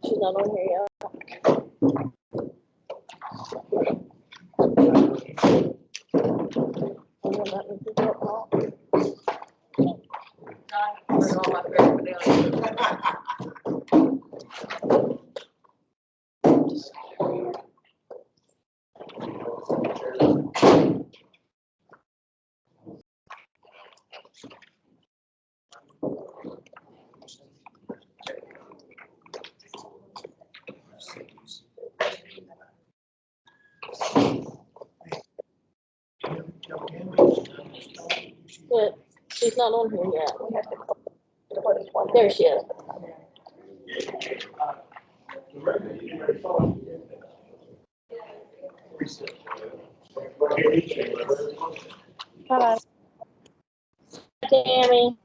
She's not on here yet. But she's not on here yet. There she is. Hi, Tammy.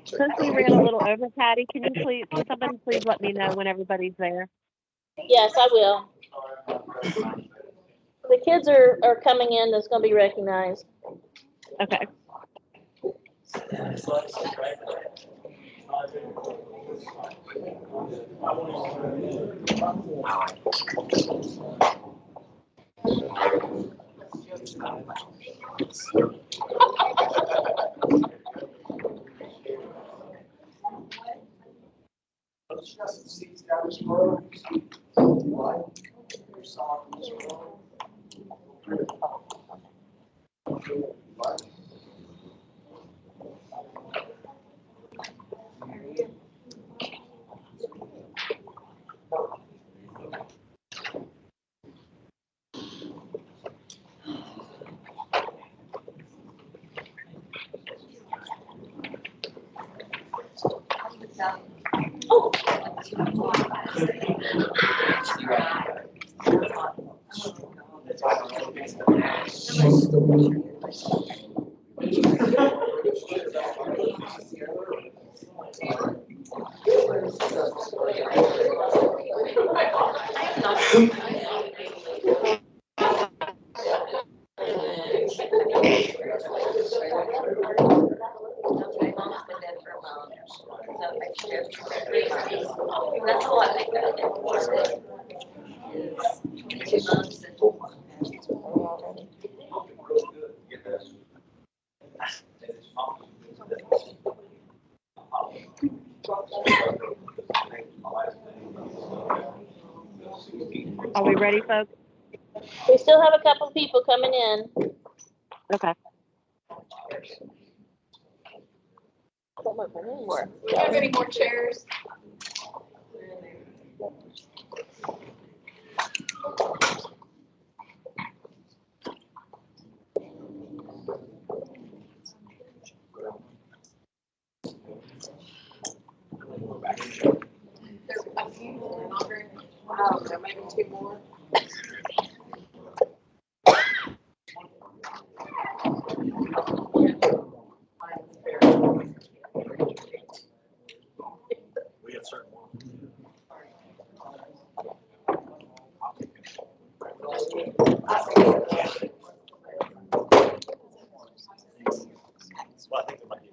Since we ran a little over, Patty, can somebody please let me know when everybody's there? Yes, I will. The kids are coming in that's going to be recognized. Okay. Oh. That's a lot. Are we ready, folks? We still have a couple of people coming in. Okay. I don't know if her name works. Do you have any more chairs? There's a few longer. Wow, there may be two more. We have certain ones. Well, I think there might be.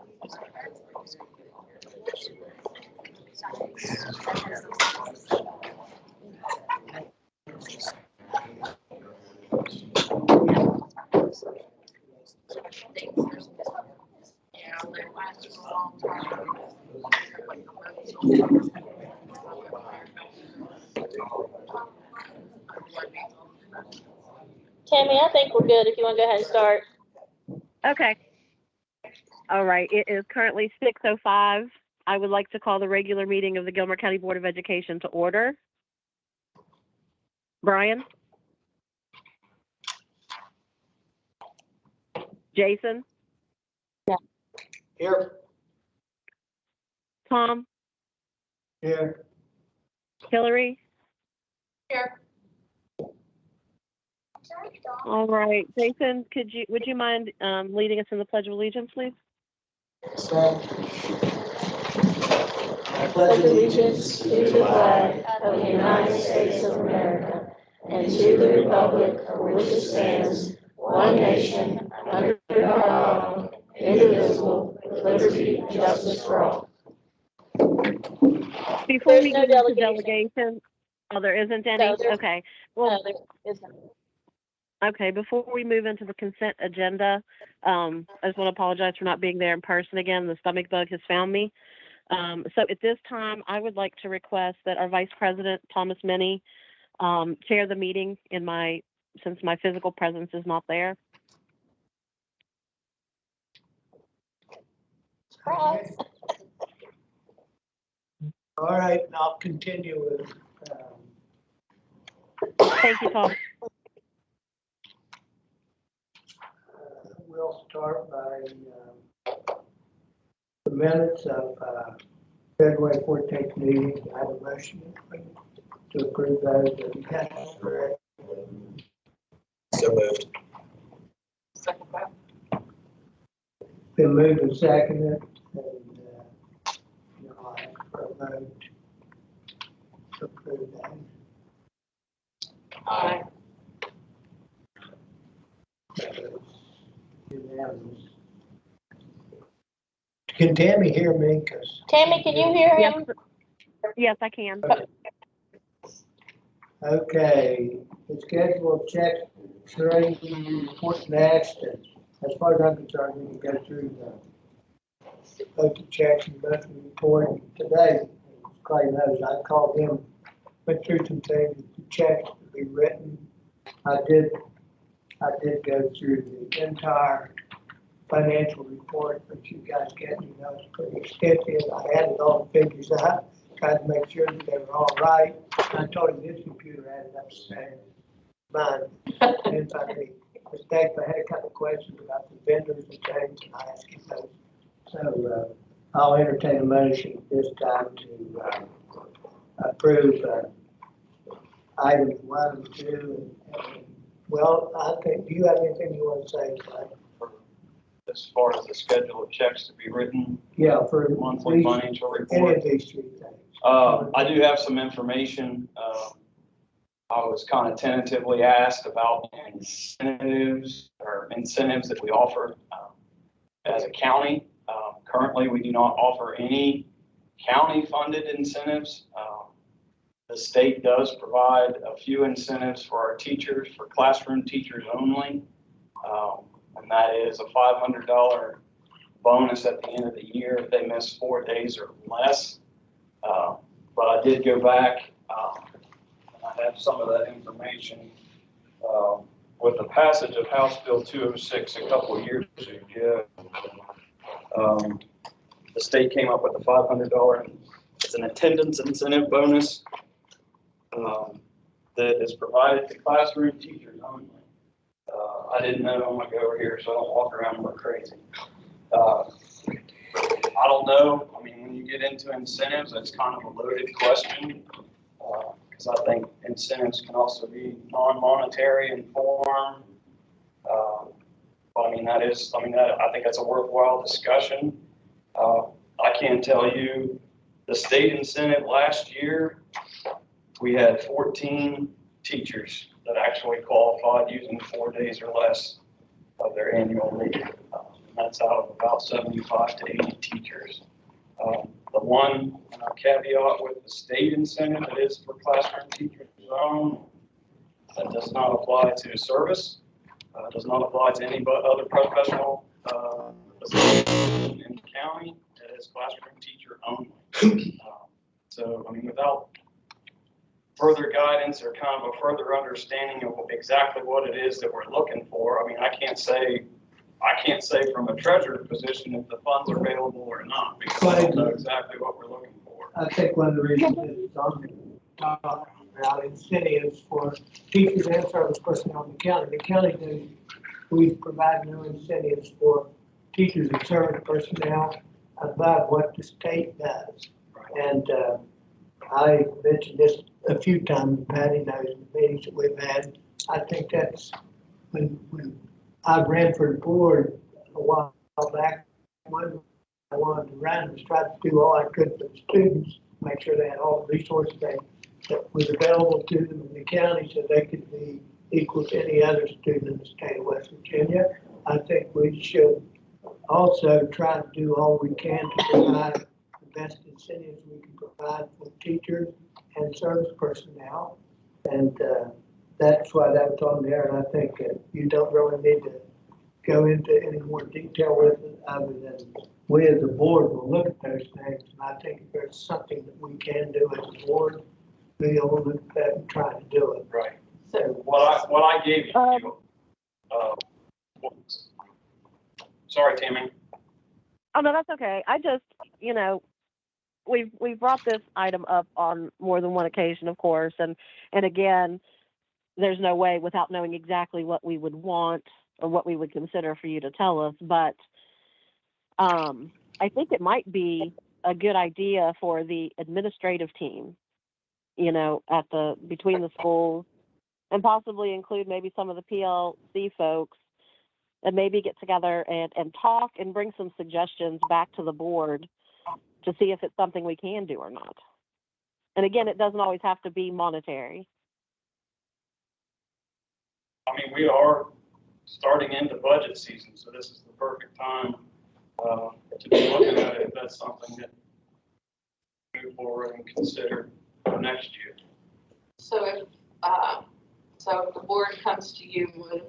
Yeah, they're lasting a long time. Tammy, I think we're good if you want to go ahead and start. Okay. All right. It is currently 6:05. I would like to call the regular meeting of the Gilmer County Board of Education to order. Brian? Jason? Here. Tom? Here. Hillary? Here. All right. Jason, would you mind leading us in the Pledge of Allegiance, please? So, I pledge allegiance to the flag of the United States of America and to the republic for which it stands, one nation, under God, indivisible, with liberty and justice for all. Before There's we no get into delegation. delegation, oh, there isn't any? No, there's- Okay. Well, No, there isn't. okay, before we move into the consent agenda, I just want to apologize for not being there in person again. The stomach bug has found me. So at this time, I would like to request that our Vice President, Thomas Minnie, chair the meeting since my physical presence is not there. Surprise. all right, I'll continue with, Thank you, Tom. we'll start by the minutes of February 14th meeting. I have a motion to approve those. If you have correct. So moved. Second that. Been moved and seconded, and I'll ask for a vote to approve that. Aye. Unanimous. Can Tammy hear me? 'Cause- Tammy, can you hear him? Yes, I can. Okay, the schedule of checks, trading, report next, and as far as I'm concerned, we can go through both the checks and both the report. And today, as Clay knows, I called him, went through some things, the checks to be written. I did go through the entire financial report, but you guys get, it's pretty extensive. I added all the figures up, tried to make sure that they were all right. I told him this computer added up to mine. Didn't find any mistakes. I had a couple of questions about the vendors and things, and I asked him those. So, I'll entertain a motion this time to approve items 1 and 2. Well, I think, do you have anything you want to say, Clay? As far as the schedule of checks to be written, Yeah, for monthly financial any report. of these 3 things. I do have some information. I was kind of tentatively asked about incentives that we offer as a county. Currently, we do not offer any county-funded incentives. The state does provide a few incentives for our teachers, for classroom teachers only. And that is a $500 bonus at the end of the year if they miss 4 days or less. But I did go back, and I have some of that information. With the passage of House Bill 206 a couple of years ago, the state came up with a $500, it's an attendance incentive bonus that is provided to classroom teachers only. I didn't know, I'm gonna go over here so I don't walk around and look crazy. I don't know, I mean, when you get into incentives, it's kind of a loaded question. Because I think incentives can also be non-monetary in form. But I mean, I think that's a worthwhile discussion. I can tell you, the state incentive last year, we had 14 teachers that actually qualified using 4 days or less of their annual leave. That's out of about 75 to 80 teachers. The one caveat with the state incentive, it is for classroom teachers alone. That does not apply to service. Does not apply to any but other professional positions in the county. It is classroom teacher only. So, I mean, without further guidance or kind of a further understanding of exactly what it is that we're looking for, I mean, I can't say from a treasurer position if the funds are available or not, because I don't know exactly what we're looking for. I think one of the reasons is it's on the top, about incentives for teachers and service personnel in the county. The county does, we provide no incentives for teachers and service personnel above what the state does. And I mentioned this a few times, Patty knows in the meetings that we've had. I think that's when I ran for the board a while back, one I wanted to run was try to do all I could for the students, make sure they had all the resources that was available to them in the county so they could be equal to any other student in the state of West Virginia. I think we should also try to do all we can to provide the best incentives we can provide for teachers and service personnel. And that's why that was on there. And I think you don't really need to go into any more detail with it other than we as a board will look at those things. And I think if there's something that we can do as a board, we'll look at that and try to do it. Right. So what I gave you, sorry, Tammy. Oh, no, that's okay. I just, we've brought this item up on more than one occasion, of course. And again, there's no way without knowing exactly what we would want or what we would consider for you to tell us. But I think it might be a good idea for the administrative team, between the schools, and possibly include maybe some of the PLC folks, and maybe get together and talk and bring some suggestions back to the board to see if it's something we can do or not. And again, it doesn't always have to be monetary. I mean, we are starting into budget season, so this is the perfect time to be looking at it if that's something that we move forward and consider for next year. So if the board comes to you with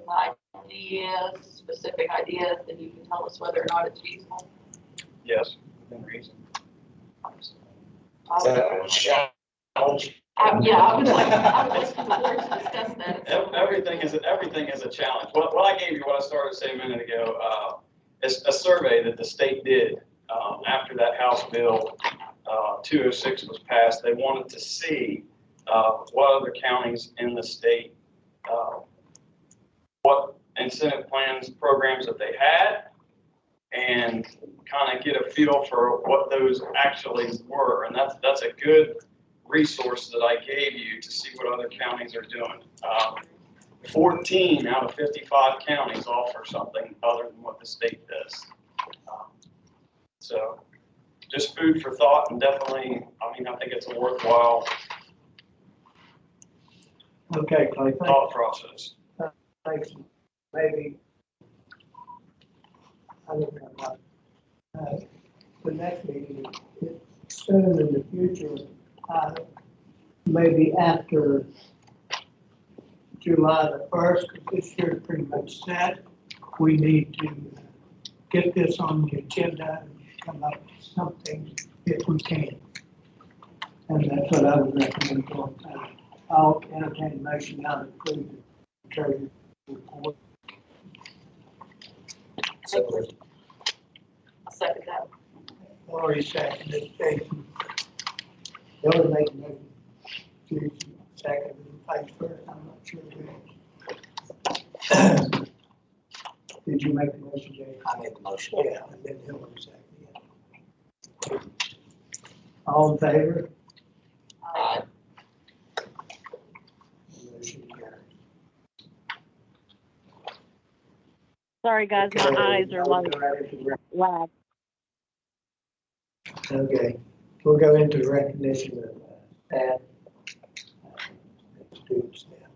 ideas, specific ideas, then you can tell us whether or not it's feasible. Yes, within reason. Is that a challenge? Yeah, I would like for the board to discuss that. Everything is a challenge. What I gave you, what I started to say a minute ago, is a survey that the state did after that House Bill 206 was passed. They wanted to see what other counties in the state, what incentive plans, programs that they had, and kind of get a feel for what those actually were. And that's a good resource that I gave you to see what other counties are doing. 14 out of 55 counties offer something other than what the state does. So just food for thought, and definitely, I think it's a worthwhile Okay, Clay, thought process. thanks. Maybe, I don't know about the next meeting, soon in the future, maybe after July the 1st, because this year is pretty much set. We need to get this on the agenda and come up with something if we can. And that's what I would recommend going forward. I'll entertain a motion now to approve the treasurer's report. So moved. I'll second that. Lori seconded, Jason. Lori made a motion. Jason seconded, vice versa, I'm not sure who. Did you make the motion, Jason? I made the motion. Yeah, and then Hillary seconded. All in favor? Aye. Motion carries. Sorry, guys, my eyes are like lag. Okay, we'll go into the recognition of that. Students now.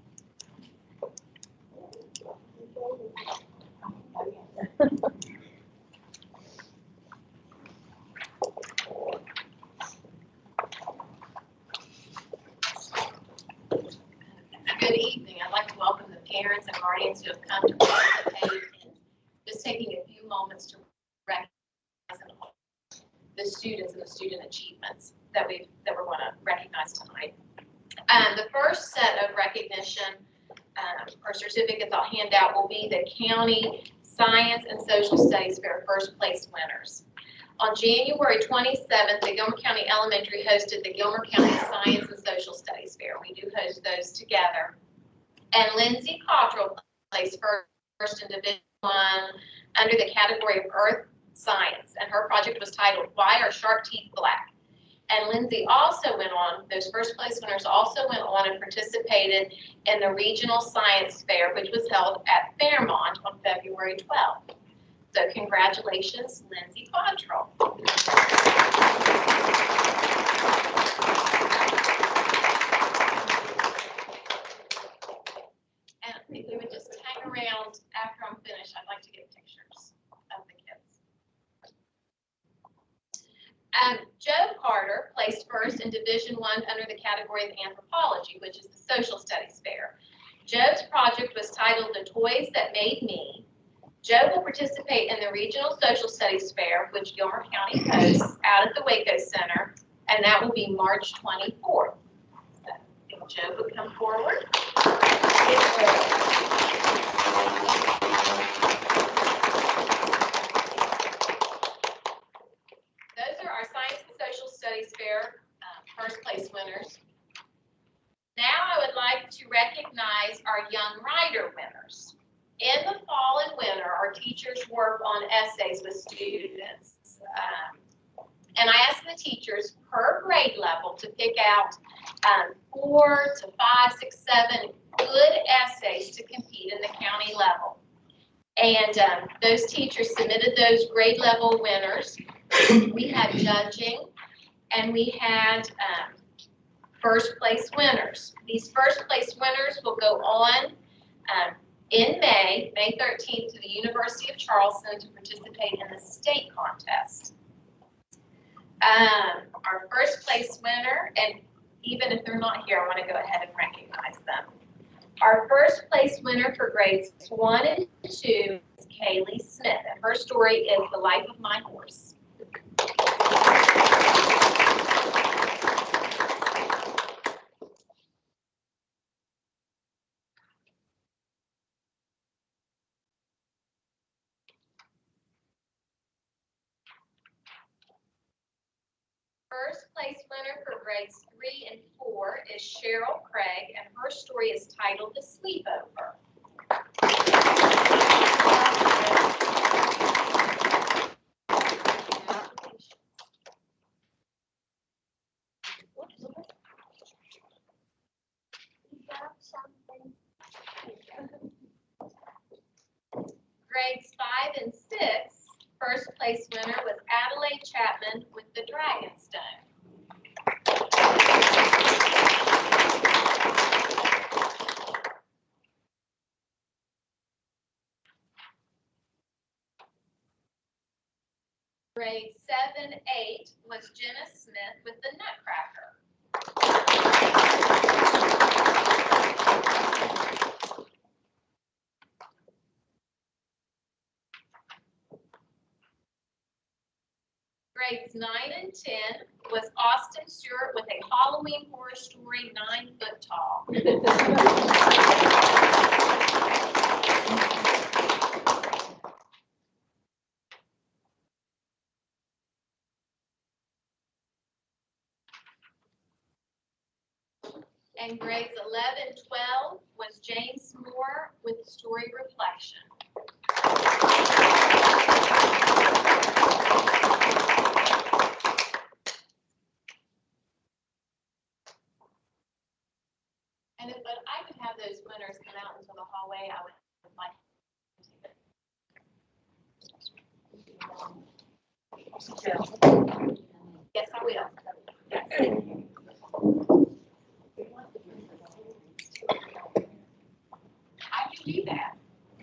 Good evening. I'd like to welcome the parents and guardians who have come to participate in just taking a few moments to recognize the students and the student achievements that we're going to recognize tonight. The first set of recognition or certificates I'll hand out will be the county science and social studies fair first place winners. On January 27th, the Gilmer County Elementary hosted the Gilmer County Science and Social Studies Fair. We do host those together. And Lindsay Cottrell placed first in Division 1 under the category of Earth Science, and her project was titled, Why Are Shark Teeth Black? And Lindsay also went on, those first place winners also went on and participated in the Regional Science Fair, which was held at Fairmont on February 12th. So congratulations, Lindsay Cottrell. And if you would just hang around after I'm finished, I'd like to get pictures of the kids. Joe Carter placed first in Division 1 under the category of Anthropology, which is the Social Studies Fair. Joe's project was titled The Toys That Made Me. Joe will participate in the Regional Social Studies Fair, which Gilmer County hosts out at the Waco Center, and that will be March 24th. So if Joe would come forward. Those are our Science and Social Studies Fair first place winners. Now I would like to recognize our Young Writer winners. In the fall and winter, our teachers work on essays with students. And I ask the teachers per grade level to pick out 4 to 5, 6, 7 good essays to compete in the county level. And those teachers submitted those grade level winners. We had judging, and we had first place winners. These first place winners will go on in May 13th, to the University of Charleston to participate in the state contest. Our first place winner, and even if they're not here, I want to go ahead and recognize them. Our first place winner for grades 1 and 2 is Kaylee Smith, and her story is The Life of My Horse. First place winner for grades 3 and 4 is Cheryl Craig, and her story is titled The Sleepover. Grades 5 and 6, first place winner was Adelaide Chapman with The Dragonstone. Grades 7, 8 was Jenna Smith with The Nutcracker. Grades 9 and 10 was Austin Stewart with A Halloween Horror Story 9 Foot Tall. And grades 11, 12 was James Moore with the story Reflection. And if I could have those winners come out into the hallway, I would like to. Yes, I will. I can do that.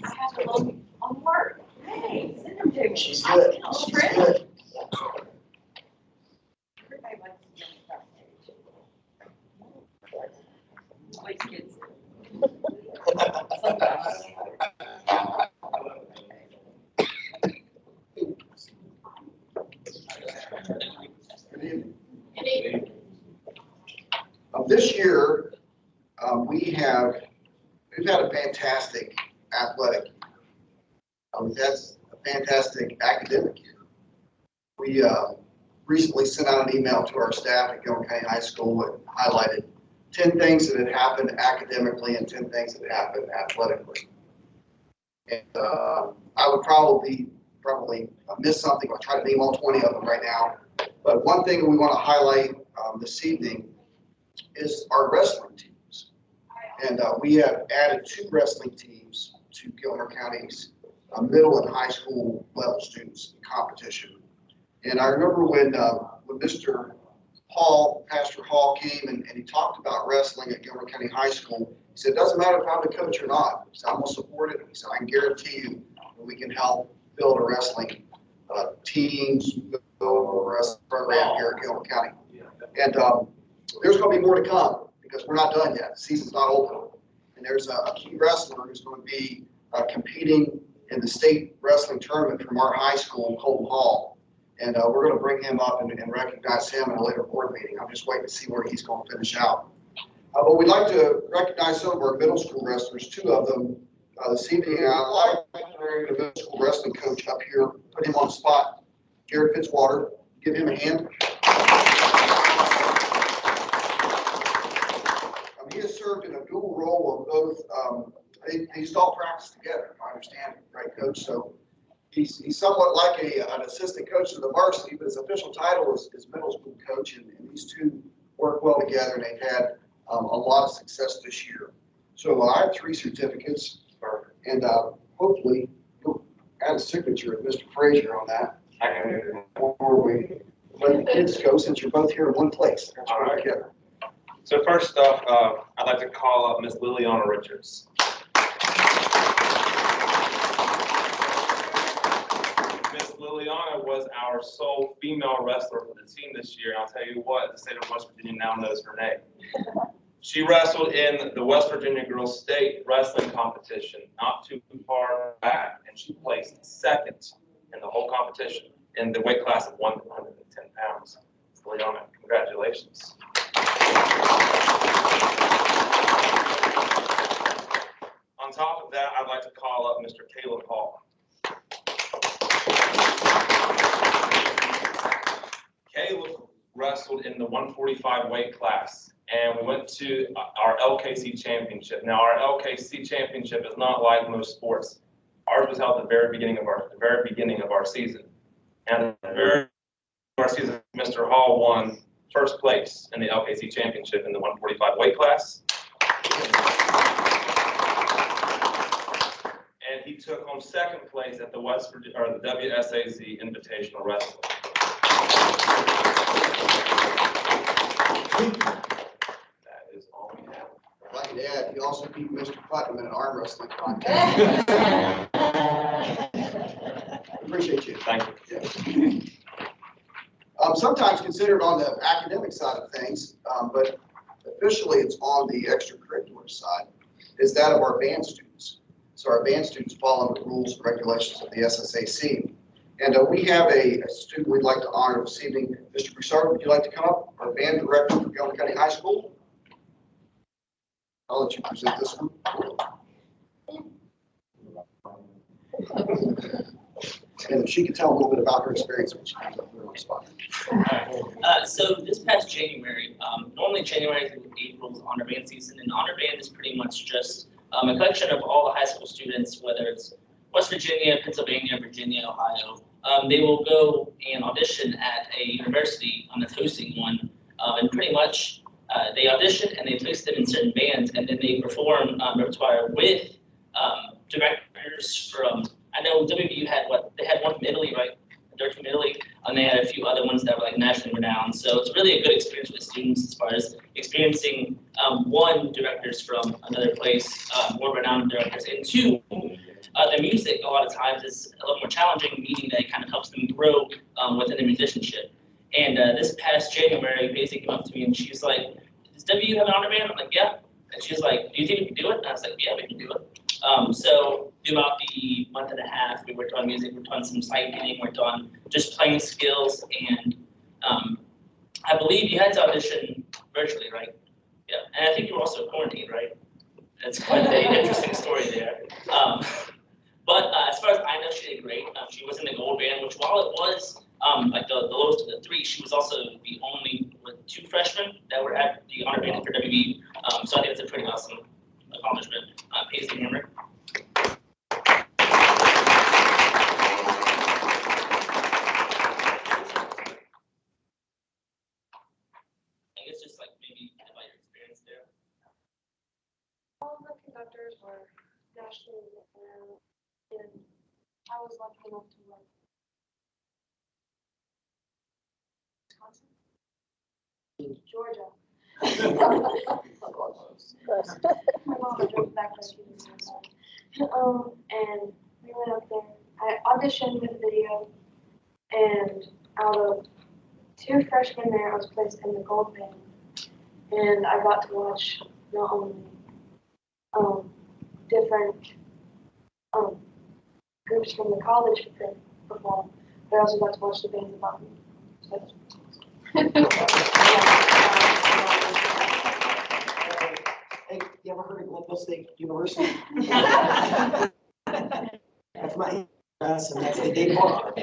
I have them on work. Hey, send them to me. She's good. She's good. This year, we've had a fantastic athletic. That's a fantastic academic year. We recently sent out an email to our staff at Gilmer County High School and highlighted 10 things that had happened academically and 10 things that happened athletically. And I would probably miss something. I'll try to name all 20 of them right now. But one thing we want to highlight this evening is our wrestling teams. And we have added 2 wrestling teams to Gilmer County's middle and high school level students competition. And I remember when Mr. Hall, Pastor Hall came and he talked about wrestling at Gilmer County High School. He said, it doesn't matter if I'm the coach or not. He said, I'm going to support it. He said, I can guarantee you that we can help build a wrestling teams, build a wrestling program here at Gilmer County. And there's going to be more to come because we're not done yet. The season's not over. And there's a key wrestler who's going to be competing in the state wrestling tournament from our high school, Colton Hall. And we're going to bring him up and recognize him in a later board meeting. I'm just waiting to see where he's going to finish out. But we'd like to recognize some of our middle school wrestlers, 2 of them this evening. I'd like to bring the middle school wrestling coach up here, put him on the spot. Jared Fitzwater, give him a hand. He has served in a dual role of both. They used to all practice together, if I understand it, right, Coach? So he's somewhat like an assistant coach to the varsity, but his official title is middle school coach, and these 2 work well together, and they've had a lot of success this year. So I have 3 certificates, and hopefully you'll add a signature of Mr. Frazier on that. Before we let the kids go, since you're both here in one place. All right. So first off, I'd like to call up Miss Liliana Richards. Miss Liliana was our sole female wrestler for the team this year. And I'll tell you what, the state of West Virginia now knows her name. She wrestled in the West Virginia Girls State Wrestling Competition not too far back, and she placed 2nd in the whole competition in the weight class of 110 pounds. Liliana, congratulations. On top of that, I'd like to call up Mr. Caleb Hall. Caleb wrestled in the 145 weight class, and we went to our LKC championship. Now, our LKC championship is not like most sports. Ours was held at the very beginning of our season. And at the very beginning of our season, Mr. Hall won 1st place in the LKC championship in the 145 weight class. And he took home 2nd place at the the WSAZ Invitational Wrestling. That is all we have. Like Dad, he also beat Mr. Putnam in an arm wrestling contest. Appreciate you. Thank you. Yeah. Sometimes considered on the academic side of things, but officially it's on the extracurricular side, is that of our band students. So our band students follow the rules and regulations of the SSAC. And we have a student we'd like to honor this evening. Mr. Broussard, would you like to come up? Our band director for Gilmer County High School. I'll let you present this one. And if she could tell a little bit about her experience when she comes up here on the spot. So this past January, normally January through April is honor band season, and honor band is pretty much just a collection of all the high school students, whether it's West Virginia, Pennsylvania, Virginia, Ohio. They will go and audition at a university that's hosting one, and pretty much they audition and they place them in certain bands, and then they perform repertoire with directors from. I know WVU had they had one from Italy, right? A director from Italy, and they had a few other ones that were like nationally renowned. So it's really a good experience for the students as far as experiencing one, directors from another place, more renowned directors, and 2, their music a lot of times is a little more challenging, meaning that it kind of helps them grow within their musicianship. And this past January, Basic came up to me and she's like, "Does WVU have an honor band?" I'm like, "Yeah." And she's like, "Do you think we can do it?" And I was like, "Yeah, we can do it." So throughout the month and a half, we worked on music, worked on some sight reading, worked on just playing skills, and I believe you had to audition virtually, right? Yeah, and I think you were also quarantined, right? That's quite an interesting story there. But as far as I know, she did great. She was in the gold band, which while it was like the lowest of the three, she was also the only with 2 freshmen that were at the honor band for WB. So I think it's a pretty awesome accomplishment. Paisley Hammer. I guess just like maybe about your experience there. All the conductors were nationally renowned, and I was lucky enough to work. Wisconsin? Georgia. My mom drove back when she was and we went up there. I auditioned with a video, and out of 2 freshmen there, I was placed in the gold band, and I got to watch not only different groups from the college perform, but I also got to watch the bands above me. So, Hey, you ever heard of Glenville State University? That's my address, and that's the Dave Bar.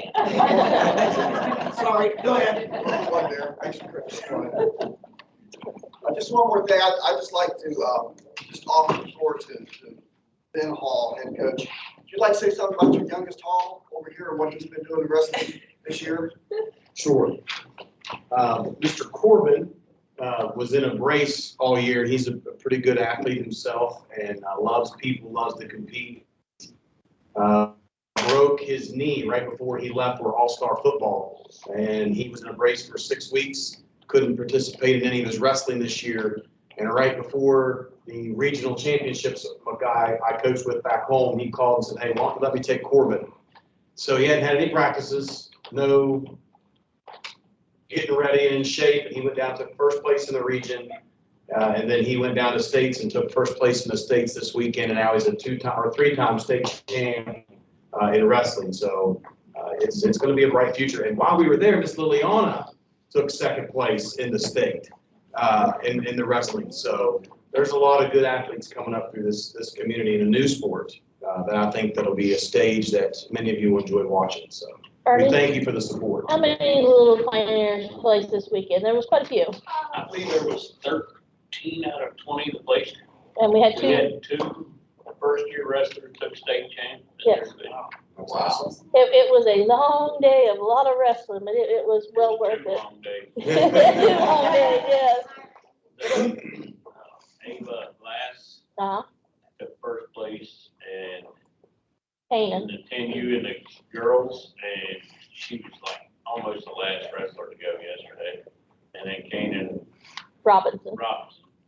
Sorry, go ahead. One there, thanks for Chris. Just one more thing, I'd just like to just offer the floor to Ben Hall, head coach. Would you like to say something about your youngest Hall over here and what he's been doing the rest of this year? Sure. Mr. Corbin was in a brace all year. He's a pretty good athlete himself and loves people, loves to compete. Broke his knee right before he left for All-Star football, and he was in a brace for 6 weeks. Couldn't participate in any of his wrestling this year. And right before the regional championships, a guy I coached with back home, he called and said, "Hey, let me take Corbin." So he hadn't had any practices, no getting ready and in shape, and he went down to first place in the region. And then he went down to states and took first place in the states this weekend, and now he's a 2-time or 3-time state champ in wrestling. So it's going to be a bright future. And while we were there, Miss Liliana took second place in the state in the wrestling. So there's a lot of good athletes coming up through this community in a new sport that I think that'll be a stage that many of you will enjoy watching. So we thank you for the support. How many little pioneers placed this weekend? There was quite a few. I believe there was 13 out of 20 that placed. And we had We 2. had 2 first-year wrestlers took state champ. Yes. Wow. It was a long day of a lot of wrestling, but it was well worth it. Long day. 2 long days, yes. Ava Glass Uh-huh. took first place, and Canaan. the 10U in the girls, and she was like almost the last wrestler to go yesterday. And then Kanan Robinson.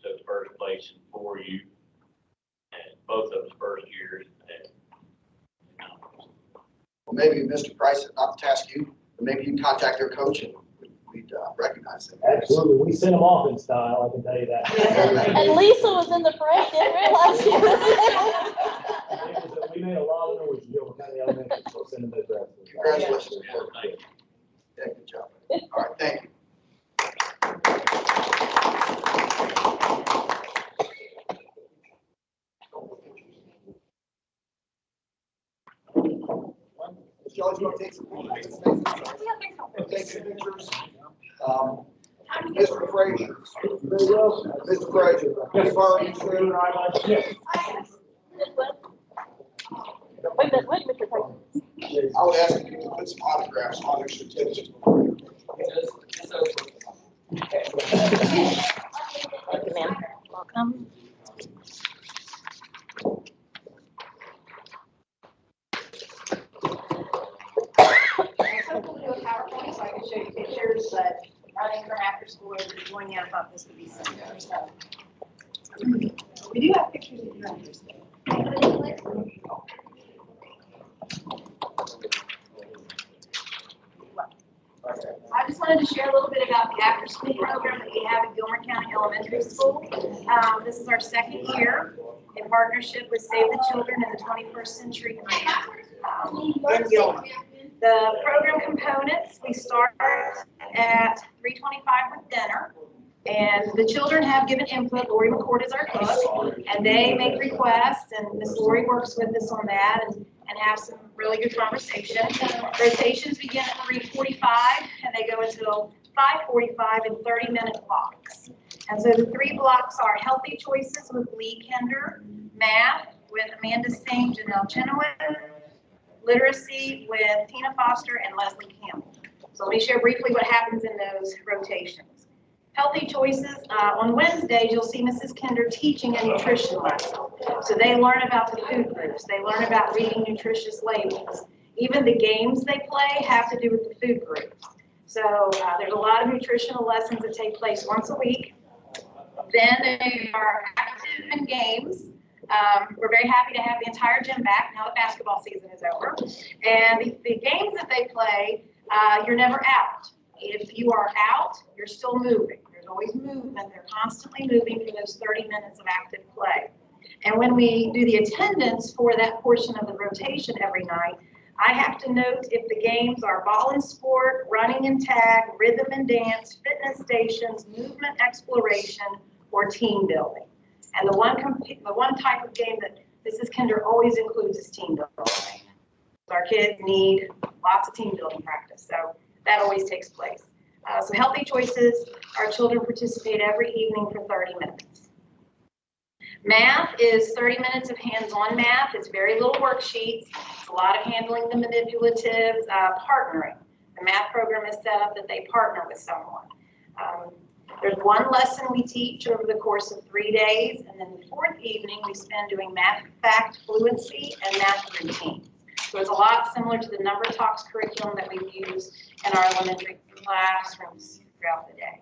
took first place in 4U, and both of his first years. And, Well, maybe Mr. Price, not to task you, but maybe you can contact their coach and we'd recognize them. Absolutely, we sent them off in style, I can tell you that. And Lisa was in the parade, didn't realize she was there. We made a lot of noise, Gilbert County Elementary, so send them those records. Congratulations. thank you. Yeah, good job. All right, thank you. Y'all just want to take some pictures? Take some pictures. Mr. Frazier. Mr. Frazier. Yes. Wait a minute, Mr. Price. I would ask you to put some autographs on their certificates before you. Thank you, ma'am. Welcome. We'll do a PowerPoint so I can show you pictures, but running from after school or joining out, I thought this would be something. So we do have pictures of your understanding. I just wanted to share a little bit about the after-school program that we have at Gilmer County Elementary School. This is our 2nd year in partnership with Save the Children in the 21st Century in Gilmer. The program components, we start at 3:25 with dinner. And the children have given input. Lori McCord is our cook, and they make requests, and Miss Lori works with us on that. and have some really good conversation. Rotations begin at 3:45 and they go until 5:45 in 30-minute blocks. And so the 3 blocks are Healthy Choices with Lee Kinder, Math with Amanda Singh, Janelle Chenoweth, Literacy with Tina Foster and Leslie Campbell. So let me share briefly what happens in those rotations. Healthy Choices, on Wednesdays, you'll see Mrs. Kinder teaching a nutrition lesson. So they learn about the food groups. They learn about reading nutritious labels. Even the games they play have to do with the food groups. So there's a lot of nutritional lessons that take place once a week. Then they are active in games. We're very happy to have the entire gym back now that basketball season is over. And the games that they play, you're never out. If you are out, you're still moving. There's always movement. They're constantly moving for those 30 minutes of active play. And when we do the attendance for that portion of the rotation every night, I have to note if the games are ball and sport, running and tag, rhythm and dance, fitness stations, movement exploration, or team building. And the one type of game that Mrs. Kinder always includes is team building. Our kids need lots of team building practice, so that always takes place. So Healthy Choices, our children participate every evening for 30 minutes. Math is 30 minutes of hands-on math. It's very little worksheets. It's a lot of handling the manipulatives, partnering. The math program is set up that they partner with someone. There's one lesson we teach over the course of 3 days, and then the 4th evening we spend doing math fact fluency and math routines. So it's a lot similar to the number talks curriculum that we've used in our elementary classrooms throughout the day.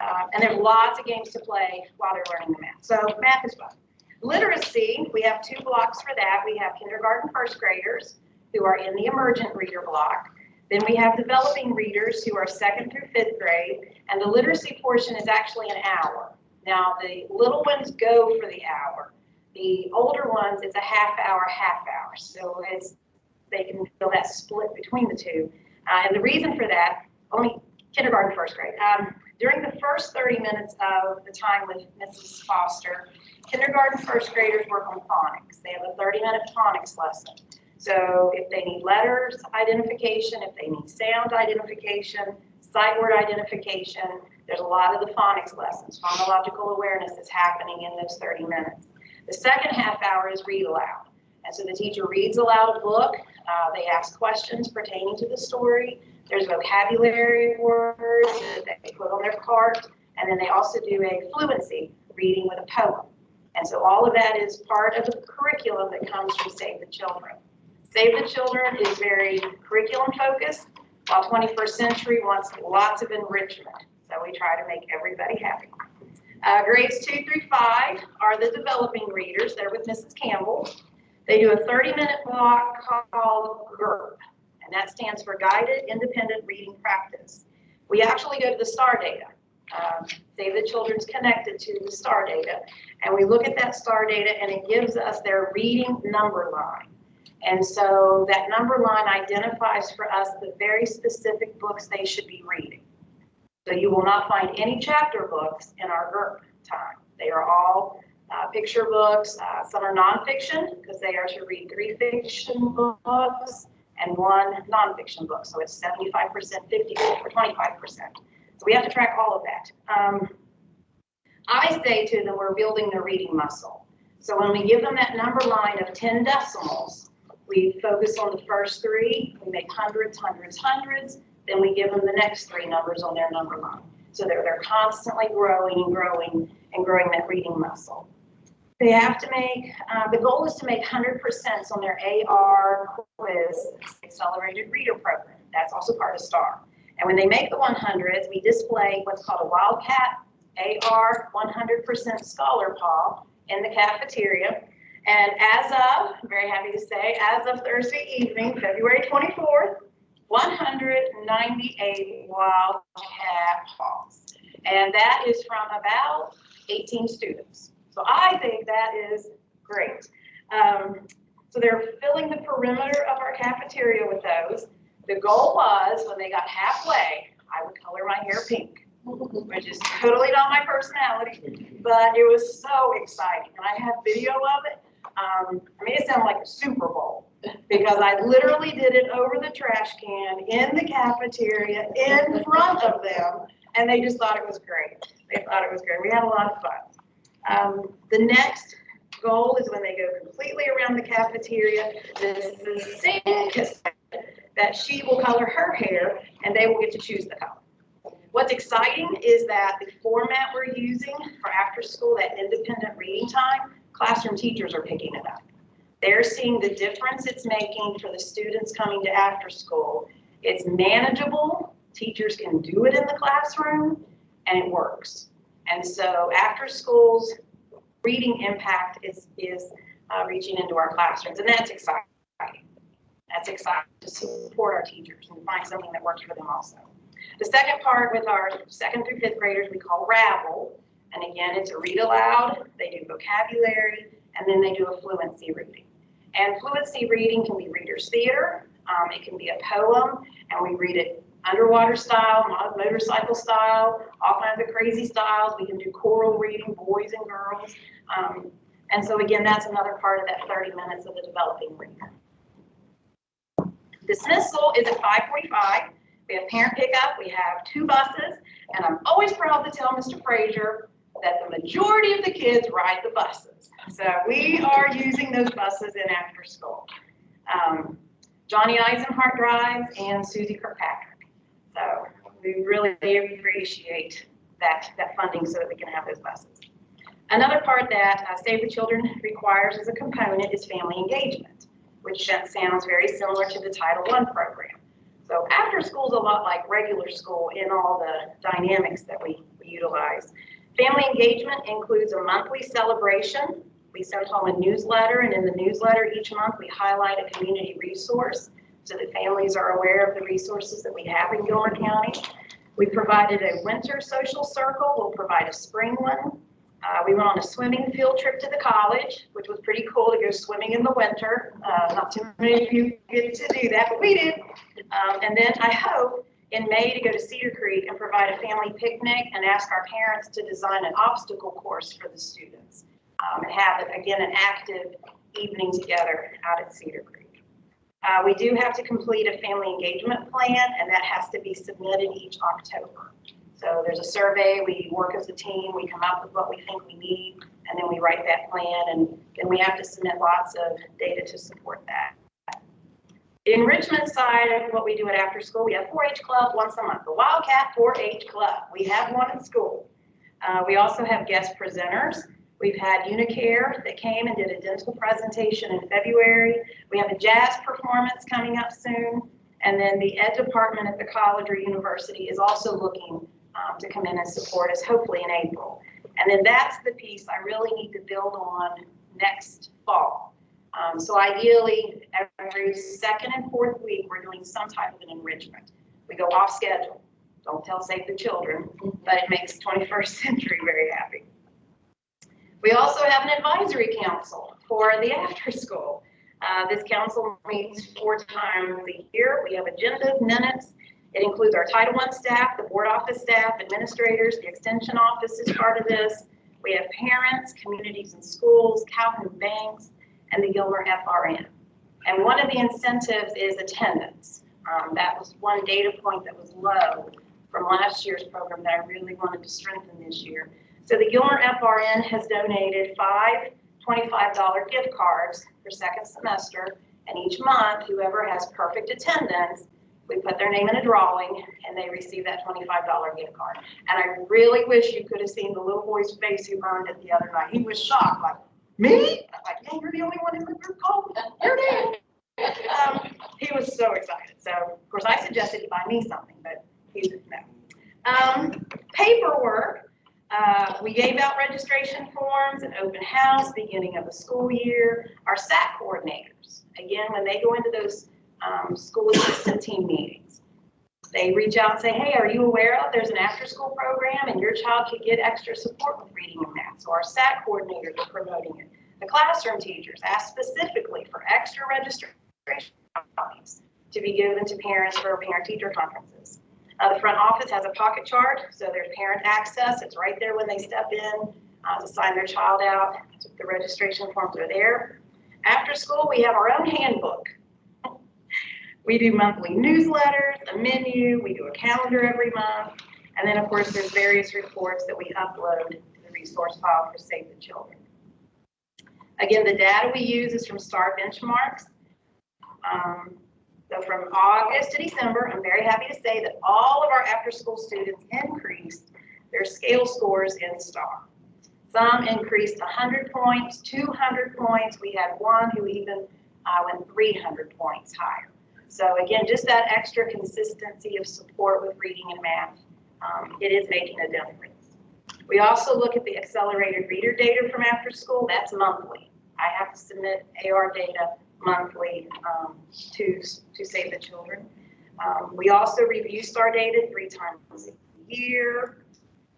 And there's lots of games to play while they're learning the math. So math is fun. Literacy, we have 2 blocks for that. We have kindergarten first graders who are in the emergent reader block. Then we have developing readers who are 2nd through 5th grade. And the literacy portion is actually an hour. Now the little ones go for the hour. The older ones, it's a half hour. So they can feel that split between the 2. And the reason for that, only kindergarten first grade. During the first 30 minutes of the time with Mrs. Foster, kindergarten first graders work on phonics. They have a 30-minute phonics lesson. So if they need letters identification, if they need sound identification, sight word identification, there's a lot of the phonics lessons. Phonological awareness is happening in those 30 minutes. The second half hour is read aloud. And so the teacher reads aloud a book. They ask questions pertaining to the story. There's vocabulary words that they put on their cart. And then they also do a fluency reading with a poem. And so all of that is part of the curriculum that comes from Save the Children. Save the Children is very curriculum focused, while 21st Century wants lots of enrichment. So we try to make everybody happy. Grades 2 through 5 are the developing readers. They're with Mrs. Campbell. They do a 30-minute block called GIRP, and that stands for Guided Independent Reading Practice. We actually go to the STAR data. Save the Children's connected to the STAR data, and we look at that STAR data, and it gives us their reading number line. And so that number line identifies for us the very specific books they should be reading. So you will not find any chapter books in our GIRP time. They are all picture books. Some are nonfiction because they are to read 3 fiction books and 1 nonfiction book. So it's 75%, 50% or 25%. So we have to track all of that. I say to them, we're building their reading muscle. So when we give them that number line of 10 decimals, we focus on the first 3. We make hundreds. Then we give them the next 3 numbers on their number line. So they're constantly growing and growing that reading muscle. They have to make, the goal is to make 100% on their AR quiz accelerated reader program. That's also part of STAR. And when they make the 100s, we display what's called a Wildcat AR 100% Scholar Paw in the cafeteria. And as of, I'm very happy to say, as of Thursday evening, February 24th, 198 Wildcat paws. And that is from about 18 students. So I think that is great. So they're filling the perimeter of our cafeteria with those. The goal was when they got halfway, I would color my hair pink, which is totally not my personality, but it was so exciting. And I have video of it. I made it sound like a Super Bowl. because I literally did it over the trash can in the cafeteria in front of them, and they just thought it was great. They thought it was great. We had a lot of fun. The next goal is when they go completely around the cafeteria, the same cassette that she will color her hair, and they will get to choose the color. What's exciting is that the format we're using for after school, that independent reading time, classroom teachers are picking it up. They're seeing the difference it's making for the students coming to after school. It's manageable, teachers can do it in the classroom, and it works. And so after school's reading impact is reaching into our classrooms, and that's exciting. That's exciting to support our teachers and find something that works for them also. The second part with our 2nd through 5th graders we call Rabble, and again, it's a read aloud, they do vocabulary, and then they do a fluency reading. And fluency reading can be reader's theater, it can be a poem, and we read it underwater style, motorcycle style, all kinds of crazy styles. We can do choral reading, boys and girls. And so again, that's another part of that 30 minutes of the developing reader. Dismissal is at 5:45. We have parent pickup, we have 2 buses, and I'm always proud to tell Mr. Frazier that the majority of the kids ride the buses. So we are using those buses in after school. Johnny Eisenhart drives and Susie Kirkpatrick. So we really appreciate that funding so that we can have those buses. Another part that Save the Children requires as a component is family engagement, which sounds very similar to the Title I program. So after school is a lot like regular school in all the dynamics that we utilize. Family engagement includes a monthly celebration. We send home a newsletter, and in the newsletter each month we highlight a community resource so that families are aware of the resources that we have in Gilmer County. We provided a winter social circle. We'll provide a spring one. We went on a swimming field trip to the college, which was pretty cool to go swimming in the winter. Not too many of you get to do that, but we did. And then I hope in May to go to Cedar Creek and provide a family picnic and ask our parents to design an obstacle course for the students and have, again, an active evening together out at Cedar Creek. We do have to complete a family engagement plan, and that has to be submitted each October. So there's a survey, we work as a team, we come up with what we think we need, and then we write that plan, and then we have to submit lots of data to support that. The enrichment side of what we do at after school, we have 4-H club once a month, the Wildcat 4-H club. We have one in school. We also have guest presenters. We've had Unicare that came and did a dental presentation in February. We have a jazz performance coming up soon. And then the ed department at the college or university is also looking to come in and support us, hopefully in April. And then that's the piece I really need to build on next fall. So ideally, every 2nd and 4th week, we're doing some type of an enrichment. We go off schedule. Don't tell Save the Children, but it makes 21st Century very happy. We also have an advisory council for the after school. This council meets 4 times a year. We have agendas, minutes. It includes our Title I staff, the board office staff, administrators, the extension office is part of this. We have parents, communities and schools, Calhoun Banks, and the Gilmer FRN. And one of the incentives is attendance. That was one data point that was low from last year's program that I really wanted to strengthen this year. So the Gilmer FRN has donated 5 $25 gift cards for 2nd semester, and each month, whoever has perfect attendance, we put their name in a drawing, and they receive that $25 gift card. And I really wish you could have seen the little boy's face who earned it the other night. He was shocked, like, me? I'm like, yeah, you're the only one in the group called. You're there. He was so excited. So, of course, I suggested he buy me something, but he said no. Paperwork. We gave out registration forms, an open house, beginning of the school year. Our SAC coordinators, again, when they go into those school assistant team meetings, they reach out and say, hey, are you aware of there's an after-school program and your child could get extra support with reading and math? So our SAC coordinators are promoting it. The classroom teachers ask specifically for extra registration copies to be given to parents for parent-teacher conferences. The front office has a pocket chart, so there's parent access. It's right there when they step in to sign their child out. The registration forms are there. After school, we have our own handbook. We do monthly newsletters, a menu, we do a calendar every month, and then of course there's various reports that we upload to the resource file for Save the Children. Again, the data we use is from STAR benchmarks. So from August to December, I'm very happy to say that all of our after-school students increased their scale scores in STAR. Some increased 100 points, 200 points. We had one who even went 300 points higher. So again, just that extra consistency of support with reading and math, it is making a difference. We also look at the accelerated reader data from after school. That's monthly. I have to submit AR data monthly to Save the Children. We also review STAR data 3 times a year.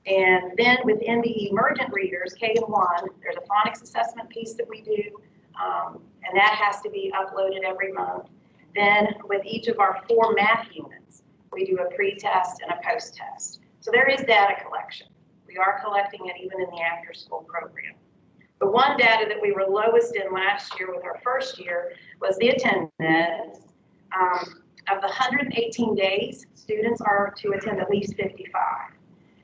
And then within the emergent readers, K and 1, there's a phonics assessment piece that we do, and that has to be uploaded every month. Then with each of our 4 math units, we do a pre-test and a post-test. So there is data collection. We are collecting it even in the after-school program. The one data that we were lowest in last year with our first year was the attendance. Of the 118 days, students are to attend at least 55.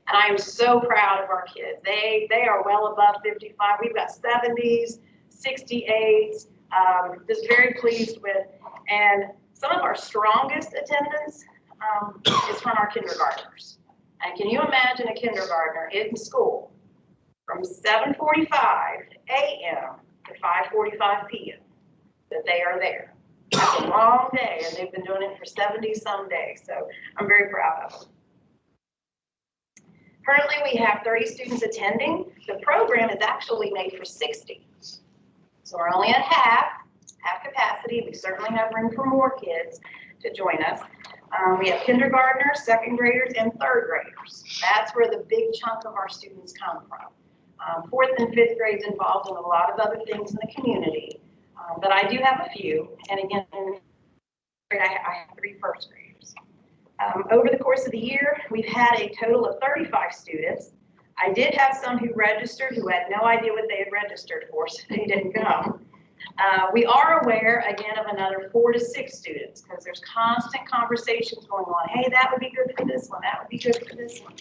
And I am so proud of our kids. They are well above 55. We've got 70s, 68s, just very pleased with. And some of our strongest attendance is from our kindergartners. And can you imagine a kindergartner in school from 7:45 a.m. to 5:45 p.m. that they are there? That's a long day, and they've been doing it for 70-some days. So I'm very proud of them. Currently, we have 30 students attending. The program is actually made for 60. So we're only at half capacity. We certainly have room for more kids to join us. We have kindergartners, second graders, and third graders. That's where the big chunk of our students come from. Fourth and fifth grades involved in a lot of other things in the community, but I do have a few. And again, I have 3 first graders. Over the course of the year, we've had a total of 35 students. I did have some who registered who had no idea what they had registered for, so they didn't come. We are aware, again, of another 4 to 6 students because there's constant conversations going on. Hey, that would be good for this one. That would be good for this one.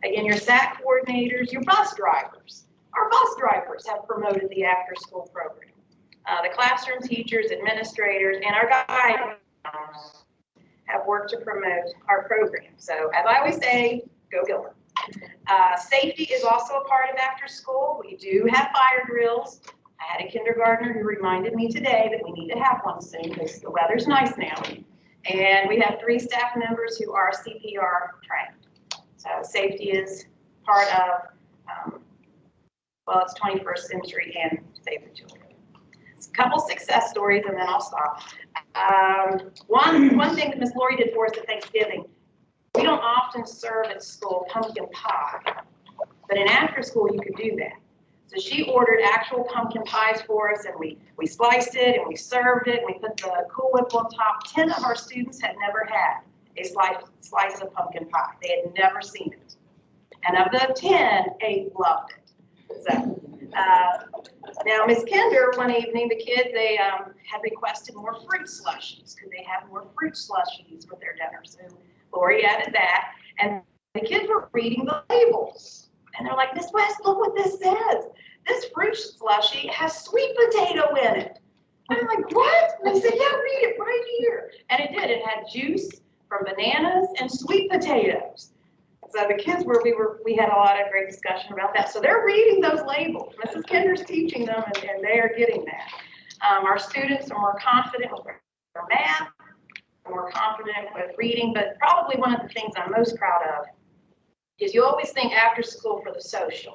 Again, your SAC coordinators, your bus drivers. Our bus drivers have promoted the after-school program. The classroom teachers, administrators, and our guides have worked to promote our program. So as I always say, go Gilbert. Safety is also a part of after school. We do have fire drills. I had a kindergartner who reminded me today that we need to have one soon because the weather's nice now. And we have 3 staff members who are CPR trained. So safety is part of, well, it's 21st century and Save the Children. A couple success stories and then I'll stop. One thing that Miss Lori did for us at Thanksgiving, we don't often serve at school pumpkin pie, but in after school you could do that. So she ordered actual pumpkin pies for us and we sliced it and we served it and we put the Cool Whip on top. 10 of our students had never had a slice of pumpkin pie. They had never seen it. And of the 10, 8 loved it. So now Miss Kinder, one evening, the kids, they had requested more fruit slushies. Could they have more fruit slushies with their dinner? So Lori added that. And the kids were reading the labels. And they're like, Miss West, look what this says. This fruit slushie has sweet potato in it. And I'm like, what? And they said, yeah, read it right here. And it did. It had juice from bananas and sweet potatoes. So the kids we had a lot of great discussion about that. So they're reading those labels. Mrs. Kinder's teaching them and they are getting that. Our students are more confident with their math, more confident with reading, but probably one of the things I'm most proud of is you always think after school for the social,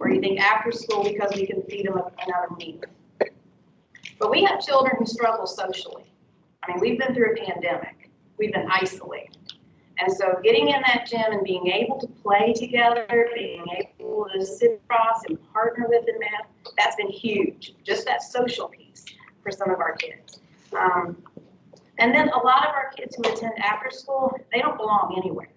or you think after school because we can feed them another meal. But we have children who struggle socially. I mean, we've been through a pandemic. We've been isolated. And so getting in that gym and being able to play together, being able to sit across and partner with in math, that's been huge. Just that social piece for some of our kids. And then a lot of our kids who attend after school, they don't belong anywhere.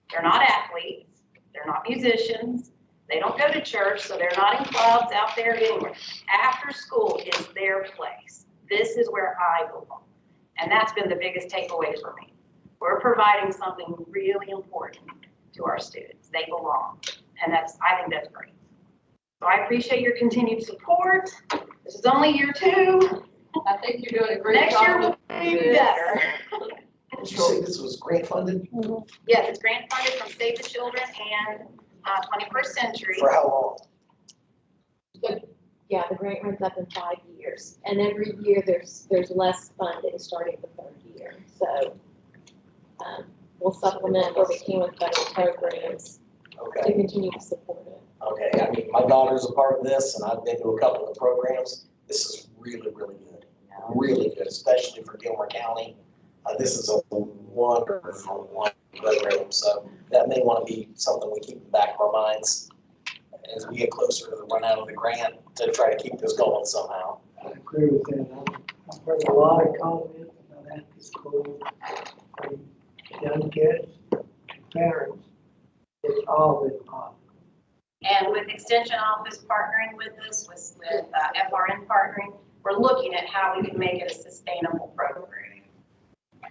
They're not athletes. They're not musicians. They don't go to church, so they're not in clubs out there anywhere. After school is their place. This is where I belong. And that's been the biggest takeaway for me. We're providing something really important to our students. They belong. And I think that's great. So I appreciate your continued support. This is only year 2. I think you're doing a great Next job. year will be better. Did you say this was grant funded? Yes, it's grant funded from Save the Children and 21st Century. For how long? Yeah, the grant runs up in 5 years, and every year there's less funding starting the 3rd year. So we'll supplement where we can with federal programs to Okay, continue to support it. okay. I mean, my daughter's a part of this and I've been to a couple of the programs. This is really, really good. Really good, especially for Gilmer County. This is a wonderful program. So that may want to be something we keep in the back of our minds as we get closer to the run out of the grant to try to keep this going somehow. I agree with that. I've heard a lot of comments about after school, from young kids, parents. It's all been positive. And with Extension Office partnering with us, with FRN partnering, we're looking at how we can make it a sustainable program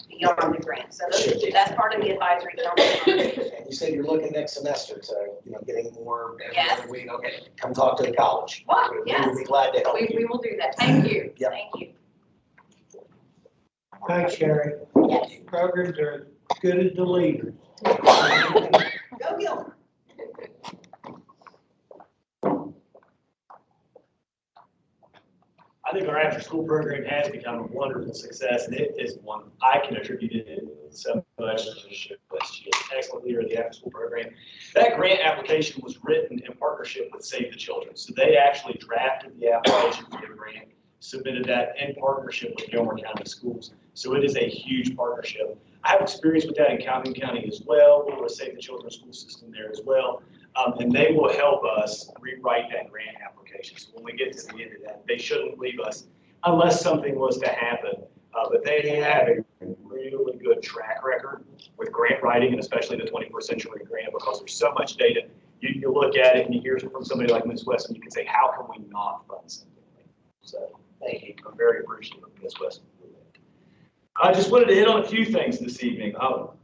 beyond the grant. So that's part of the advisory council. And you said you're looking next semester to, getting more every Yes. other week. Okay, come talk to the college. What? We Yes. would be glad to help We you. will do that. Thank you. Yep. Thank you. Thanks, Sherry. Yes. Programs are as good as the leaders. Go Gilmer. I think our after-school program has become a wonderful success, and it is one I can attribute it so much to she is an excellent leader of the after-school program. That grant application was written in partnership with Save the Children. So they actually drafted the application for the grant, submitted that in partnership with Gilmer County Schools. So it is a huge partnership. I have experience with that in Calhoun County as well. We're with Save the Children school system there as well. And they will help us rewrite that grant application. So when we get to the end of that, they shouldn't leave us unless something was to happen. But they have a really good track record with grant writing, and especially the 21st Century Grant, because there's so much data. You look at it and you hear from somebody like Ms. Weston, you can say, how can we not fund something like that? So thank you. I'm very appreciative of Ms. Weston. I just wanted to hit on a few things this evening.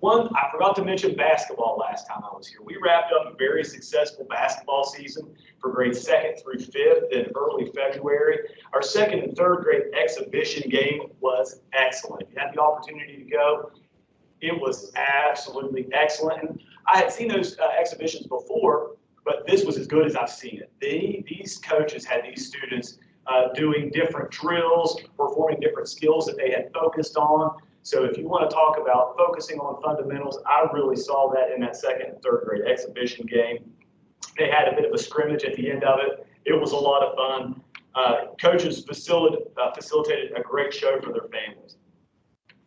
One, I forgot to mention basketball last time I was here. We wrapped up a very successful basketball season for grades 2nd through 5th in early February. Our 2nd and 3rd grade exhibition game was excellent. If you had the opportunity to go, it was absolutely excellent. And I had seen those exhibitions before, but this was as good as I've seen it. These coaches had these students doing different drills, performing different skills that they had focused on. So if you want to talk about focusing on fundamentals, I really saw that in that 2nd and 3rd grade exhibition game. They had a bit of a scrimmage at the end of it. It was a lot of fun. Coaches facilitated a great show for their families.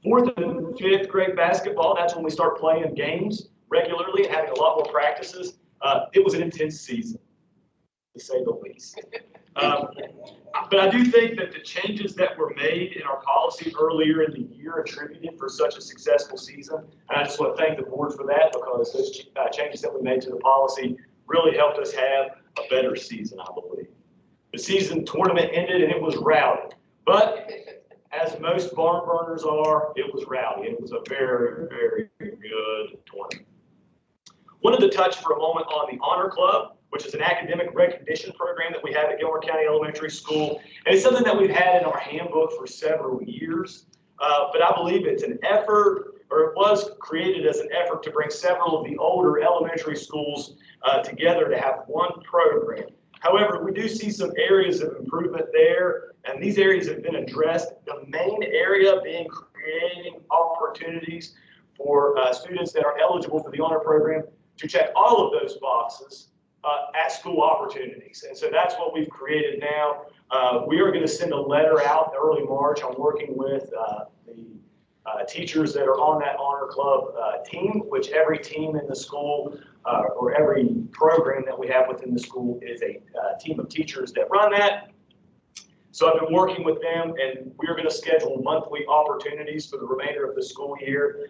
4th and 5th grade basketball, that's when we start playing games regularly and having a lot more practices. It was an intense season, to say the least. But I do think that the changes that were made in our policy earlier in the year attributed for such a successful season. And I just want to thank the board for that, because those changes that we made to the policy really helped us have a better season, I believe. The season tournament ended and it was rowdy. But as most barn burners are, it was rowdy. It was a very, very good tournament. Wanted to touch for a moment on the Honor Club, which is an academic recognition program that we have at Gilmer County Elementary School. And it's something that we've had in our handbook for several years. But I believe it's an effort, or it was created as an effort to bring several of the older elementary schools together to have one program. However, we do see some areas of improvement there, and these areas have been addressed. The main area being creating opportunities for students that are eligible for the honor program to check all of those boxes at school opportunities. And so that's what we've created now. We are going to send a letter out in early March. I'm working with the teachers that are on that Honor Club team, which every team in the school or every program that we have within the school is a team of teachers that run that. So I've been working with them, and we're going to schedule monthly opportunities for the remainder of the school year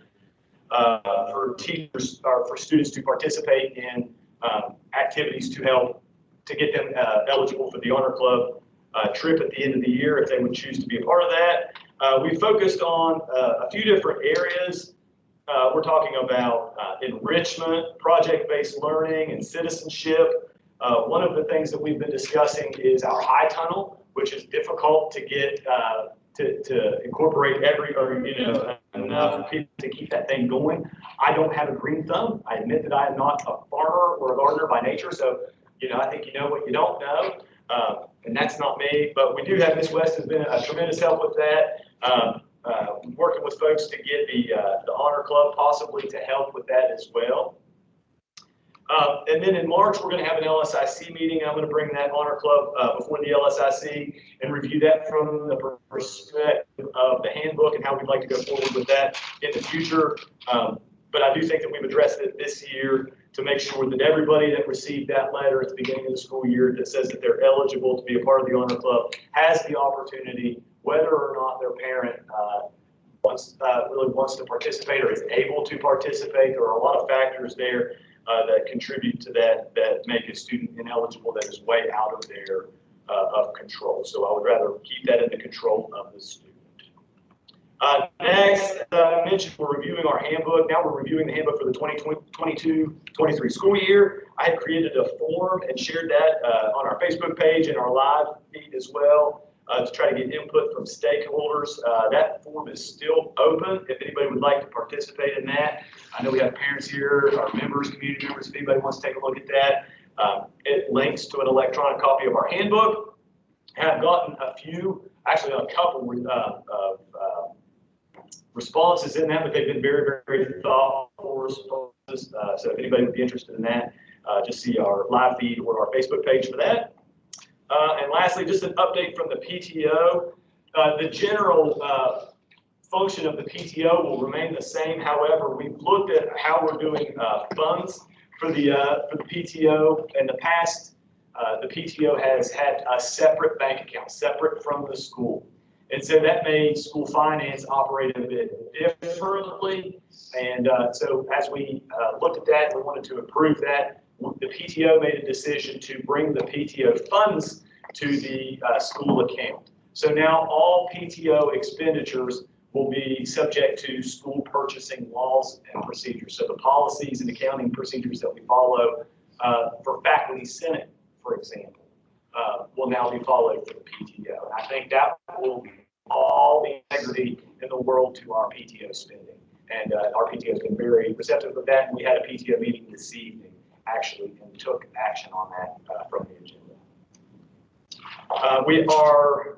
for teachers or for students to participate in activities to help to get them eligible for the Honor Club trip at the end of the year if they would choose to be a part of that. We focused on a few different areas. We're talking about enrichment, project-based learning, and citizenship. One of the things that we've been discussing is our high tunnel, which is difficult to get to incorporate enough people to keep that thing going. I don't have a green thumb. I admit that I am not a farmer or a gardener by nature, so I think you know what you don't know, and that's not me. But we do have Ms. West has been a tremendous help with that. Working with folks to get the Honor Club possibly to help with that as well. And then in March, we're going to have an LSIC meeting. I'm going to bring that Honor Club before the LSIC and review that from the perspective of the handbook and how we'd like to go forward with that in the future. But I do think that we've addressed it this year to make sure that everybody that received that letter at the beginning of the school year that says that they're eligible to be a part of the Honor Club has the opportunity, whether or not their parent really wants to participate or is able to participate. There are a lot of factors there that contribute to that make a student ineligible that is way out of their of control. So I would rather keep that in the control of the student. Next, I mentioned we're reviewing our handbook. Now we're reviewing the handbook for the 2022-23 school year. I had created a form and shared that on our Facebook page and our live feed as well to try to get input from stakeholders. That form is still open if anybody would like to participate in that. I know we have parents here, our members, community members, if anybody wants to take a look at that. It links to an electronic copy of our handbook. And I've gotten a couple of responses in that, but they've been very, very thoughtful responses. So if anybody would be interested in that, just see our live feed or our Facebook page for that. And lastly, just an update from the PTO. The general function of the PTO will remain the same. However, we've looked at how we're doing funds for the PTO. In the past, the PTO has had a separate bank account, separate from the school. And so that made school finance operate a bit differently. And so as we looked at that, we wanted to improve that. The PTO made a decision to bring the PTO funds to the school account. So now all PTO expenditures will be subject to school purchasing laws and procedures. So the policies and accounting procedures that we follow for faculty senate, for example, will now be followed for the PTO. And I think that will be all the integrity in the world to our PTO spending. And our PTO has been very receptive of that. And we had a PTO meeting this evening, actually, and took action on that from the agenda. We are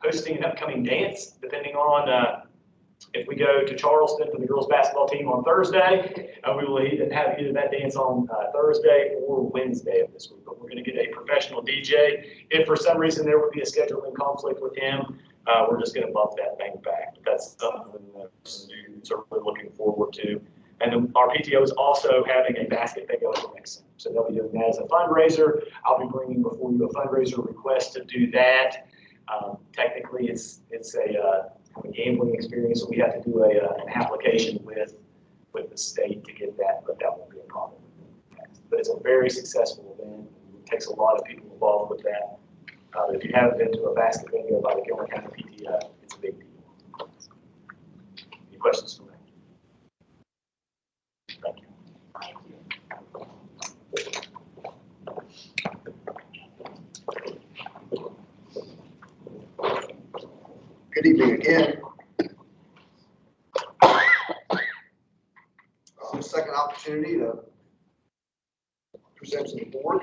hosting an upcoming dance, depending on if we go to Charleston for the girls basketball team on Thursday. We will have either that dance on Thursday or Wednesday of this week. But we're going to get a professional DJ. If for some reason there would be a scheduling conflict with him, we're just going to bump that thing back. But that's something that students are really looking forward to. And then our PTO is also having a basket bingo next summer. So they'll be doing that as a fundraiser. I'll be bringing before you a fundraiser request to do that. Technically, it's a gambling experience. So we have to do an application with the state to get that, but that won't be a problem. But it's a very successful event. It takes a lot of people involved with that. If you haven't been to a basket bingo by the Gilmer County PTO, it's a big deal. Any questions for me? Thank you. Good evening again. Second opportunity to present to the board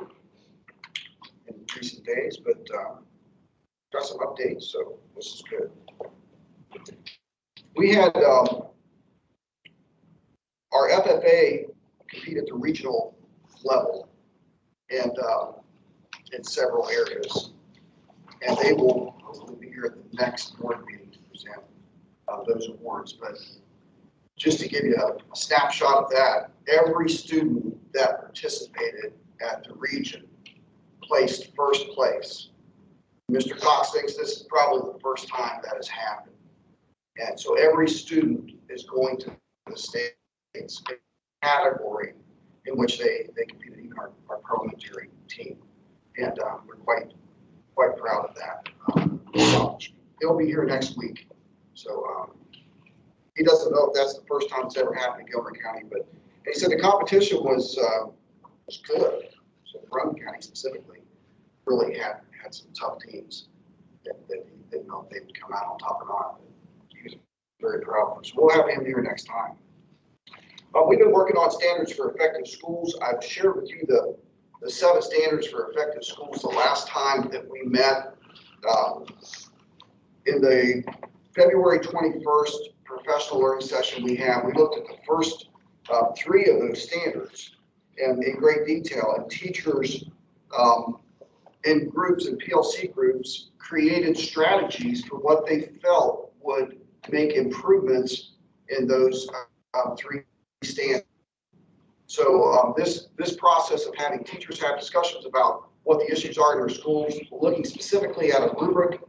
in recent days, but got some updates, so this is good. We had our FFA compete at the regional level and in several areas, and they will be here at the next board meeting to present those awards. But just to give you a snapshot of that, every student that participated at the region placed first place. Mr. Cox thinks this is probably the first time that has happened. And so every student is going to the state's category in which they competed, even our parliamentary team. And we're quite proud of that. So he'll be here next week. So he doesn't know if that's the first time it's ever happened in Gilmer County, but he said the competition was good. So Rowan County specifically really had some tough teams that he didn't know if they would come out on top or not. But he was very proud of them. So we'll have him here next time. We've been working on standards for effective schools. I've shared with you the 7 standards for effective schools the last time that we met. In the February 21st professional learning session we looked at the first 3 of those standards in great detail, and teachers in groups and PLC groups created strategies for what they felt would make improvements in those 3 standards. So this process of having teachers have discussions about what the issues are in their schools, looking specifically at a rubric,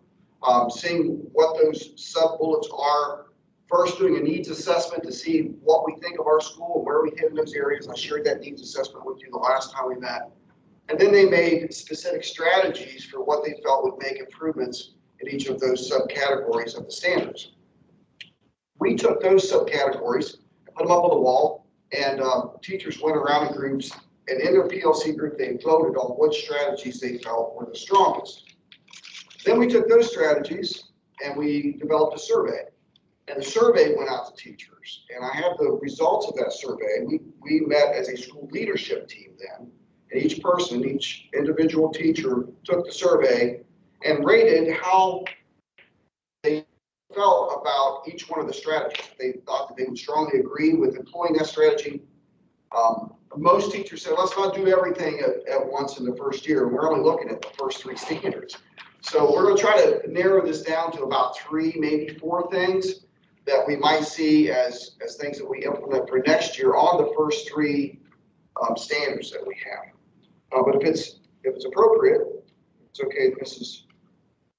seeing what those sub-bullets are, first doing a needs assessment to see what we think of our school and where we hit in those areas. I shared that needs assessment with you the last time we met. And then they made specific strategies for what they felt would make improvements in each of those subcategories of the standards. We took those subcategories and put them up on the wall, and teachers went around in groups, and in their PLC group, they voted on which strategies they felt were the strongest. Then we took those strategies and we developed a survey. And the survey went out to teachers. And I have the results of that survey. We met as a school leadership team then. And each individual teacher took the survey and rated how they felt about each one of the strategies. They thought that they would strongly agree with employing that strategy. Most teachers said, let's not do everything at once in the first year. We're only looking at the first 3 standards. So we're going to try to narrow this down to about 3, maybe 4 things that we might see as things that we implement for next year on the first 3 standards that we have. But if it's appropriate, it's okay, Mrs.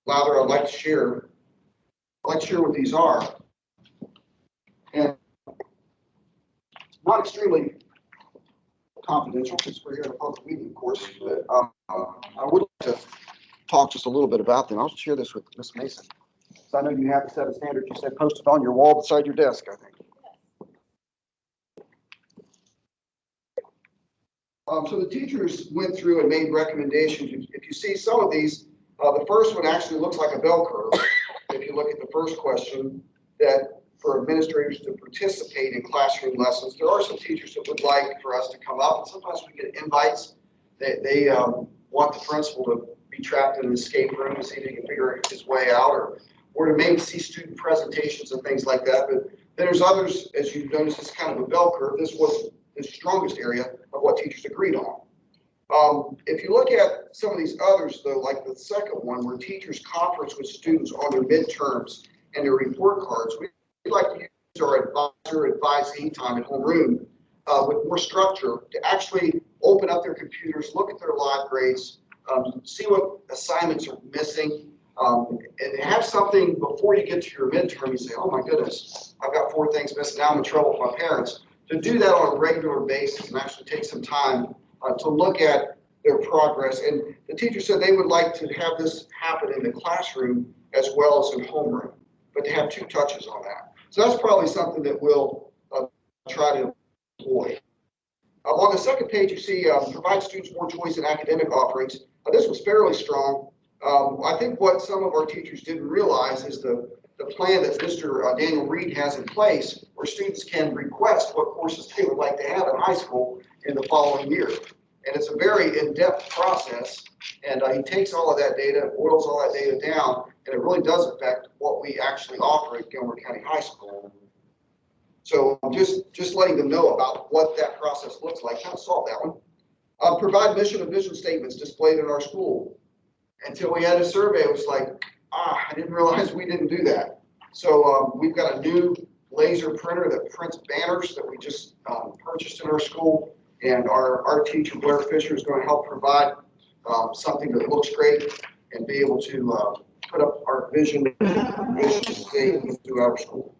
Lowther, I'd like to share what these are. And it's not extremely confidential because we're here in a public meeting, of course, but I would like to talk just a little bit about them. I'll share this with Ms. Mason. So I know you have the 7 standards you said posted on your wall beside your desk, I think. So the teachers went through and made recommendations. If you see some of these, the first one actually looks like a bell curve. If you look at the first question, that for administrators to participate in classroom lessons, there are some teachers that would like for us to come up, and sometimes we get invites. They want the principal to be trapped in an escape room to see if he can figure his way out, or to maybe see student presentations and things like that. But there's others, as you've noticed, it's kind of a bell curve. This was the strongest area of what teachers agreed on. If you look at some of these others, though, like the second one, where teachers conference with students on their midterms and their report cards, we like to use our advisee time at homeroom with more structure to actually open up their computers, look at their live grades, see what assignments are missing, and have something before you get to your midterm. You say, oh my goodness, I've got 4 things missing. Now I'm in trouble with my parents. To do that on a regular basis and actually take some time to look at their progress. And the teacher said they would like to have this happen in the classroom as well as in homeroom, but to have 2 touches on that. So that's probably something that we'll try to employ. On the second page, you see provide students more choice in academic offerings. This was fairly strong. I think what some of our teachers didn't realize is the plan that Mr. Daniel Reed has in place, where students can request what courses they would like to have in high school in the following year. And it's a very in-depth process, and he takes all of that data, boils all that data down, and it really does affect what we actually offer at Gilmer County High School. So just letting them know about what that process looks like, kind of solve that one. Provide mission and vision statements displayed in our school. Until we had a survey, it was like, I didn't realize we didn't do that. So we've got a new laser printer that prints banners that we just purchased in our school. And our teacher, Blair Fisher, is going to help provide something that looks great and be able to put up our vision statements through our school.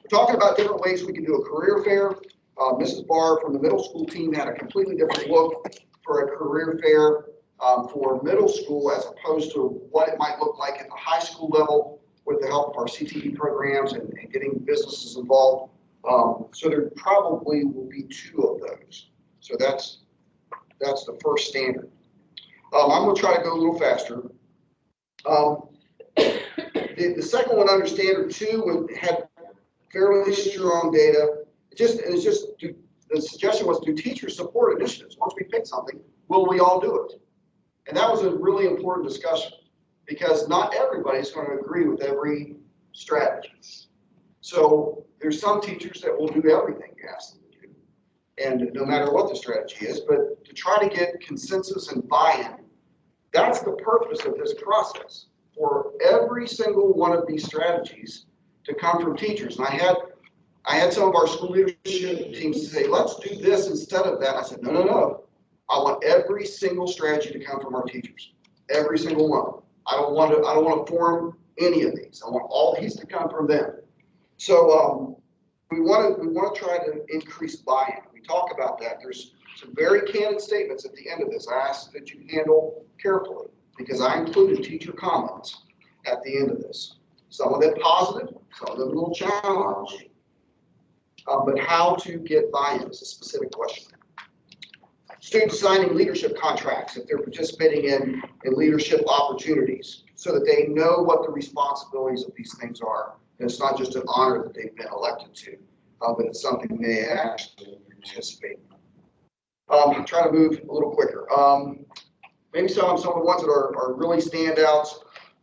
We're talking about different ways we can do a career fair. Mrs. Barr from the middle school team had a completely different look for a career fair for middle school as opposed to what it might look like at the high school level with the help of our CTE programs and getting businesses involved. So there probably will be 2 of those. So that's the first standard. I'm going to try to go a little faster. The second one under standard 2 had fairly strong data. The suggestion was, do teachers support initiatives? Once we pick something, will we all do it? And that was a really important discussion because not everybody's going to agree with every strategy. So there's some teachers that will do everything you ask them to do, and no matter what the strategy is, but to try to get consensus and buy-in, that's the purpose of this process, for every single one of these strategies to come from teachers. And I had some of our school leadership teams say, let's do this instead of that. I said, no. I want every single strategy to come from our teachers, every single one. I don't want to form any of these. I want all these to come from them. So we want to try to increase buy-in. We talk about that. There's some very candid statements at the end of this I ask that you handle carefully because I included teacher comments at the end of this. Some of them positive, some of them a little challenging. But how to get buy-in is a specific question. Students signing leadership contracts if they're participating in leadership opportunities so that they know what the responsibilities of these things are. And it's not just an honor that they've been elected to, but it's something they actually participate in. Try to move a little quicker. Maybe some of the ones that are really standouts.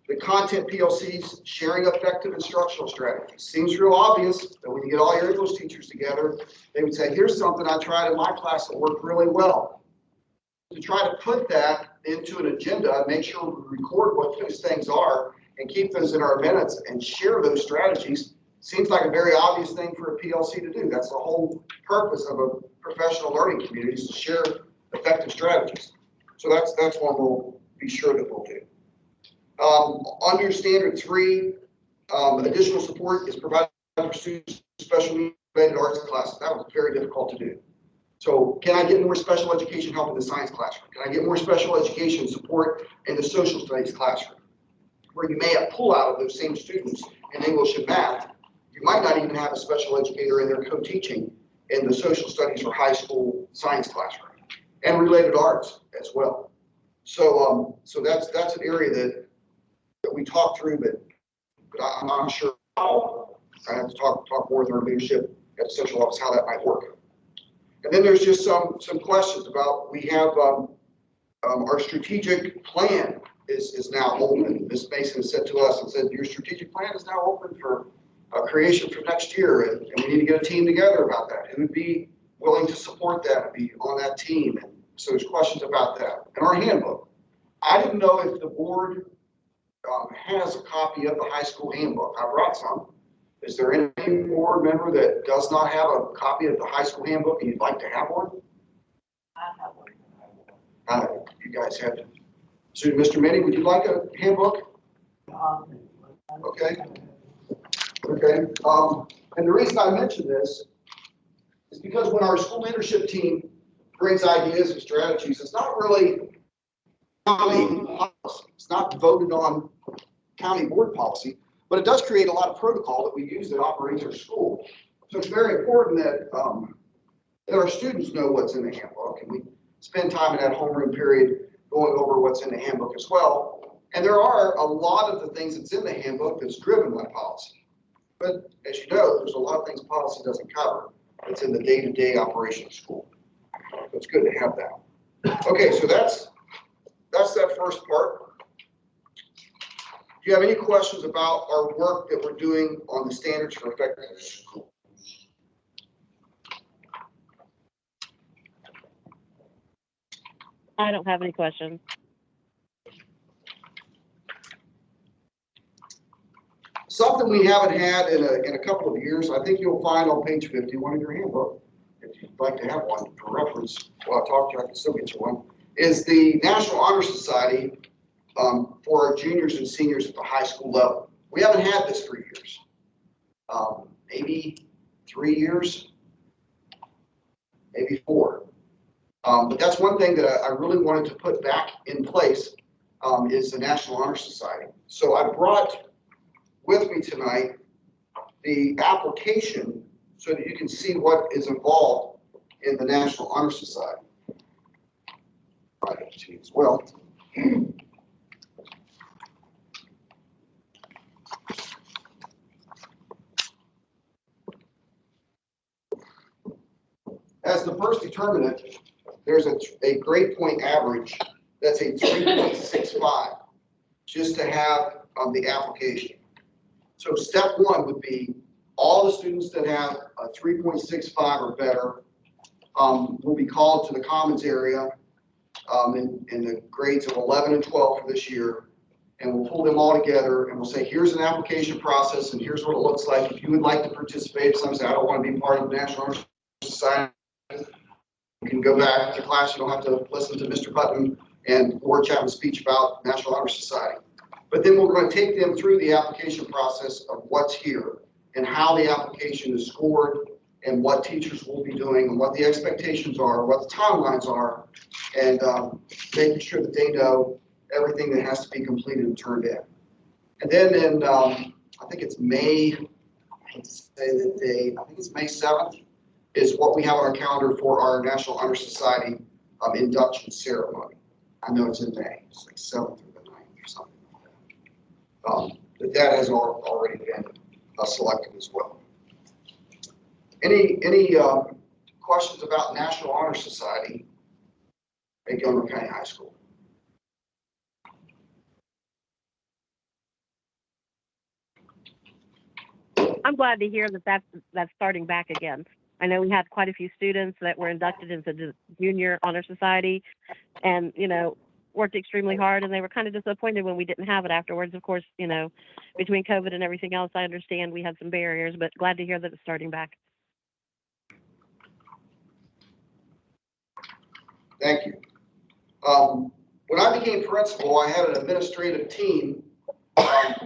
The content PLCs, sharing effective instructional strategies. Seems real obvious that when you get all your English teachers together, they would say, here's something I tried in my class that worked really well. To try to put that into an agenda, make sure we record what those things are and keep those in our minutes and share those strategies, seems like a very obvious thing for a PLC to do. That's the whole purpose of a professional learning community, is to share effective strategies. So that's one we'll be sure that we'll do. Under standard 3, additional support is provided for students with special needs related arts classes. That was very difficult to do. So can I get more special education help in the science classroom? Can I get more special education support in the social studies classroom? Where you may have pull out of those same students in English and math, you might not even have a special educator in there co-teaching in the social studies or high school science classroom, and related arts as well. So that's an area that we talked through, but I'm not sure how. I have to talk more with our leadership at the central office how that might work. And then there's just some questions about, we have our strategic plan is now open. Ms. Mason said to us and said, your strategic plan is now open for creation for next year, and we need to get a team together about that. Who would be willing to support that and be on that team? And so there's questions about that. And our handbook. I didn't know if the board has a copy of the high school handbook. I brought some. Is there any board member that does not have a copy of the high school handbook and you'd like to have one? I have one. You guys have to. So, Mr. Minnie, would you like a handbook? Okay. Okay. And the reason I mention this is because when our school leadership team brings ideas and strategies, it's not really county policy. It's not voted on county board policy, but it does create a lot of protocol that we use that operates our school. So it's very important that our students know what's in the handbook, and we spend time in that homeroom period going over what's in the handbook as well. And there are a lot of the things that's in the handbook that's driven by policy. But as you know, there's a lot of things policy doesn't cover. It's in the day-to-day operation of school. So it's good to have that. Okay, so that's that first part. Do you have any questions about our work that we're doing on the standards for effective school? I don't have any questions. Something we haven't had in a couple of years, I think you'll find on page 51 of your handbook, if you'd like to have one for reference, while I talk to you, I can still get you one, is the National Honor Society for our juniors and seniors at the high school level. We haven't had this for years, maybe 3 years. maybe 4. But that's one thing that I really wanted to put back in place, is the National Honor Society. So I brought with me tonight the application so that you can see what is involved in the National Honor Society. Right, as well. As the first determinant, there's a grade point average that's a 3.65, just to have on the application. So step 1 would be all the students that have a 3.65 or better will be called to the Commons area in the grades of 11 and 12 for this year. And we'll pull them all together and we'll say, here's an application process and here's what it looks like. If you would like to participate, some say, I don't want to be part of the National Honor Society, you can go back to class. You don't have to listen to Mr. Putnam and Ward Chapman's speech about National Honor Society. But then we're going to take them through the application process of what's here and how the application is scored and what teachers will be doing and what the expectations are, what the timelines are, and making sure that they know everything that has to be completed and turned in. And then in, I think it's May, I hate to say the date, I think it's May 7th, is what we have on our calendar for our National Honor Society induction ceremony. I know it's in May, it's like 7th or the 9th or something like that. But that has already been selected as well. Any questions about National Honor Society at Gilmer County High School? I'm glad to hear that that's starting back again. I know we had quite a few students that were inducted into the Junior Honor Society and, worked extremely hard, and they were kind of disappointed when we didn't have it afterwards. Of course, between COVID and everything else, I understand we had some barriers, but glad to hear that it's starting back. Thank you. When I became principal, I had an administrative team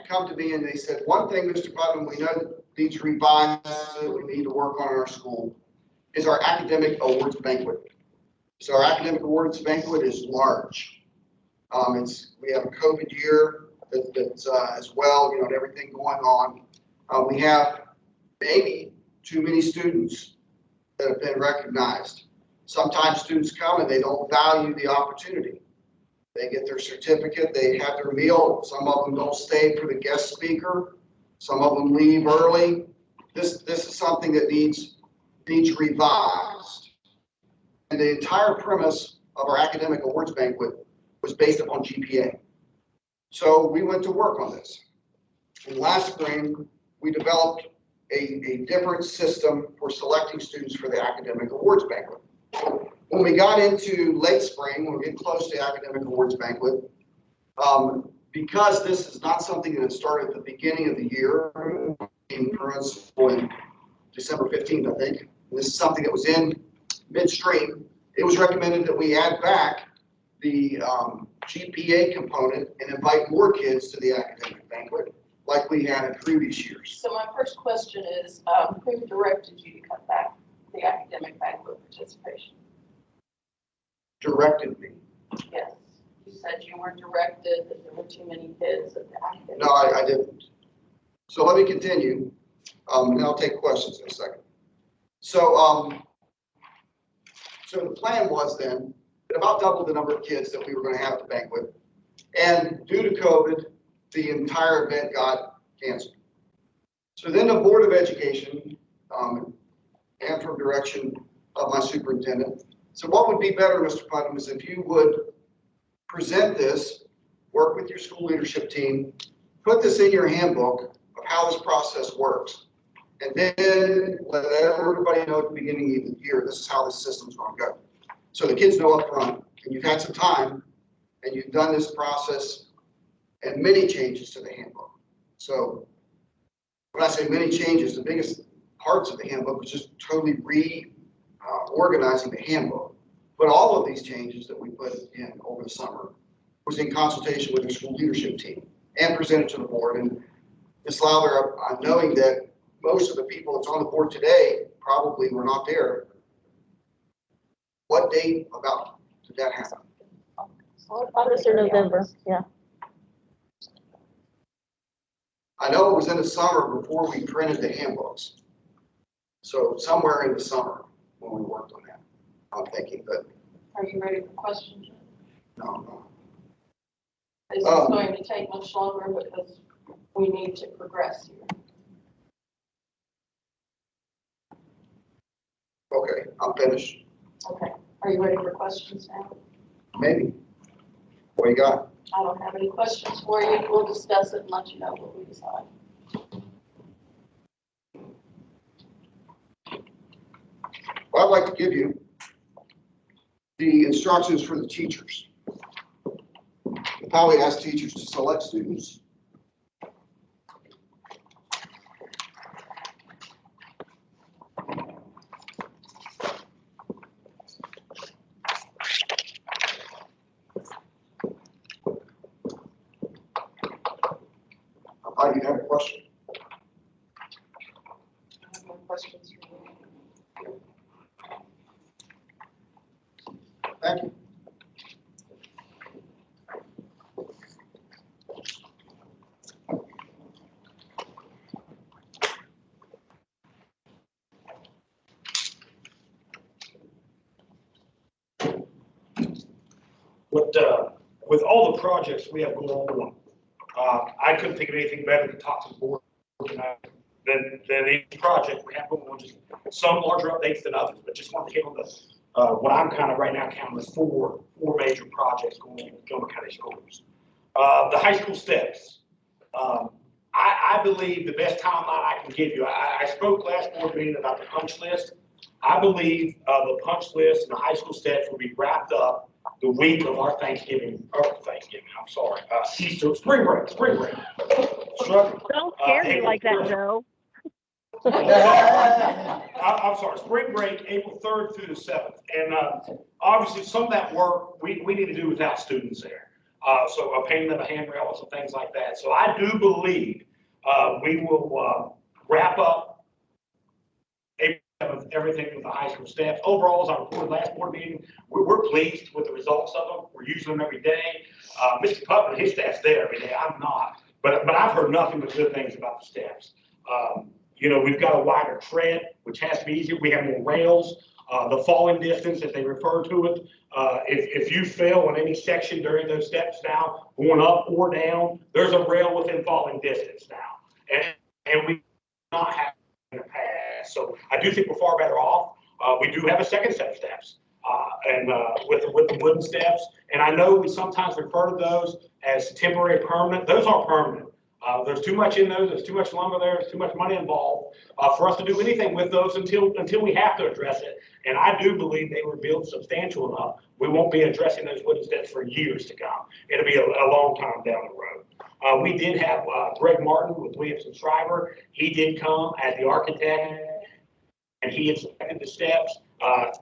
come to me and they said, one thing, Mr. Putnam, we know that needs revised, that we need to work on in our school, is our academic awards banquet. So our academic awards banquet is large. We have a COVID year that's as well, and everything going on. We have maybe too many students that have been recognized. Sometimes students come and they don't value the opportunity. They get their certificate, they have their meal. Some of them don't stay for the guest speaker. Some of them leave early. This is something that needs revised. And the entire premise of our academic awards banquet was based upon GPA. So we went to work on this. And last spring, we developed a different system for selecting students for the academic awards banquet. When we got into late spring, when we're getting close to academic awards banquet, because this is not something that started at the beginning of the year, in principle in December 15th, I think, this is something that was in midstream, it was recommended that we add back the GPA component and invite more kids to the academic banquet like we had in previous years. So my first question is, who directed you to cut back the academic banquet participation? Directed me. Yes, you said you were directed that there were too many kids at the academic. No, I didn't. So let me continue, and I'll take questions in a second. So, so the plan was then about double the number of kids that we were going to have at the banquet, and due to COVID, the entire event got canceled. So then the Board of Education, and from direction of my superintendent, so what would be better, Mr. Putnam, is if you would present this, work with your school leadership team, put this in your handbook of how this process works, and then let everybody know at the beginning of the year, this is how this system's going to go. So the kids know up front, and you've had some time, and you've done this process and many changes to the handbook. So when I say many changes, the biggest parts of the handbook was just totally reorganizing the handbook. But all of these changes that we put in over the summer was in consultation with the school leadership team and presented to the board. And Ms. Lowther, I'm knowing that most of the people that's on the board today probably were not there What date about did that happen? August or November, yeah. I know it was in the summer before we printed the handbooks. So somewhere in the summer when we worked on that, I'm thinking, but Are you ready for questions? no. Is this going to take much longer because we need to progress here? Okay, I'm finished. Okay, are you ready for questions now? Maybe. What you got? I don't have any questions for you. We'll discuss it and let you know what we decide. Well, I'd like to give you the instructions for the teachers. How we ask teachers to select students. I thought you had a question. I have no questions for you. Thank you. With all the projects we have going on, I couldn't think of anything better to talk to the board than each project we have going on. Just some larger updates than others, but just wanted to hit on the what I'm kind of right now counting as four major projects going on with Gilmer County Schools. The high school steps. I believe the best timeline I can give you. I spoke last board meeting about the punch list. I believe the punch list and the high school steps will be wrapped up the week of our I'm sorry, Easter, spring break. Don't scare me like that, Joe. I'm sorry, spring break, April 3rd through the 7th. And obviously some of that work we need to do without students there. So painting them a handrail and some things like that. So I do believe we will wrap up of everything with the high school staff. Overall, as I reported last board meeting, we're pleased with the results of them. We're using them every day. Mr. Putman and his staff's there every day. I'm not, but I've heard nothing but good things about the staffs. You know, we've got a wider tread, which has to be easier. We have more rails. The falling distance, as they refer to it. If you fail on any section during those steps now, going up or down, there's a rail within falling distance now. And we do not have in the past. So I do think we're far better off. We do have a second set of steps with the wooden steps. And I know we sometimes refer to those as temporary permanent. Those are permanent. There's too much in those. There's too much lumber there. There's too much money involved for us to do anything with those until we have to address it. And I do believe they were built substantial enough. We won't be addressing those wooden steps for years to come. It'll be a long time down the road. We did have Greg Martin with Williamson Shriver. He did come as the architect, and he inspected the steps.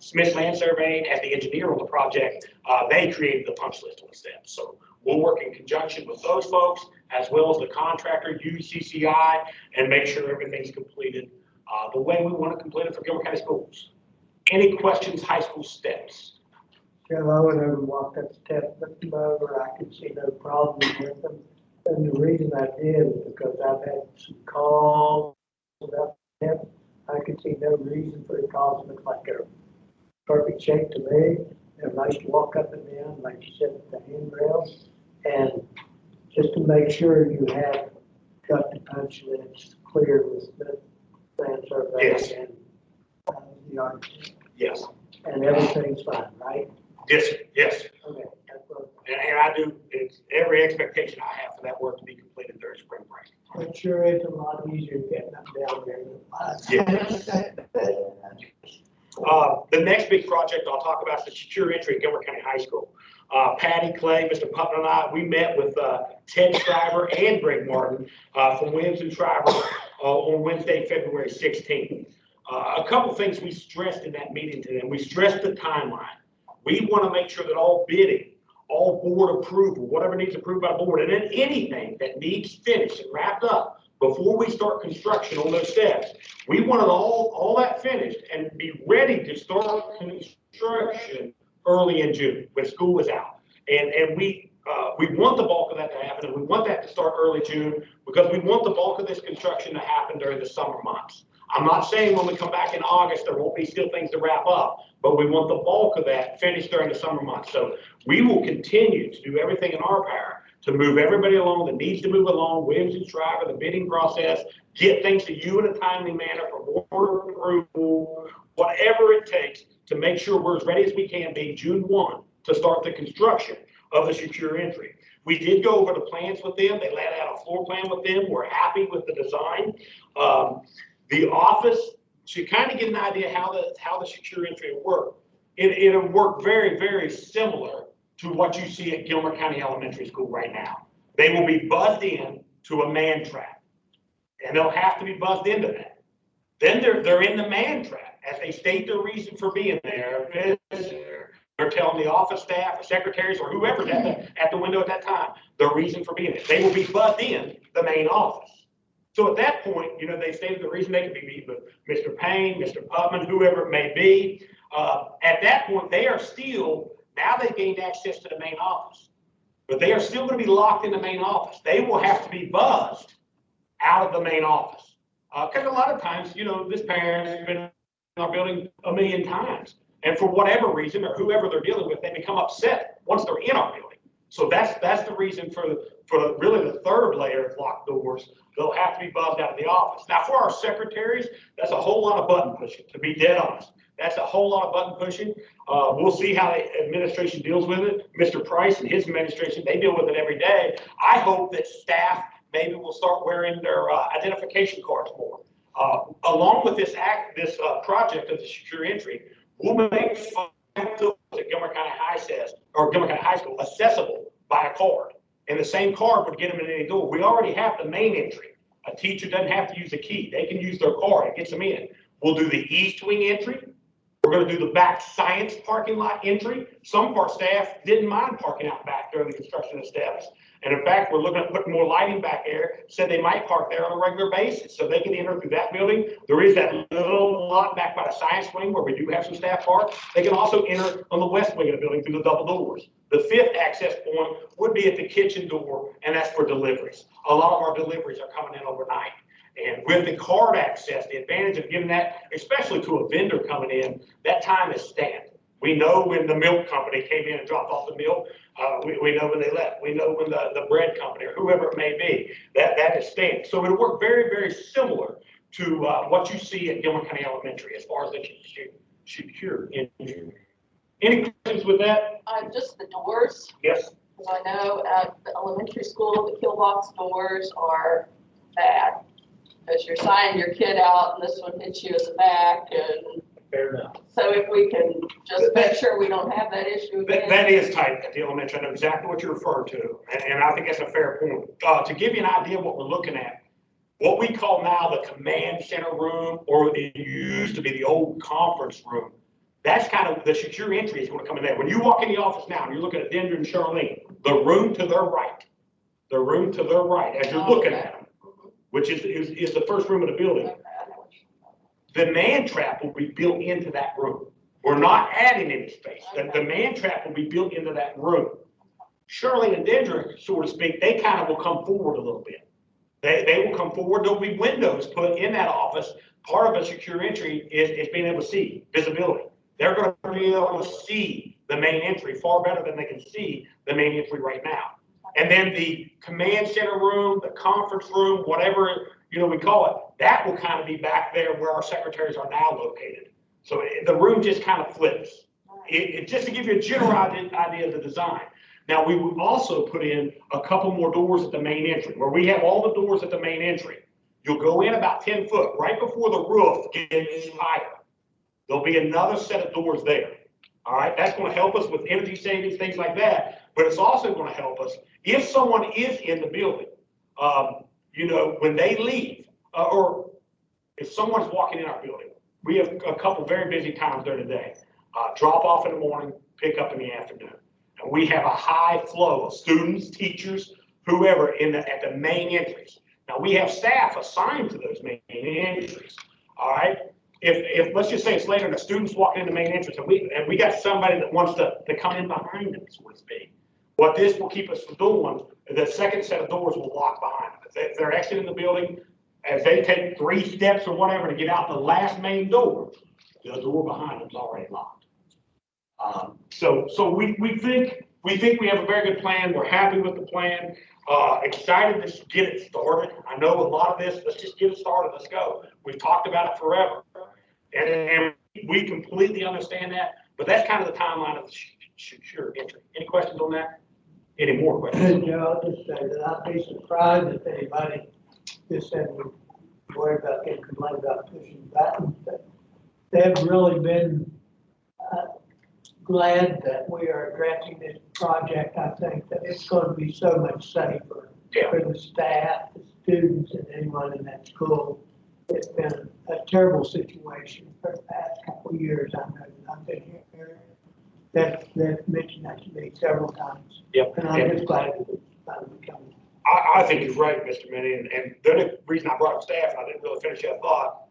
Smith Land Surveying as the engineer on the project, they created the punch list on the steps. So we'll work in conjunction with those folks as well as the contractor, UCCI, and make sure everything's completed the way we want to complete it for Gilmer County Schools. Any questions, high school steps? Joe, I went over and walked up the steps, looked them over, I could see no problem with them. And the reason I did is because I've had some calls about them. I could see no reason for the calls to look like they're perfect shape to me. They're nice to walk up and down, like you said, with the handrails. And just to make sure you have got the punch lists clear with the land survey. Yes. And the architect. Yes. And everything's fine, right? Yes, yes. Okay, that's what. And I do, it's every expectation I have for that work to be completed during spring break. It sure is a lot easier getting up down there than it was. The next big project I'll talk about is the secure entry at Gilmer County High School. Patty Clay, Mr. Putnam and I, we met with Ted Shriver and Greg Martin from Williamson Shriver on Wednesday, February 16th. A couple things we stressed in that meeting to them. We stressed the timeline. We want to make sure that all bidding, all board approval, whatever needs approved by the board, and then anything that needs finished and wrapped up before we start construction on those steps. We wanted all that finished and be ready to start construction early in June when school is out. And we want the bulk of that to happen, and we want that to start early June because we want the bulk of this construction to happen during the summer months. I'm not saying when we come back in August, there won't be still things to wrap up, but we want the bulk of that finished during the summer months. So we will continue to do everything in our power to move everybody along that needs to move along, Williams and Shriver, the bidding process, get things to you in a timely manner for board approval, whatever it takes to make sure we're as ready as we can be June 1 to start the construction of the secure entry. We did go over the plans with them. They laid out a floor plan with them. We're happy with the design. The office should kind of get an idea how the secure entry will work. It'll work very, very similar to what you see at Gilmer County Elementary School right now. They will be buzzed in to a man trap, and they'll have to be buzzed into that. Then they're in the man trap as they state their reason for being there. They're telling the office staff or secretaries or whoever's at the window at that time their reason for being there. They will be buzzed in the main office. So at that point, they stated the reason they could be meeting with Mr. Payne, Mr. Putman, whoever it may be. At that point, they are still, now they've gained access to the main office, but they are still going to be locked in the main office. They will have to be buzzed out of the main office. Because a lot of times, this parent has been in our building a million times. And for whatever reason, or whoever they're dealing with, they become upset once they're in our building. So that's the reason for really the third layer of locked doors. They'll have to be buzzed out of the office. Now, for our secretaries, that's a whole lot of button pushing, to be dead honest. That's a whole lot of button pushing. We'll see how the administration deals with it. Mr. Price and his administration, they deal with it every day. I hope that staff maybe will start wearing their identification cards more. Along with this project of the secure entry, we'll make at Gilmer County High School accessible by a card. And the same card would get them in any door. We already have the main entry. A teacher doesn't have to use a key. They can use their card. It gets them in. We'll do the east wing entry. We're going to do the back science parking lot entry. Some of our staff didn't mind parking out back during the construction of steps. And in fact, we're looking at putting more lighting back there, said they might park there on a regular basis so they can enter through that building. There is that little lot back by the science wing where we do have some staff park. They can also enter on the west wing of the building through the double doors. The fifth access point would be at the kitchen door, and that's for deliveries. A lot of our deliveries are coming in overnight. And with the card access, the advantage of giving that, especially to a vendor coming in, that time is stamped. We know when the milk company came in and dropped off the milk. We know when they left. We know when the bread company or whoever it may be, that is stamped. So it'll work very, very similar to what you see at Gilmer County Elementary as far as the secure entry. Any questions with that? Just the doors. Yes. Because I know at the elementary school, the kill box doors are bad. Because you're signing your kid out and this one hits you in the back and. Fair enough. So if we can just make sure we don't have that issue again. That is tight at the elementary. I know exactly what you're referring to. And I think that's a fair point. To give you an idea of what we're looking at, what we call now the command center room, or it used to be the old conference room, that's kind of the secure entry is going to come in there. When you walk in the office now and you're looking at Dendra and Charlene, the room to their right, as you're looking at them, which is the first room of the building. The man trap will be built into that room. We're not adding any space. The man trap will be built into that room. Shirley and Dendra, so to speak, they kind of will come forward a little bit. They will come forward. There'll be windows put in that office. Part of a secure entry is being able to see visibility. They're going to be able to see the main entry far better than they can see the main entry right now. And then the command center room, the conference room, whatever we call it, that will kind of be back there where our secretaries are now located. So the room just kind of flips. Just to give you a general idea of the design. Now, we will also put in a couple more doors at the main entry. Where we have all the doors at the main entry, you'll go in about 10 foot, right before the roof gets higher. There'll be another set of doors there. All right, that's going to help us with energy savings, things like that. But it's also going to help us if someone is in the building, when they leave, or if someone's walking in our building. We have a couple very busy times during the day. Drop off in the morning, pick up in the afternoon. And we have a high flow of students, teachers, whoever at the main entries. Now, we have staff assigned to those main entries, all right? If, let's just say it's later and the student's walking in the main entrance and we got somebody that wants to come in behind them, so to speak. What this will keep us from doing, the second set of doors will lock behind them. If they're exiting the building, as they take 3 steps or whatever to get out the last main door, the door behind them's already locked. So we think we have a very good plan. We're happy with the plan. Excited to get it started. I know a lot of this, let's just get it started. Let's go. We've talked about it forever. And we completely understand that, but that's kind of the timeline of the sure entry. Any questions on that? Any more questions? Joe, I'll just say that I'd be surprised if anybody just said we worry about getting complained about pushing buttons. They've really been glad that we are addressing this project. I think that it's going to be so much safer for the staff, the students, and anyone in that school. It's been a terrible situation for the past couple of years. I know that I've been here. They've mentioned that to me several times. Yep. And I'm just glad that it's finally coming. I think you're right, Mr. Minnie, and the only reason I brought up staff, and I didn't really finish that thought,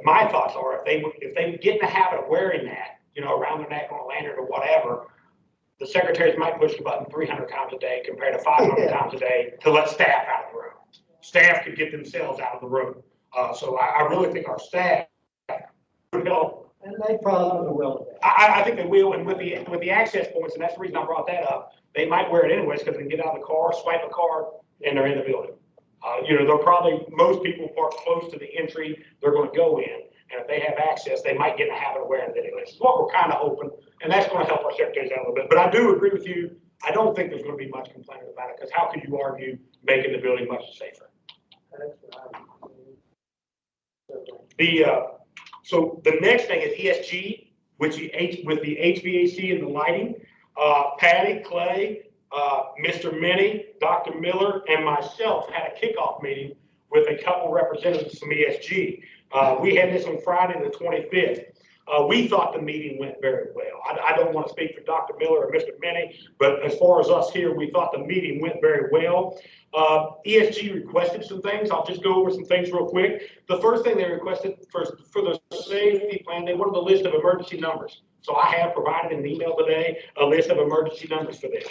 my thoughts are if they get in the habit of wearing that, around their neck on a lanyard or whatever, the secretaries might push the button 300 times a day compared to 500 times a day to let staff out of the room. Staff could get themselves out of the room. So I really think our staff would help. And they probably will. I think they will, and with the access points, and that's the reason I brought that up, they might wear it anyways because they can get out of the car, swipe a card, and they're in the building. They're probably, most people park close to the entry, they're going to go in, and if they have access, they might get in the habit of wearing it anyways. It's what we're kind of hoping, and that's going to help our secretaries out a little bit. But I do agree with you. I don't think there's going to be much complaining about it, because how could you argue making the building much safer? That's what So the next thing is ESG, with the HVAC and the lighting. Patty, Clay, Mr. Minnie, Dr. Miller, and myself had a kickoff meeting with a couple representatives from ESG. We had this on Friday the 25th. We thought the meeting went very well. I don't want to speak for Dr. Miller or Mr. Minnie, but as far as us here, we thought the meeting went very well. ESG requested some things. I'll just go over some things real quick. The first thing they requested for the safety plan, they wanted a list of emergency numbers. So I have provided in an email today a list of emergency numbers for them.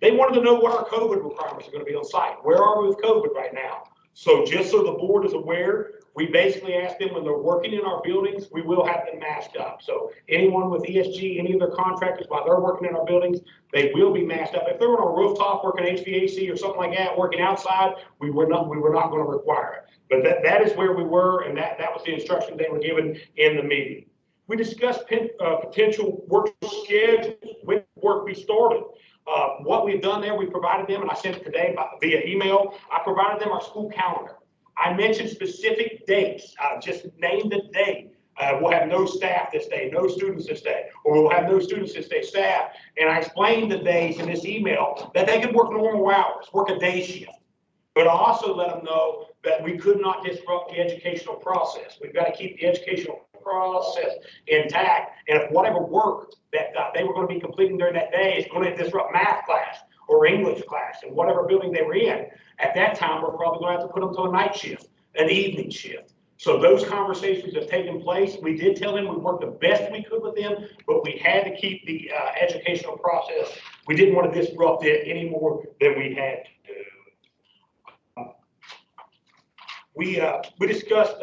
They wanted to know what our COVID requirements are going to be on site. Where are we with COVID right now? So just so the board is aware, we basically asked them when they're working in our buildings, we will have them masked up. So anyone with ESG, any of their contractors, while they're working in our buildings, they will be masked up. If they're on a rooftop working HVAC or something like that, working outside, we were not going to require it. But that is where we were, and that was the instruction they were given in the meeting. We discussed potential work schedules, when work be started. What we've done there, we provided them, and I sent it today via email, I provided them our school calendar. I mentioned specific dates, just name the date. We'll have no staff this day, no students this day, or we'll have no students this day, staff. And I explained the days in this email that they could work normal hours, work a day shift. But I also let them know that we could not disrupt the educational process. We've got to keep the educational process intact. And if whatever work that they were going to be completing during that day is going to disrupt math class or English class in whatever building they were in, at that time, we're probably going to have to put them to a night shift, an evening shift. So those conversations have taken place. We did tell them we worked the best we could with them, but we had to keep the educational process. We didn't want to disrupt it any more than we had to. We discussed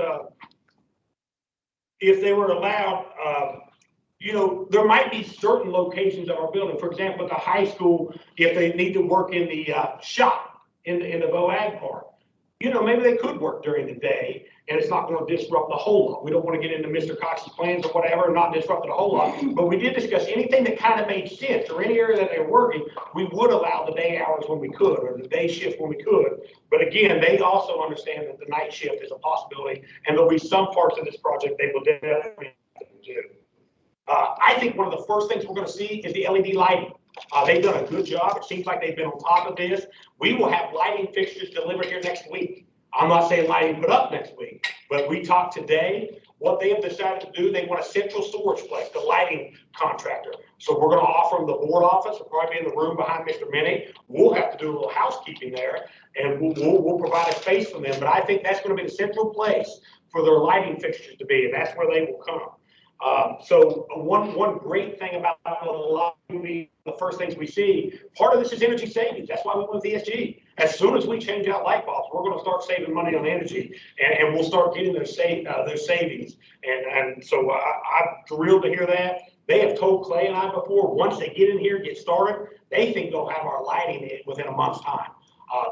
if they were allowed, there might be certain locations of our building. For example, at the high school, if they need to work in the shop in the BOE part, maybe they could work during the day and it's not going to disrupt the whole lot. We don't want to get into Mr. Cox's plans or whatever and not disrupt the whole lot. But we did discuss anything that kind of made sense, or any area that they were working, we would allow the day hours when we could, or the day shift when we could. But again, they also understand that the night shift is a possibility, and there'll be some parts of this project they will definitely do. I think one of the first things we're going to see is the LED lighting. They've done a good job. It seems like they've been on top of this. We will have lighting fixtures delivered here next week. I'm not saying lighting put up next week, but we talked today. What they have decided to do, they want a central storage place, the lighting contractor. So we're gonna offer them the board office, it'll probably be in the room behind Mr. Minnie. We'll have to do a little housekeeping there, and we'll provide a space for them, but I think that's gonna be the central place for their lighting fixtures to be, and that's where they will come. So one great thing about a lot of the first things we see, part of this is energy savings. That's why we went with ESG. As soon as we change out light bulbs, we're going to start saving money on energy, and we'll start getting those savings. And so I'm thrilled to hear that. They have told Clay and I before, once they get in here, get started, they think they'll have our lighting within a month's time.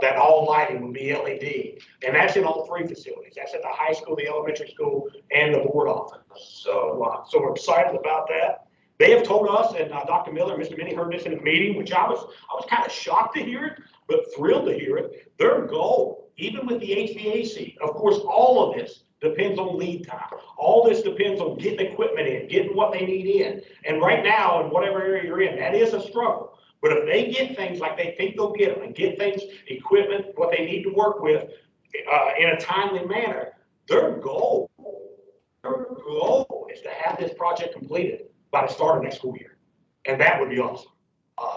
That all lighting will be LED, and that's in all three facilities. That's at the high school, the elementary school, and the board office. So, so we're excited about that. They have told us, and Dr. Miller and Mr. Minnie heard this in a meeting, which I was kind of shocked to hear it, but thrilled to hear it. Their goal, even with the HVAC, of course, all of this depends on lead time. All this depends on getting equipment in, getting what they need in. And right now, in whatever area you're in, that is a struggle. But if they get things like they think they'll get them and get things, equipment, what they need to work with in a timely manner, their goal is to have this project completed by the start of next school year. And that would be awesome.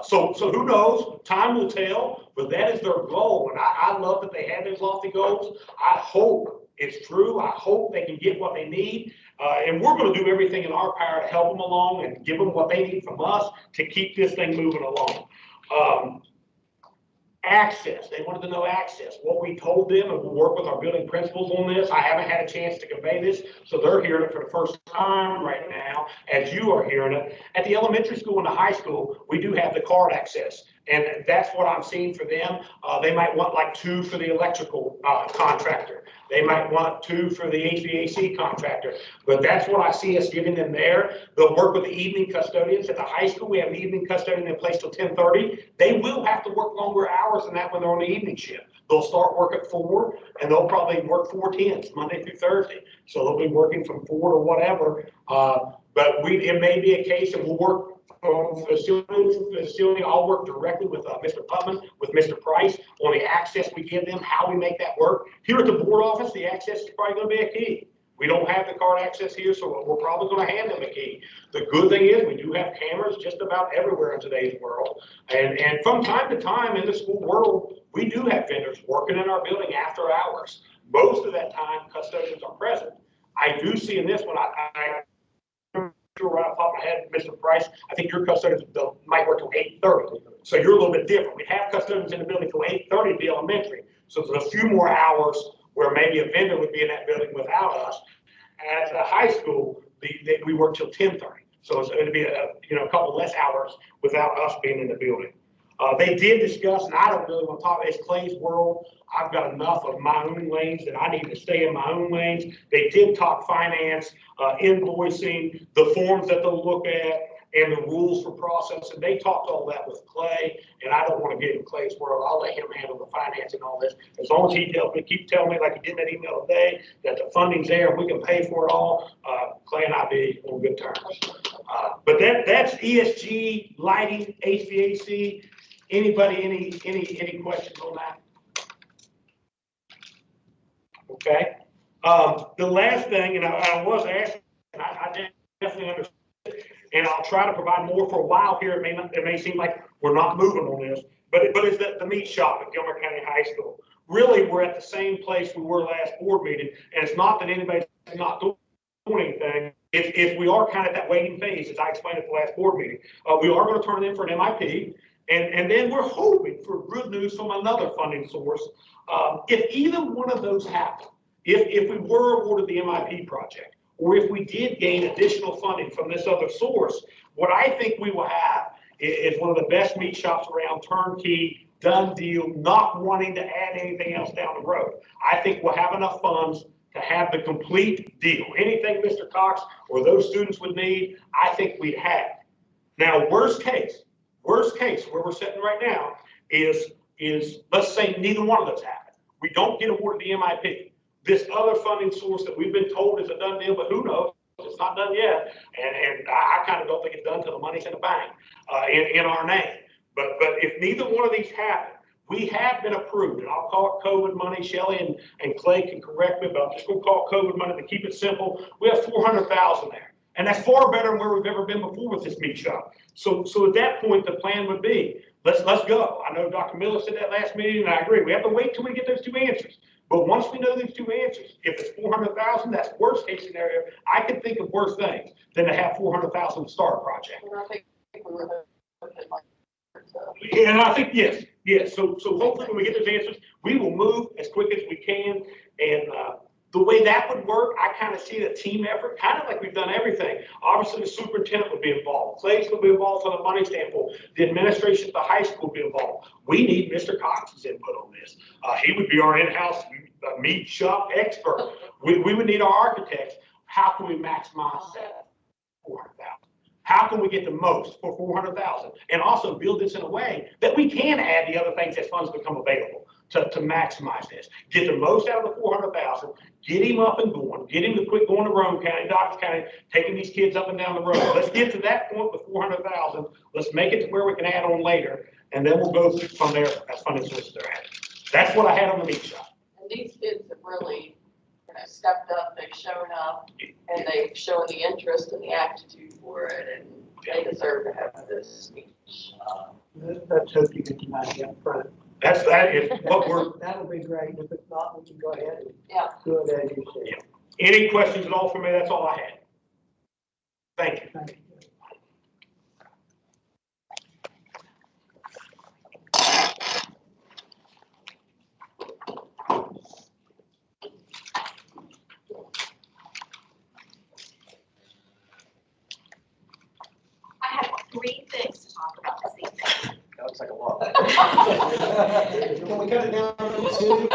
So who knows? Time will tell, but that is their goal. And I love that they have those lofty goals. I hope it's true. I hope they can get what they need. And we're going to do everything in our power to help them along and give them what they need from us to keep this thing moving along. Access, they wanted to know access. What we told them, and we'll work with our building principals on this. I haven't had a chance to convey this, so they're hearing it for the first time right now, as you are hearing it. At the elementary school and the high school, we do have the card access, and that's what I'm seeing for them. They might want like 2 for the electrical contractor. They might want 2 for the HVAC contractor, but that's what I see us giving them there. They'll work with the evening custodians. At the high school, we have an evening custodian in place till 10:30. They will have to work longer hours than that when they're on the evening shift. They'll start work at 4, and they'll probably work 4 10s, Monday through Thursday. So they'll be working from 4 to whatever. But it may be a case that we'll work from facility. I'll work directly with Mr. Putman, with Mr. Price on the access we give them, how we make that work. Here at the board office, the access is probably going to be a key. We don't have the card access here, so we're probably going to hand them a key. The good thing is we do have cameras just about everywhere in today's world. And from time to time in the school world, we do have vendors working in our building after hours. Most of that time, custodians are present. I do see in this one, I right off the top of my head, Mr. Price, I think your custodians might work till 8:30. So you're a little bit different. We have custodians in the building till 8:30 at the elementary. So there's a few more hours where maybe a vendor would be in that building without us. At the high school, we work till 10:30. So it's going to be a couple less hours without us being in the building. They did discuss, and I don't really want to talk, it's Clay's world. I've got enough of my own lanes that I need to stay in my own lanes. They did talk finance, invoicing, the forms that they'll look at, and the rules for process. And they talked all that with Clay, and I don't want to get in Clay's world. I'll let him handle the finance and all this. As long as he keep telling me, like he did in that email today, that the funding's there and we can pay for it all, Clay and I be on good terms. But that's ESG, lighting, HVAC. Anybody, any questions on that? Okay. The last thing, and I was asking, I definitely understand, and I'll try to provide more for a while here. It may seem like we're not moving on this, but it's the meat shop at Gilmer County High School. Really, we're at the same place we were last board meeting, and it's not that anybody's not doing anything. If we are kind of at that waiting phase, as I explained at the last board meeting, we are going to turn it in for an MIP. And then we're hoping for good news from another funding source. If either one of those happen, if we were awarded the MIP project, or if we did gain additional funding from this other source, what I think we will have is one of the best meat shops around, turnkey, done deal, not wanting to add anything else down the road. I think we'll have enough funds to have the complete deal. Anything Mr. Cox or those students would need, I think we'd have. Now, worst case, where we're sitting right now is let's say neither one of those happen. We don't get awarded the MIP. This other funding source that we've been told is a done deal, but who knows? It's not done yet. And I kind of don't think it's done till the money's in the bank in our name. But if neither one of these happen, we have been approved, and I'll call it COVID money. Shelley and Clay can correct me, but I'm just going to call it COVID money to keep it simple. We have $400,000 there. And that's far better than where we've ever been before with this meat shop. So at that point, the plan would be, let's go. I know Dr. Miller said that last meeting, and I agree. We have to wait till we get those 2 answers. But once we know these 2 answers, if it's 400,000, that's worst case scenario. I could think of worse things than to have 400,000 to start a project. And I think we were hoping like, so. And I think, yes. So hopefully when we get those answers, we will move as quick as we can. And the way that would work, I kind of see the team effort, kind of like we've done everything. Obviously, the superintendent would be involved. Clay's would be involved from the money standpoint. The administration at the high school would be involved. We need Mr. Cox's input on this. He would be our in-house meat shop expert. We would need our architects. How can we maximize that 400,000? How can we get the most for 400,000? And also build this in a way that we can add the other things as funds become available to maximize this. Get the most out of the 400,000, get him up and going, get him to quit going to Rome County, Dodge County, taking these kids up and down the road. Let's get to that point with 400,000. Let's make it to where we can add on later, and then we'll go from there as funding sources are at. That's what I had on the meat shop. And these kids have really, stepped up, they've shown up, and they've shown the interest and the aptitude for it, and they deserve to have this speech. Let's hope you get the money up front. That is what we're. That'll be great. If it's not, we can go ahead and Yeah. do it as you said. Yeah. Any questions at all for me? That's all I had. Thank you. Thank you. I have 3 things to talk about this evening. That looks like a lot. Can we cut it down to 2?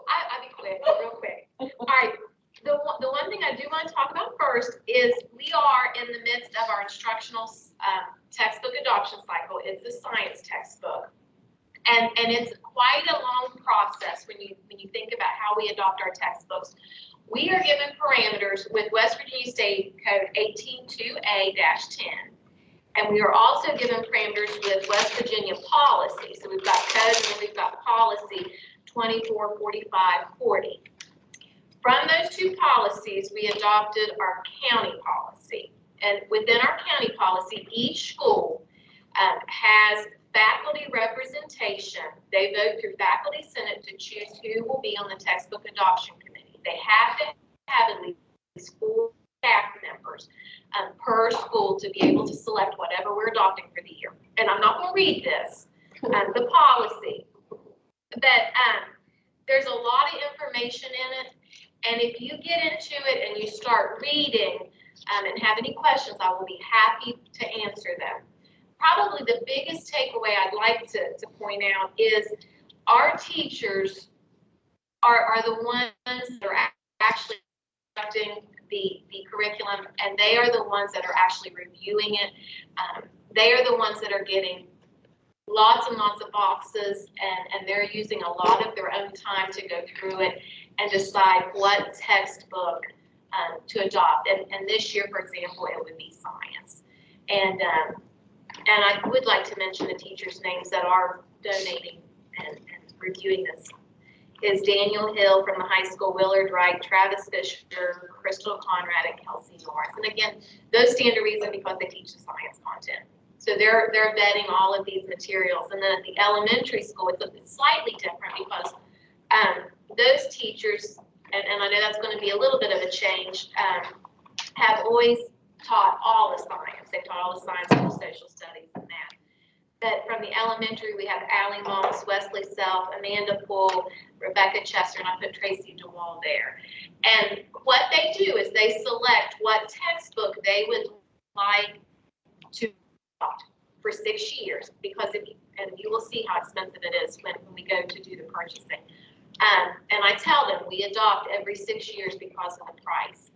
I'll be quick, real quick. All right, the one thing I do want to talk about first is we are in the midst of our instructional textbook adoption cycle. It's the science textbook. And it's quite a long process when you think about how we adopt our textbooks. We are given parameters with West Virginia State Code 182A-10. And we are also given parameters with West Virginia policy. So we've got code and then we've got policy 244540. From those 2 policies, we adopted our county policy. And within our county policy, each school has faculty representation. They vote through faculty senate to choose who will be on the textbook adoption committee. They have to have at least 4 staff members per school to be able to select whatever we're adopting for the year. And I'm not going to read this, the policy, but there's a lot of information in it. And if you get into it and you start reading and have any questions, I will be happy to answer them. Probably the biggest takeaway I'd like to point out is our teachers are the ones that are actually conducting the curriculum, and they are the ones that are actually reviewing it. They are the ones that are getting lots and lots of boxes, and they're using a lot of their own time to go through it and decide what textbook to adopt. And this year, for example, it would be science. And I would like to mention the teachers' names that are donating and reviewing this. Is Daniel Hill from the high school, Willard Wright, Travis Fisher, Crystal Conrad, and Kelsey Norris. And again, those stand to reason because they teach the science content. So they're vetting all of these materials. And then at the elementary school, it's slightly different because those teachers, and I know that's going to be a little bit of a change, have always taught all the science. They've taught all the science and social studies and math. But from the elementary, we have Allie Moss, Wesley Self, Amanda Poole, Rebecca Chester, and I put Tracy DeWall there. And what they do is they select what textbook they would like to adopt for 6 years, because and you will see how expensive it is when we go to do the purchasing. And I tell them we adopt every 6 years because of the price.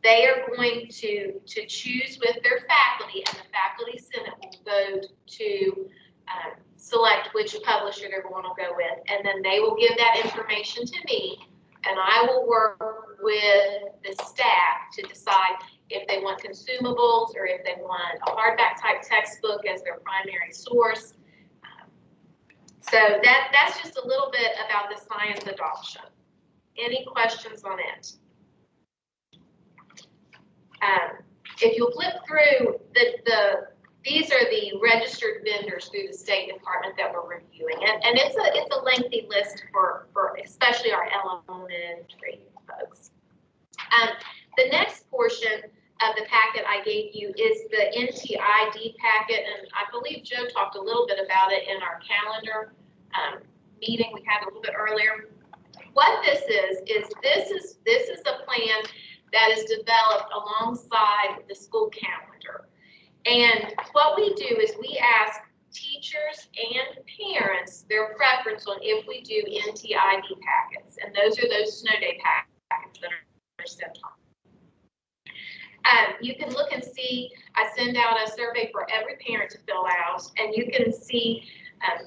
They are going to choose with their faculty, and the faculty senate will vote to select which publisher they're going to go with. And then they will give that information to me, and I will work with the staff to decide if they want consumables or if they want a hardback type textbook as their primary source. So that's just a little bit about the science adoption. Any questions on it? If you'll flip through, these are the registered vendors through the State Department that we're reviewing. And it's a lengthy list for especially our elementary folks. The next portion of the packet I gave you is the NTID packet, and I believe Joe talked a little bit about it in our calendar meeting we had a little bit earlier. What this is a plan that is developed alongside the school calendar. And what we do is we ask teachers and parents their preference on if we do NTID packets, and those are those snow day packets that are sent on. You can look and see, I send out a survey for every parent to fill out, and you can see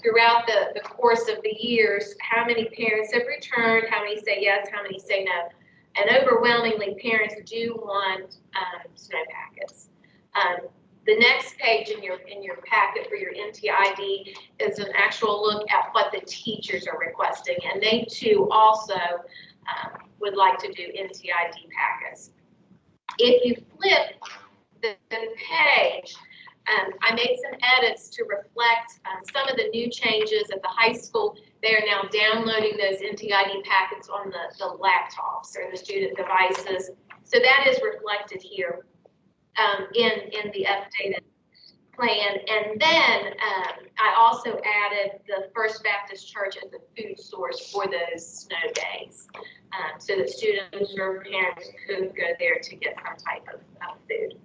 throughout the course of the years how many parents have returned, how many say yes, how many say no. And overwhelmingly, parents do want snow packets. The next page in your packet for your NTID is an actual look at what the teachers are requesting, and they too also would like to do NTID packets. If you flip the page, I made some edits to reflect some of the new changes at the high school. They are now downloading those NTID packets on the laptops or the student devices. So that is reflected here in the updated plan. And then I also added the First Baptist Church as a food source for those snow days, so that students or parents could go there to get some type of food.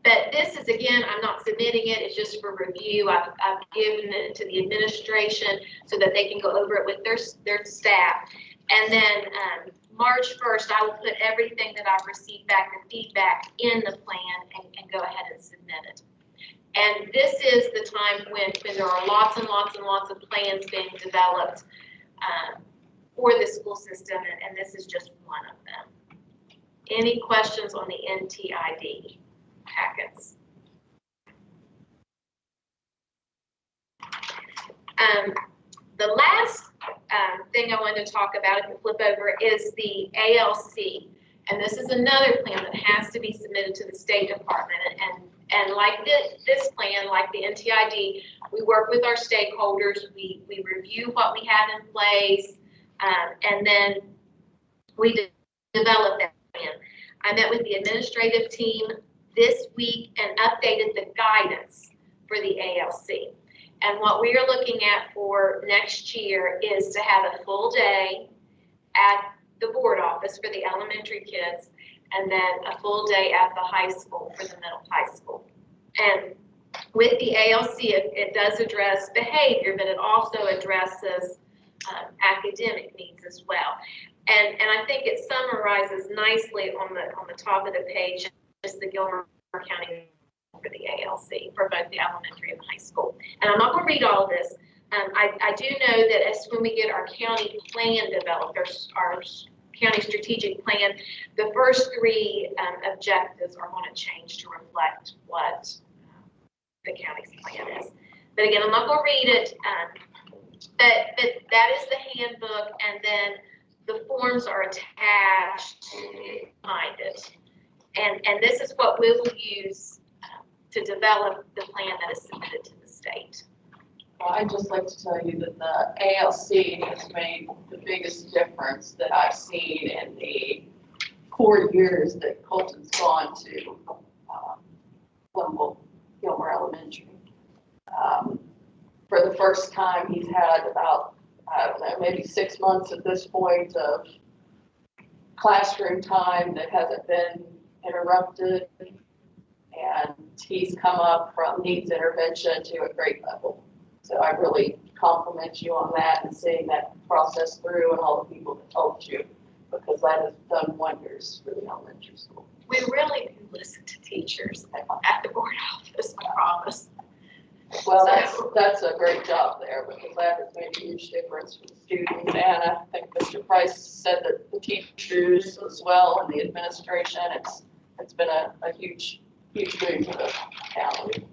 But this is, again, I'm not submitting it, it's just for review. I've given it to the administration so that they can go over it with their staff. And then March 1st, I will put everything that I've received back, the feedback, in the plan and go ahead and submit it. And this is the time when there are lots and lots and lots of plans being developed for the school system, and this is just one of them. Any questions on the NTID packets? The last thing I wanted to talk about, if you flip over, is the ALC. And this is another plan that has to be submitted to the State Department. And like this plan, like the NTID, we work with our stakeholders, we review what we have in place, and then we develop that plan. I met with the administrative team this week and updated the guidance for the ALC. And what we are looking at for next year is to have a full day at the board office for the elementary kids, and then a full day at the high school for the middle high school. And with the ALC, it does address behavior, but it also addresses academic needs as well. And I think it summarizes nicely on the top of the page is the Gilmer County for the ALC for both the elementary and the high school. And I'm not going to read all of this. I do know that as when we get our county plan developed, our county strategic plan, the first three objectives are going to change to reflect what the county's plan is. But again, I'm not going to read it, but that is the handbook, and then the forms are attached behind it. And this is what we will use to develop the plan that is submitted to the state. Well, I'd just like to tell you that the ALC has made the biggest difference that I've seen in the 4 years that Colton's gone to Gilmer Elementary. For the first time, he's had about, I don't know, maybe 6 months at this point of classroom time that hasn't been interrupted. And he's come up from needs intervention to a great level. So I really compliment you on that and seeing that process through and all the people that helped you, because that has done wonders for the elementary school. We really do listen to teachers at the board office, I promise. Well, that's a great job there, because that has made a huge difference for the students. And I think Mr. Price said that the teachers as well and the administration, it's been a huge boon to the county.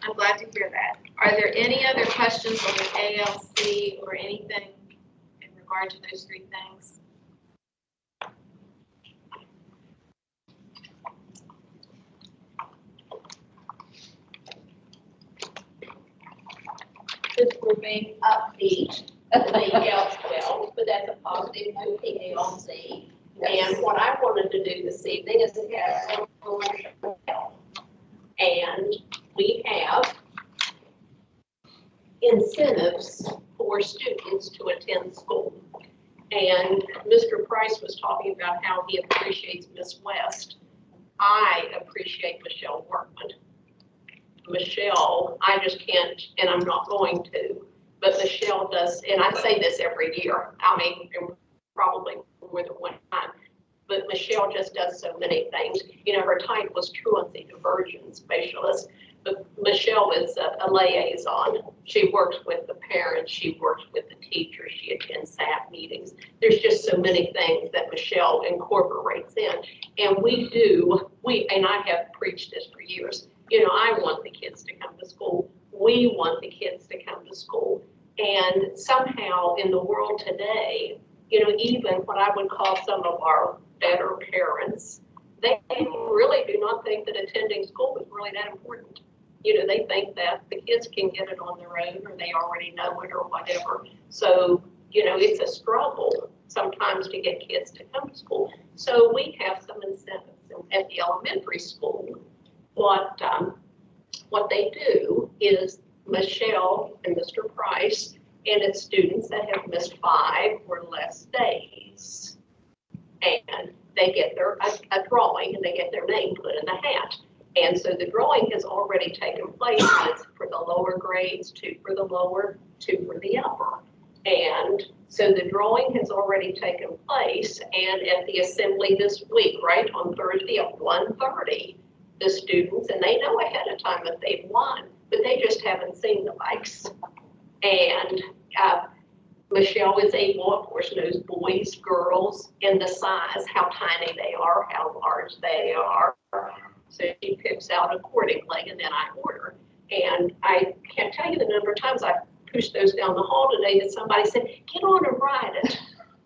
I'm glad to hear that. Are there any other questions on the ALC or anything in regard to those three things? we're being upbeat, well, but that's a positive note, PALC. And what I wanted to do this evening is have some, and we have incentives for students to attend school. And Mr. Price was talking about how he appreciates Miss West. I appreciate Michelle Workman. Michelle, I just can't, and I'm not going to, but Michelle does, and I say this every year, I mean, probably more than one time, but Michelle just does so many things. You know, her title was truancy diversion specialist, but Michelle is a liaison. She works with the parents, she works with the teachers, she attends SAP meetings. There's just so many things that Michelle incorporates in. And and I have preached this for years, you know, I want the kids to come to school. We want the kids to come to school. And somehow in the world today, you know, even what I would call some of our better parents, they really do not think that attending school is really that important. You know, they think that the kids can get it on their own or they already know it or whatever. So, you know, it's a struggle sometimes to get kids to come to school. So we have some incentives at the elementary school. What they do is Michelle and Mr. Price and its students that have missed 5 or less days. And they get a drawing and they get their name put in the hat. And so the drawing has already taken place. It's for the lower grades, 2 for the lower, 2 for the upper. And so the drawing has already taken place. And at the assembly this week, right on Thursday at 1:30, the students, and they know ahead of time that they've won, but they just haven't seen the bikes. And Michelle is able, of course, knows boys, girls, and the size, how tiny they are, how large they are. So she picks out accordingly, and then I order. And I can't tell you the number of times I pushed those down the hall today that somebody said, get on and ride it.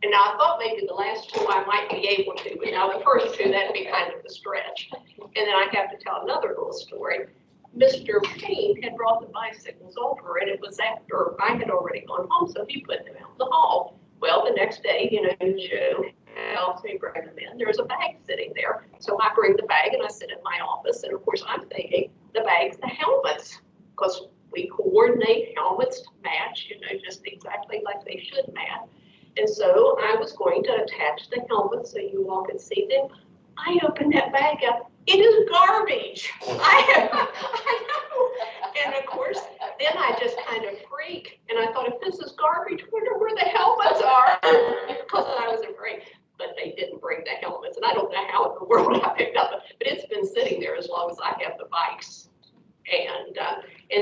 And now I thought maybe the last 2 I might be able to, but now the first 2, that'd be kind of a stretch. And then I have to tell another little story. Mr. Payne had brought the bicycles over, and it was after I had already gone home, so he put them out in the hall. Well, the next day, you know, Joe helps me bring them in. There's a bag sitting there. So I bring the bag and I sit in my office. And of course, I'm thinking the bag's the helmets, because we coordinate helmets to match, you know, just exactly like they should match. And so I was going to attach the helmets so you all could see them. I opened that bag up. It is garbage. I know. And of course, then I just kind of freak. And I thought, if this is garbage, I wonder where the helmets are. Because I was afraid. But they didn't bring the helmets. And I don't know how in the world I picked up it. But it's been sitting there as long as I have the bikes. And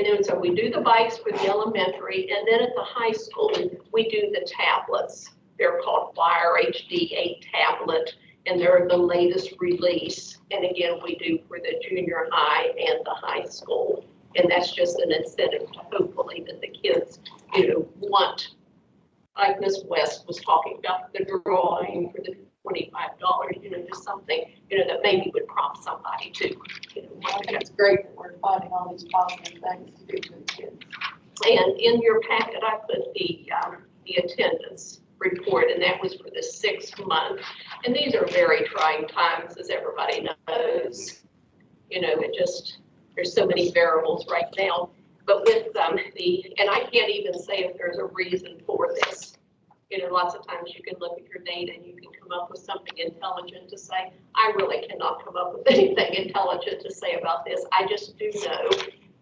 then so we do the bikes for the elementary. And then at the high school, we do the tablets. They're called Fire HD 8 tablet. And they're the latest release. And again, we do for the junior high and the high school. And that's just an incentive to hopefully that the kids, you know, want, like Ms. West was talking about, the drawing for the $25, you know, just something, you know, that maybe would prompt somebody to, you know. I think it's great that we're finding all these positive things to do for the kids. And in your packet, I put the attendance report, and that was for the 6th month. And these are very trying times, as everybody knows. You know, there's so many variables right now. But with and I can't even say if there's a reason for this. You know, lots of times you can look at your data and you can come up with something intelligent to say. I really cannot come up with anything intelligent to say about this. I just do know,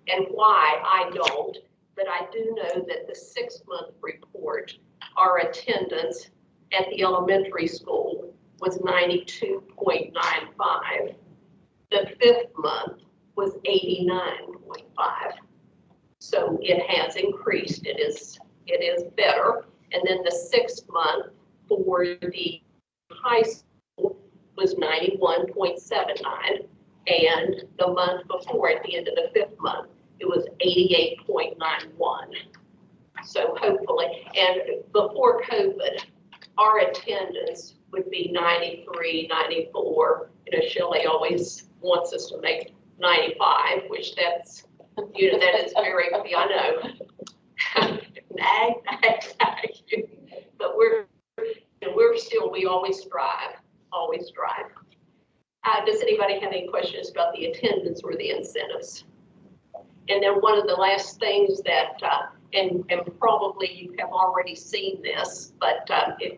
and why I don't, but I do know that the 6th-month report, our attendance at the elementary school was 92.95. The 5th month was 89.5. So it has increased. It is better. And then the 6th month for the high school was 91.79. And the month before, at the end of the 5th month, it was 88.91. So hopefully, and before COVID, our attendance would be 93, 94. You know, Shelley always wants us to make 95, which that's, you know, that is very, I know. nag, but we always strive, always strive. Does anybody have any questions about the attendance or the incentives? And then one of the last things that, and probably you have already seen this, but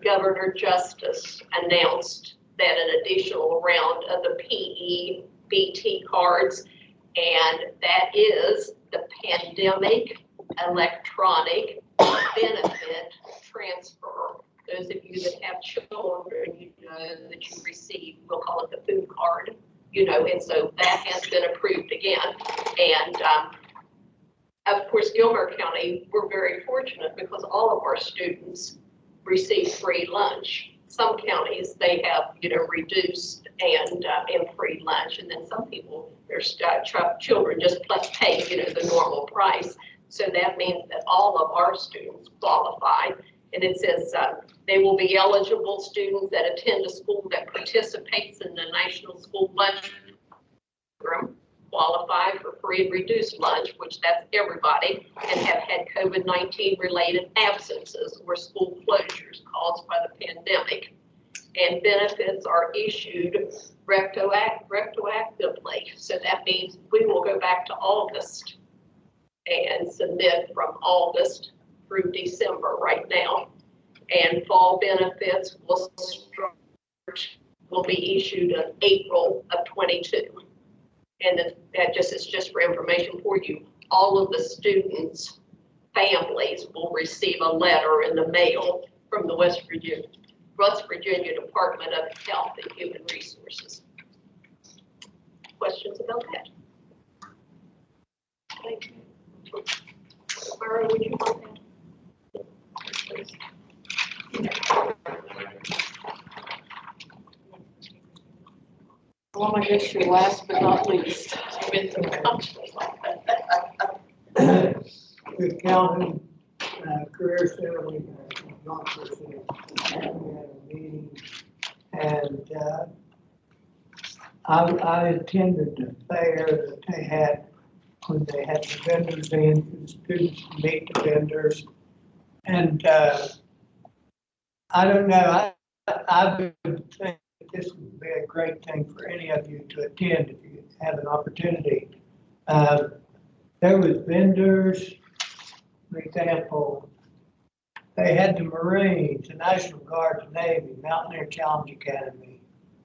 Governor Justice announced that an additional round of the PE BT cards, and that is the pandemic electronic benefit transfer. Those of you that have children, you know that you receive, we'll call it the food card, you know, and so that has been approved again. And of course, Gilmer County, we're very fortunate because all of our students receive free lunch. Some counties, they have, you know, reduced and free lunch. And then some people, their children just pay, you know, the normal price. So that means that all of our students qualify. And it says they will be eligible students that attend a school that participates in the National School Lunch Program, qualify for free and reduced lunch, which that's everybody, and have had COVID-19 related absences or school closures caused by the pandemic. And benefits are issued retroactively. So that means we will go back to August and submit from August through December right now. And fall benefits will be issued in April of 22. And that is just for information for you. All of the students' families will receive a letter in the mail from the West Virginia Department of Health and Human Resources. Questions about that? Thank you. Mara, would you want that? Well, I guess you're last but not least. With Calhoun Career Center, we had a meeting, and I attended the fair that they had when they had the vendors in for the students to meet the vendors. And I don't know, I would think this would be a great thing for any of you to attend if you have an opportunity. There was vendors, for example, they had the Marines, the National Guard, the Navy, Mountaineer Challenge Academy,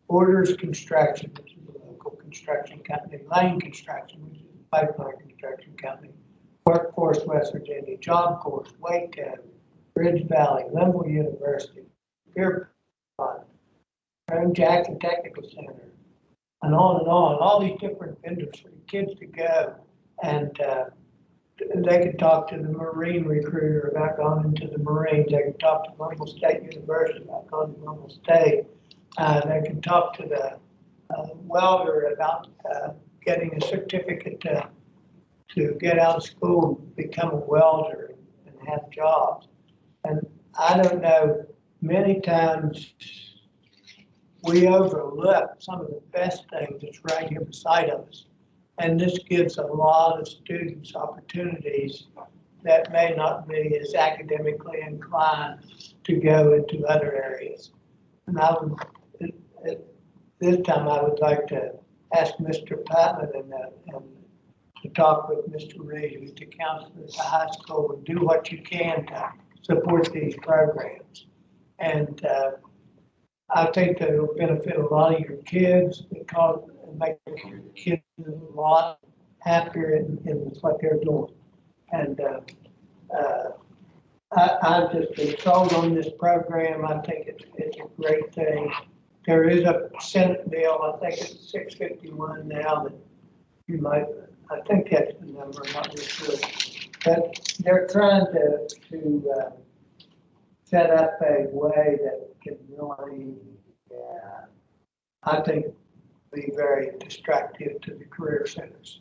Borders Construction, which is a local construction company, Lane Construction, which is a pipeline construction company, Workforce West Virginia, Job Corps, Waco, Ridge Valley, Linville University, Pierpont, Jackson Technical Center, and on, all these different vendors for the kids to go. And they could talk to the Marine recruiter about going into the Marines. They could talk to Linville State University about going to Linville State. They could talk to the welder about getting a certificate to get out of school and become a welder and have jobs. And I don't know, many times we overlook some of the best things that's right here beside us. And this gives a lot of students opportunities that may not be as academically inclined to go into other areas. And I would, at this time, I would like to ask Mr. Patman and to talk with Mr. Reed, who's the counselor at the high school, and do what you can to support these programs. And I think that it'll benefit a lot of your kids because it makes your kids a lot happier in what they're doing. And I've just been sold on this program. I think it's a great thing. There is a Senate bill, I think it's 651 now, that you might, I think that's the number, I'm not really sure. But they're trying to set up a way that can really, I think, be very distractive to the career centers.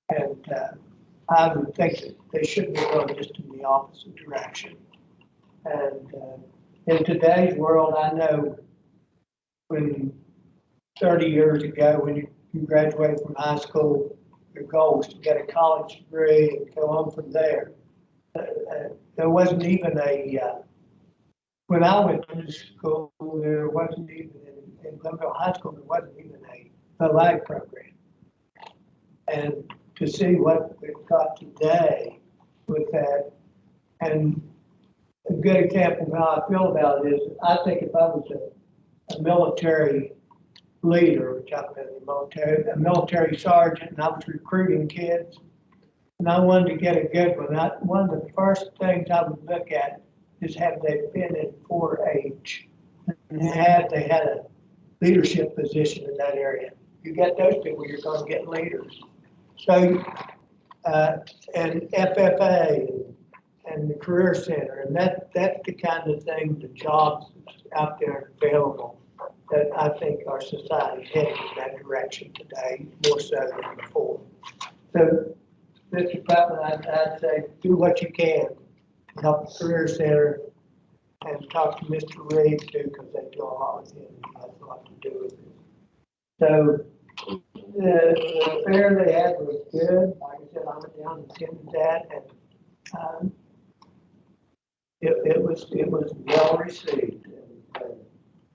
And I would think that they should be going just in the opposite direction. And in today's world, I know when 30 years ago, when you graduated from high school, your goal was to get a college degree and go on from there. there wasn't even when I went to school, there wasn't even, in Glenville High School, there wasn't even a lag program. And to see what we've got today with that, and a good example of how I feel about it is, I think if I was a military leader, which I've been in the military, a military sergeant, and I was recruiting kids, and I wanted to get a good one, one of the first things I would look at is have they been in 4-H, and they had a leadership position in that area. You get those people, you're going to get leaders. So, and FFA and the Career Center, and that's the kind of thing, the jobs out there available that I think our society is heading in that direction today, more so than before. So, Mr. Putnam, I'd say do what you can to help the Career Center and talk to Mr. Reed too, because they do a lot with him. He has a lot to do with it. So the fair they had was good. Like I said, I went down and attended that, and it was well received.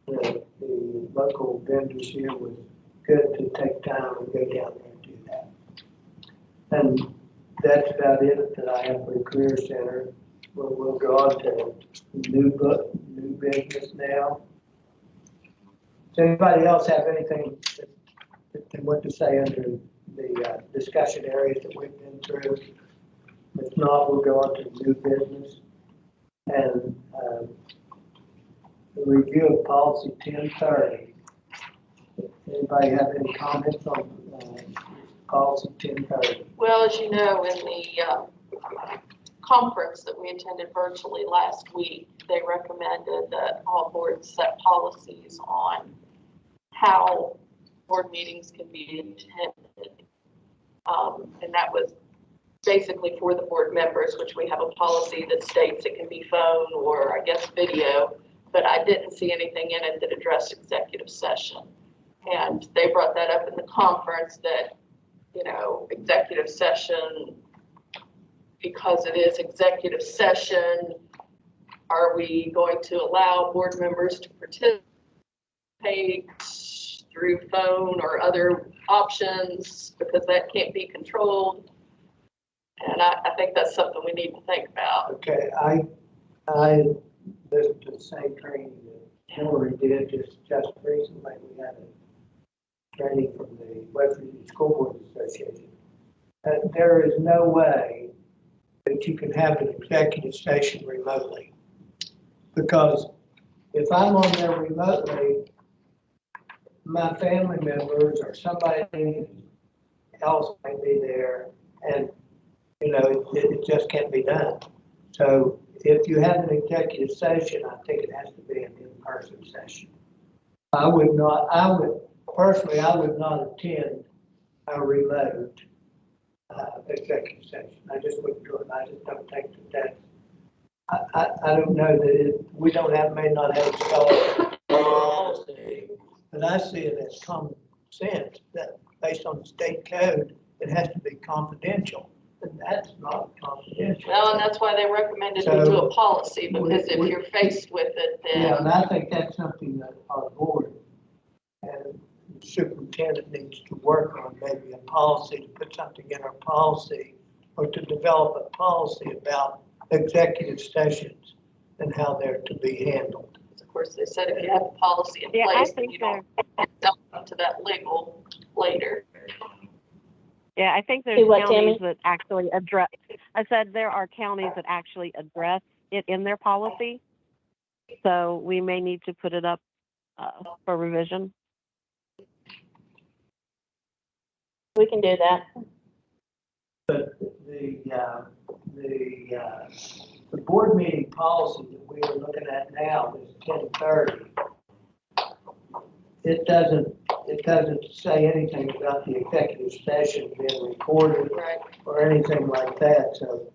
And the local vendors here was good to take time and go down there and do that. And that's about it that I have for the Career Center. We'll go on to new business now. Does anybody else have anything that they want to say under the discussion areas that we've been through? If not, we'll go on to new business. And the review of policy 1030. Anybody have any comments on policy 1030? Well, as you know, in the conference that we attended virtually last week, they recommended that all boards set policies on how board meetings can be attended. And that was basically for the board members, which we have a policy that states it can be phone or I guess video, but I didn't see anything in it that addressed executive session. And they brought that up in the conference that, you know, executive session, because it is executive session, are we going to allow board members to participate through phone or other options because that can't be controlled? And I think that's something we need to think about. Okay, I listened to the same training that Hillary did just recently. We had a training from the West Virginia School Board Association. There is no way that you can have an executive session remotely. Because if I'm on there remotely, my family members or somebody else might be there, and you know, it just can't be done. So if you have an executive session, I think it has to be an in-person session. I would personally not attend a remote executive session. I just wouldn't do it. I just don't think that I don't know that we may not have a policy, but I see it as common sense that based on the state code, it has to be confidential. And that's not confidential. Well, and that's why they recommended we do a policy, because if you're faced with it, then. Yeah, and I think that's something that our board and the superintendent needs to work on, maybe a policy, to put something in our policy, or to develop a policy about executive sessions and how they're to be handled. Of course, they said if you have a policy in place, then you don't jump up to that legal later. Yeah, I think there's counties that actually address, I said there are counties that actually address it in their policy. So we may need to put it up for revision. We can do that. But the board meeting policy that we are looking at now is 1030. It doesn't say anything about the executive session being recorded or anything like that. So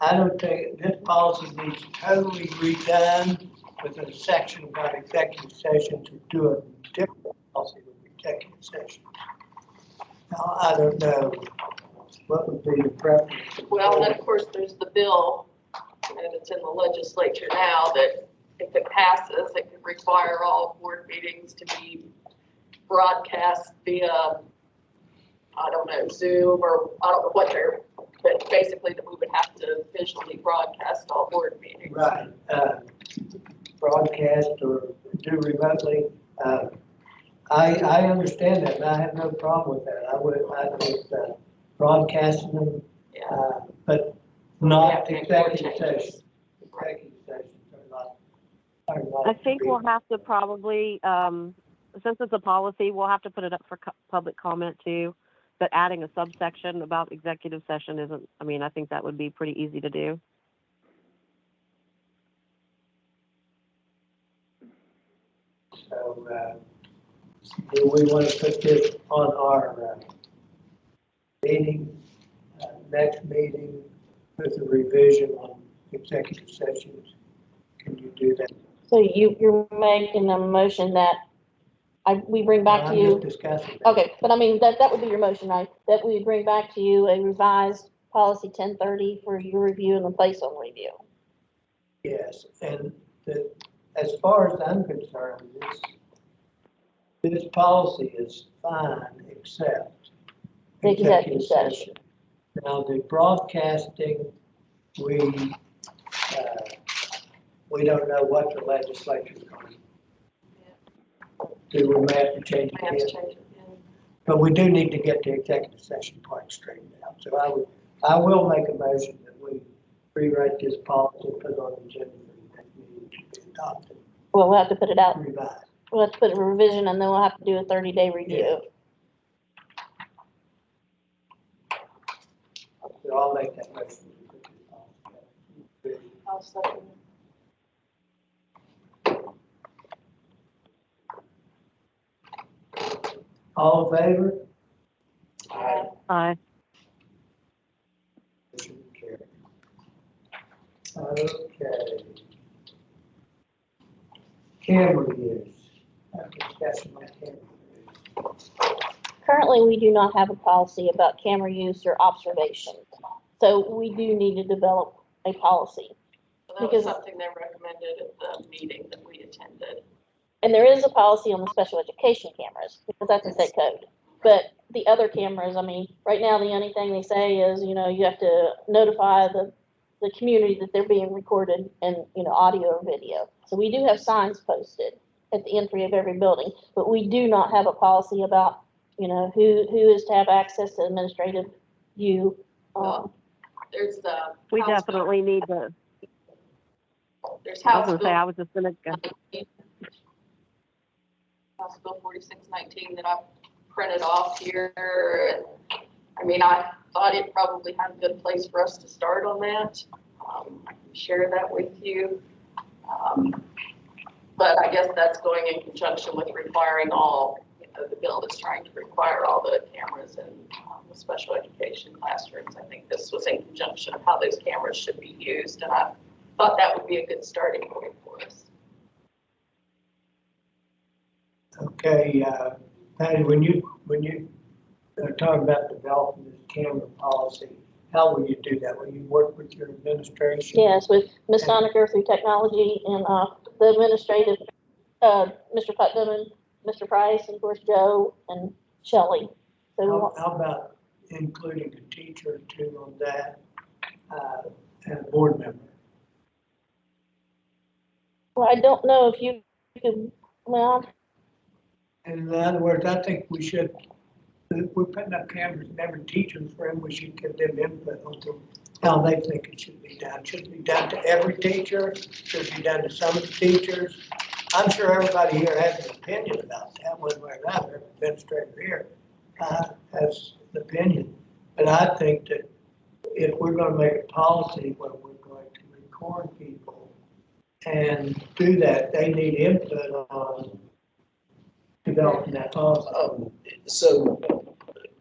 I don't think this policy needs totally redone with a section about executive session to do a different policy with executive session. Now, I don't know what would be the preference? Well, and then of course, there's the bill, and it's in the legislature now, that if it passes, it could require all board meetings to be broadcast via, I don't know, Zoom, or I don't know what they're, but basically that we would have to visually broadcast all board meetings. Right, broadcast or do remotely. I understand that, and I have no problem with that. I would broadcasting them, but not executive session. Executive sessions are not. I think we'll have to probably, since it's a policy, we'll have to put it up for public comment too. But adding a subsection about executive session isn't, I mean, I think that would be pretty easy to do. So, do we want to put this on our meeting, next meeting, with a revision on executive sessions? Can you do that? So you're making a motion that we bring back to I'm you. just discussing that. Okay, but I mean, that would be your motion, right? That we bring back to you a revised policy 1030 for your review and the place on review. Yes, and as far as I'm concerned, this policy is fine, except The executive session. Now, the broadcasting, we don't know what the legislature is going to do. We may have to change it again. But we do need to get the executive session part straightened out. So I will make a motion that we rewrite this policy and put it on the agenda for the next meeting to be adopted. Well, we'll have to put it out. Revised. We'll have to put a revision and then we'll have to do a 30-day review. So I'll make that motion. I'll second. All in favor? Aye. Motion carried. Okay. Camera use. Discussion on camera use. Currently, we do not have a policy about camera use or observation. So we do need to develop a policy. So that was something they recommended at the meeting that we attended. And there is a policy on the special education cameras, because that's a state code. But the other cameras, I mean, right now, the only thing they say is, you know, you have to notify the community that they're being recorded and, you know, audio or video. So we do have signs posted at the entry of every building, but we do not have a policy about, you know, who is to have access to administrative view. There's the. We definitely need to. There's I was House gonna say, Bill. I was just gonna go. House Bill 4619 that I printed off here. I mean, I thought it probably had a good place for us to start on that. I can share that with you. But I guess that's going in conjunction with requiring all, you know, the bill is trying to require all the cameras in the special education classrooms. I think this was in conjunction of how those cameras should be used, and I thought that would be a good starting point for us. Okay, Patty, when you talk about developing this camera policy, how will you do that? Will you work with your administration? Yes, with Ms. Doniger through technology and the administrative, Mr. Putnam and Mr. Price, and of course Joe and Shelley. So How about including a teacher or two on that, and a board member? well, I don't know if you could, well, In other words, I think we should, if we're putting up cameras in every teacher's room, we should give them input on how they think it should be done. Should it be done to every teacher? Should it be done to some of the teachers? I'm sure everybody here has an opinion about that, one way or another. Every administrator here has an opinion. But I think that if we're going to make a policy where we're going to record people and do that, they need input on developing that policy. So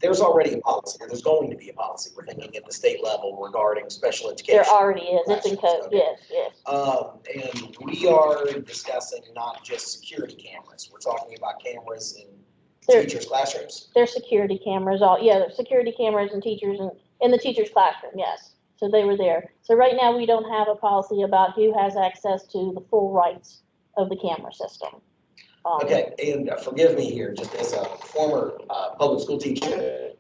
there's already a policy, or there's going to be a policy, we're thinking at the state level regarding special education. there already is, it's in code, Okay. yes, yes. And we are discussing not just security cameras, we're talking about cameras in They're- teachers' classrooms? There's security cameras, there's security cameras and teachers and in the teacher's classroom, yes. So they were there. So right now, we don't have a policy about who has access to the full rights of the camera system. Okay, and forgive me here, just as a former public school teacher,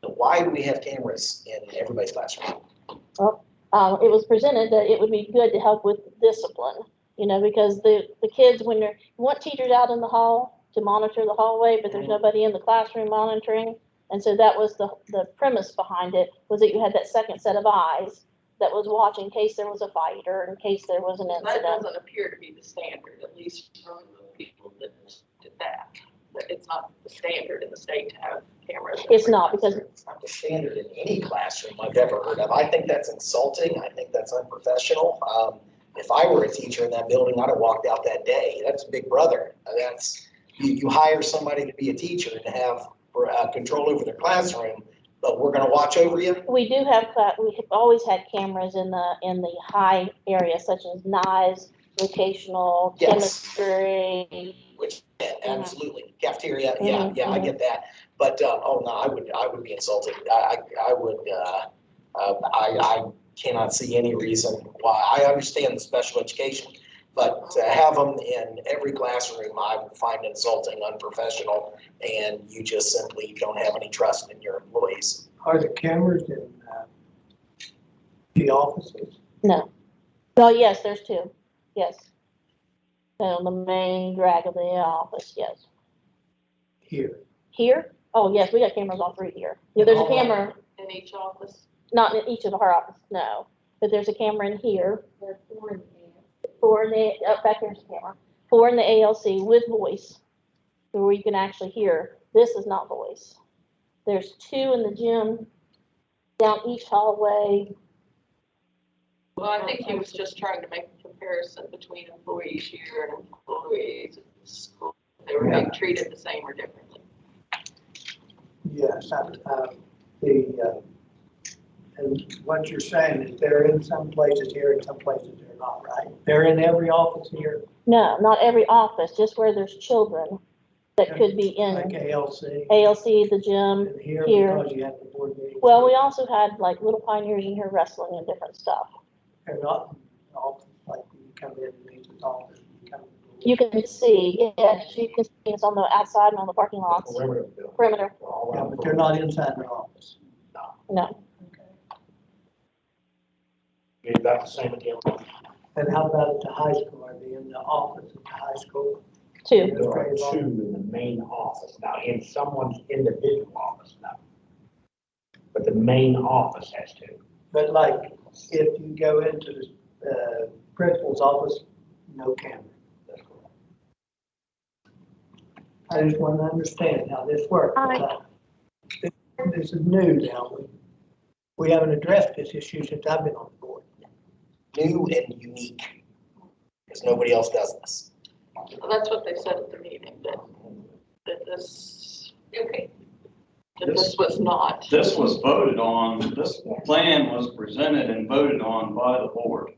why do we have cameras in everybody's classroom? It was presented that it would be good to help with discipline, because the kids, when you want teachers out in the hall to monitor the hallway, but there's nobody in the classroom monitoring. And so that was the premise behind it, was that you had that second set of eyes that was watching in case there was a fight or in case there was an That incident. doesn't appear to be the standard, at least from the people that did that. But it's not the standard in the state to have cameras. in It's every not, because classroom. It's not the standard in any classroom I've ever heard of. I think that's insulting. I think that's unprofessional. If I were a teacher in that building, I'd have walked out that day. That's Big Brother. You hire somebody to be a teacher and have control over their classroom, but we're gonna watch over you? we do have, we have always had cameras in the high areas such as knives, vocational, Yes. chemistry. Which, absolutely, cafeteria, yeah, I get that. But, oh no, I would be insulted. I would, I cannot see any reason why. I understand the special education, but to have them in every classroom, I would find insulting, unprofessional, and you just simply don't have any trust in your employees. Are the cameras in the offices? No. Well, yes, there's two, yes. On the main drag of the office, yes. Here. Here? Oh, yes, we got cameras all through here. Yeah, there's a camera, In each office. not in each of our offices, no, but there's a camera in here. Four in the, back here's the camera. 4 in the ALC with voice, where you can actually hear. This is not voice. There's 2 in the gym, down each hallway. Well, I think he was just trying to make a comparison between employees here and employees at the school. They were being treated the same or differently. Yes, and what you're saying is they're in some places here and some places they're not, right? They're in every office here, No, not every office, just where there's children that could be like in ALC. ALC, the gym. And here here. because you have the board meetings. Well, we also had like Little Pioneers in here wrestling and different stuff. They're not in the office, like when you come in and leave the office. You can see, yes, you can see it's on the outside and on the parking lots. Perimeter. Yeah, but they're not inside the office. No. Is that the same deal? And how about at the high school? Are they in the office at the high school? 2. There are 2 in the main office. Now, in someone's individual office, no. But the main office has 2. But like, if you go into the principal's office, no camera. I just want to understand how this works. This is new now. We haven't addressed this issue since I've been on the board. New and unique, because nobody else does this. Well, that's what they said at the meeting, that this, okay, that this was not. This was voted on, this plan was presented and voted on by the board.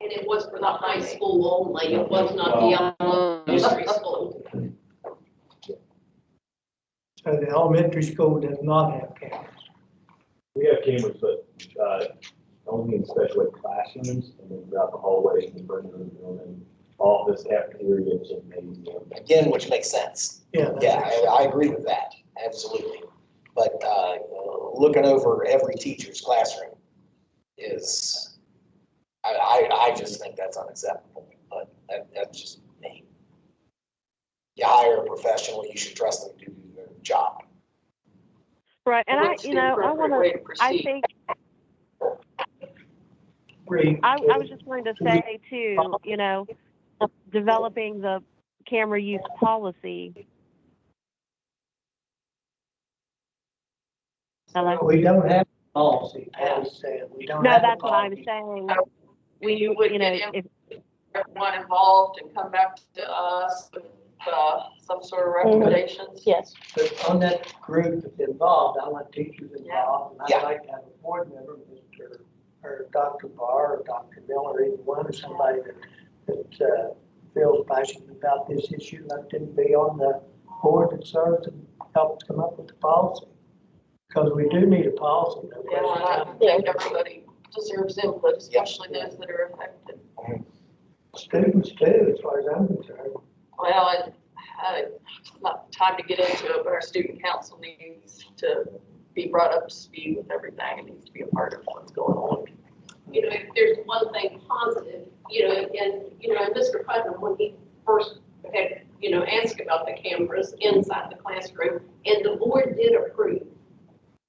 And it was for the high school only, it was not the elementary school. So the elementary school does not have cameras. We have cameras, but only in special ed classrooms and then throughout the hallways and burning room building, office, cafeteria, gymnasium. Again, which makes sense. Yeah. Yeah, I agree with that, absolutely. But looking over every teacher's classroom is, I just think that's unacceptable, but that's just me. You hire a professional, you should trust them to do their job. Right, and What's the appropriate way to proceed? I was just going to say too, developing the camera use policy. Hello? We don't have a policy, Patty said. We don't No, have a that's what I'm policy. saying. You would get everyone involved and come back to us with some sort of recommendations. Yes. But on that group that's involved, I want teachers involved, and I'd like to have a board member, Mr. or Dr. Barr or Dr. Miller, either one, or somebody that feels passionate about this issue, let them be on board that serves and helps come up with the policy. Because we do need a policy. no Yeah, question and I about it. think everybody deserves input, especially those that are affected. Students too, as far as I'm concerned. Well, not time to get into it, but our student council needs to be brought up to speed with everything. It needs to be a part of what's going on. You know, if there's one thing positive, you know, and Mr. Putnam, when he first had, asked about the cameras inside the classroom, and the board did approve.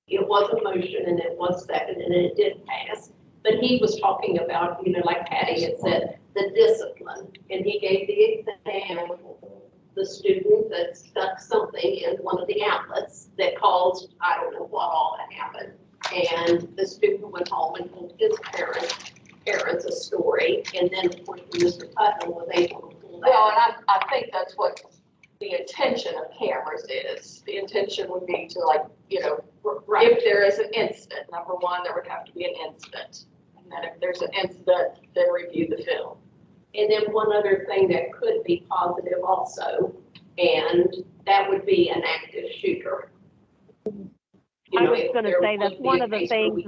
It was a motion and it was second and it did pass, but he was talking about, like Patty had said, the discipline, and he gave the example, the student that stuck something in one of the outlets that caused, I don't know what all that happened. And the student went home and told his parents a story, and then of course Mr. Putnam was able to pull that. Well, and I think that's what the intention of cameras is. The intention would be to if there is an incident, number one, there would have to be an incident. And then if there's an incident, then review the film. And then one other thing that could be positive also, and that would be an active shooter. I was going to say that's one of the things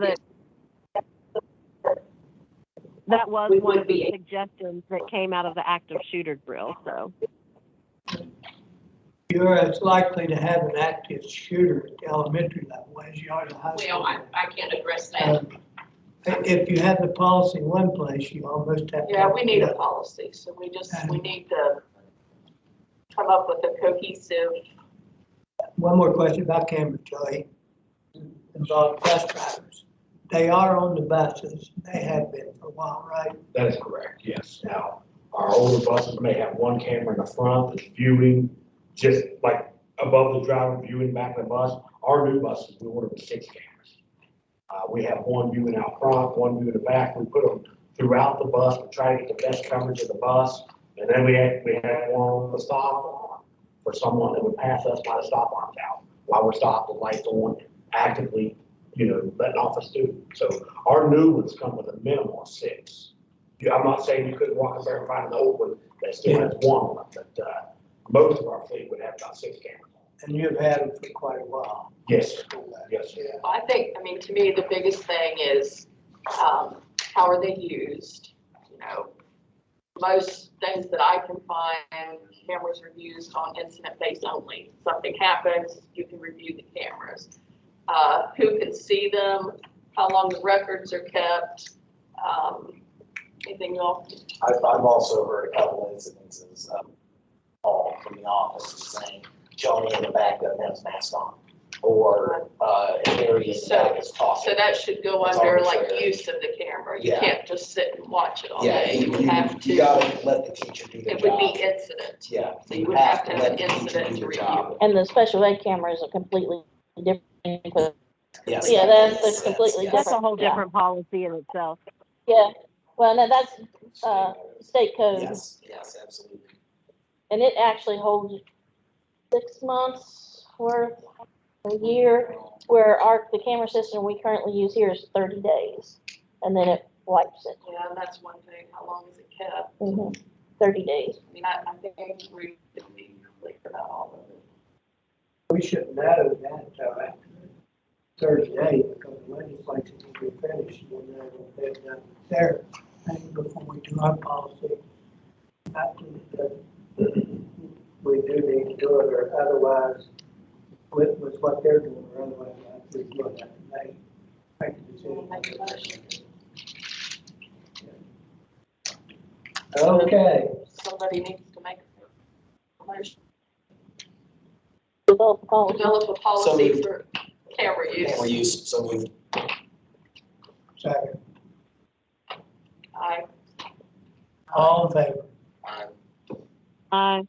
that was one of the suggestions that came out of the active shooter drill. So You're as likely to have an active shooter at the elementary level as you are at the high school. Well, I can't address that. If you have the policy in one place, you almost have to. Yeah, we need a policy, so we need to come up with a cohesive. One more question about cameras, Joey, involving bus drivers. They are on the buses, they have been for a while, right? That is correct, yes. Now, our older buses may have one camera in the front that's viewing, just like above the driver viewing back of the bus. Our new buses, we ordered 6 cameras. We have one viewing out front, one viewing in the back. We put them throughout the bus. We try to get the best coverage of the bus. And then we had one on the stop arm for someone that would pass us by the stop arms out while we're stopped, the lights on, actively, letting off a student. So our new ones come with a minimum of 6. Yeah, I'm not saying you couldn't walk up there and find an old one that still has one, but most of our fleet would have about 6 cameras. And you've had them for quite a while. Yes, yes. I think, to me, the biggest thing is, how are they used? Most things that I can find, cameras are used on incident base only. Something happens, you can review the cameras. Who can see them, how long the records are kept, anything else? I've also heard a couple incidences of call from the office saying, Johnny in the back doesn't have his mask on, or an area in the back is talking. So that should go under use of the camera. You can't just sit and watch it all day. You would have to. You gotta let the teacher do their It job. would be incident. Yeah. So you would have to have an incident to review. and the special ed cameras are completely different. Yes. Yeah, that's a completely yes. different. That's a whole different policy in itself. Yeah, well, no, that's, state code. Yes, absolutely. And it actually holds 6 months worth, a year, where the camera system we currently use here is 30 days. And then it wipes it. Yeah, and that's one thing. How long is it kept? 30 days. I think we should be clear about all of it. We should know that after 30 days, because the legislature will be finished and they're done their thing before we do our policy. We do need to do it, or otherwise, with what they're doing, or otherwise, we will have to make a decision. Okay. Somebody needs to make a motion. Develop a policy. Develop a policy for camera use. Camera use, so moved. Second. Aye. All in favor? Aye.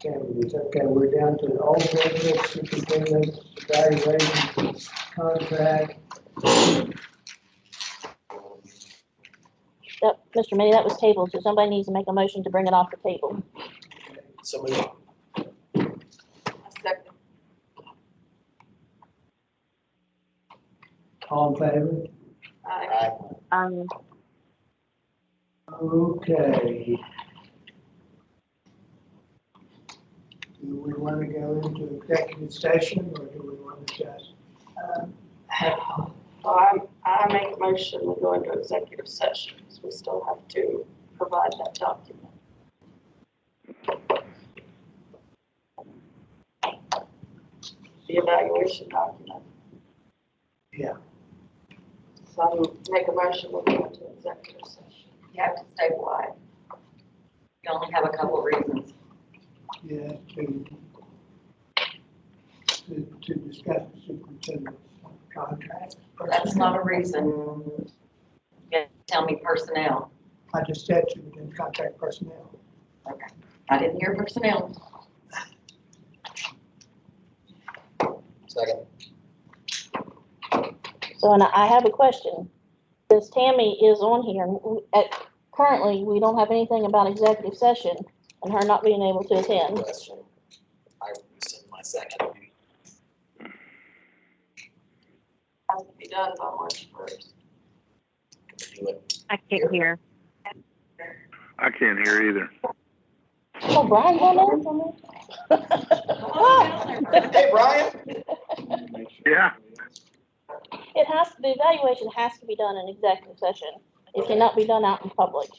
Okay, we're down to the old business, superintendent evaluation contract. Mr. Manny, that was tabled, so somebody needs to make a motion to bring it off the table. So moved. Second. All in favor? Aye. Okay. Do we want to go into executive session or do we want to just? I make a motion to go into executive session, because we still have to provide that document. The evaluation document. Yeah. So I make a motion to go into executive session. You have to state why. You only have a couple of reasons. Yeah, to discuss the superintendent's contract. That's not a reason. You have to tell me personnel. I just said superintendent contract personnel. Okay. I didn't hear personnel. Second. So, and I have a question. Since Tammy is on here, currently, we don't have anything about executive session and her not being able to attend. Question. I rescind my second. Has to be done by March 1st. Do it. I can't hear. I can't hear either. Oh, Brian's on there? Hey, Brian. Yeah. It has to, the evaluation has to be done in executive session. It cannot be done out in public.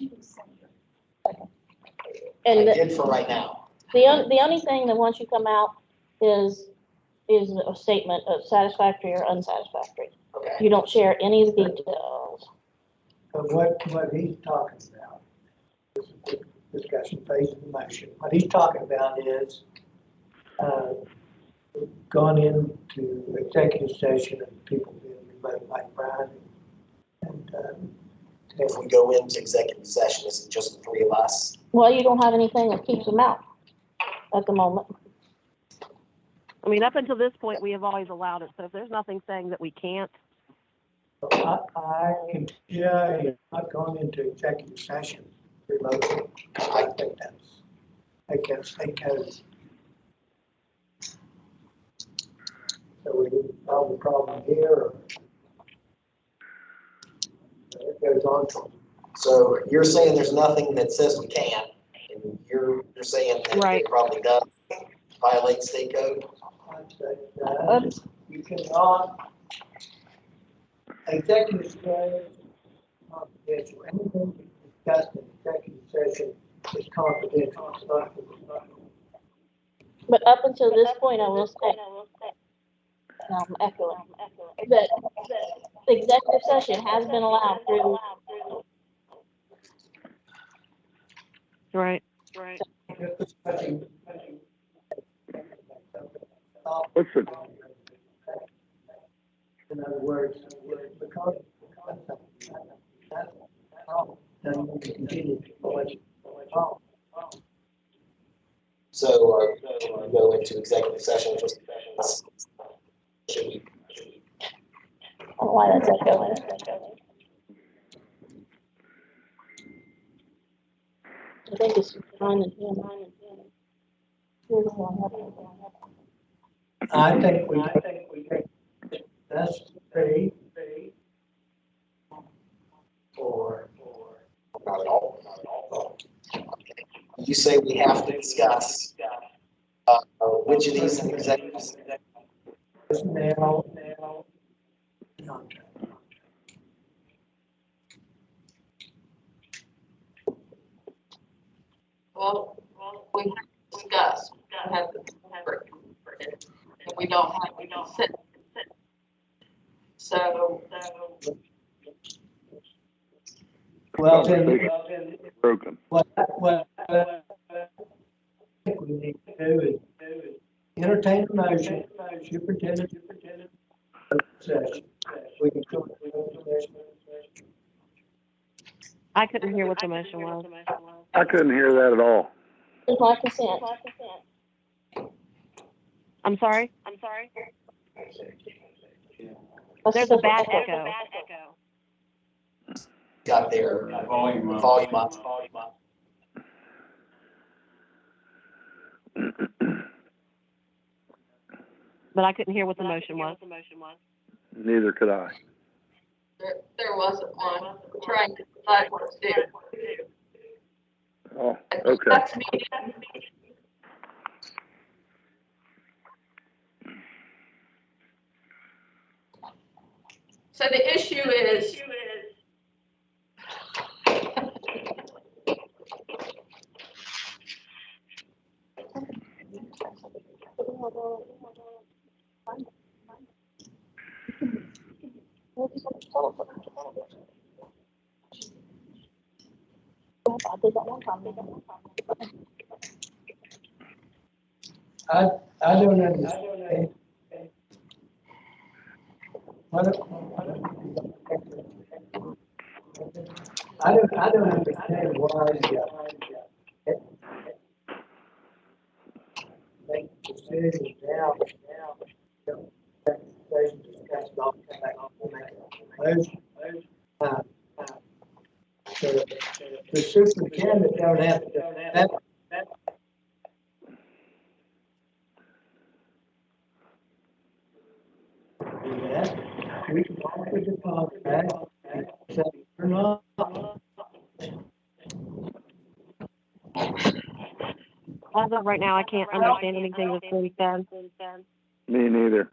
And I did for right now. the only thing that once you come out is a statement of satisfactory or unsatisfactory. Okay. You don't share any of the details. But what he's talking about, this is the discussion phase of the motion, what he's talking about is, gone into executive session and people being remote like Brian and If we go into executive session, is it just the three of us? Well, you don't have anything that keeps them out at the moment. I mean, up until this point, we have always allowed it, so if there's nothing saying that we can't. I can tell you, I've gone into executive session remotely. I think that's against state code. So we didn't solve the problem here, or it goes on from. So you're saying there's nothing that says we can't, and you're saying that Right. it probably does violate state code? I'd say, you cannot, executive session, confidential, anything discussed in executive session is confidential. It's not. But up until this point, I will say, echoing, that the executive session has been allowed through. Right. What's the, In other words, because then we can continue to So should we go into executive session? Should we? I don't know why that's echoing. I think it's mine and him. You're the one. I think we that's pretty or Not at all. You say we have to discuss which of these executives? personnel. Well, we have discussed, we have and we don't sit. So. Well, then, broken. what I think we need to do is entertain the motion, superintendent, session. We can go into session. I couldn't hear what the motion was. I couldn't hear that at all. With my consent. I'm sorry? There's a bad echo. Got their volume up. But I couldn't hear what the motion was. Neither could I. There wasn't one, we're trying to decide what to do. Oh, okay. That's me. So the issue is, I don't understand. I don't understand why, make decisions now, they discussed all the the superintendent don't have to, that. We can offer the contract, and say, or not. As of right now, I can't understand anything that's being said. Me neither.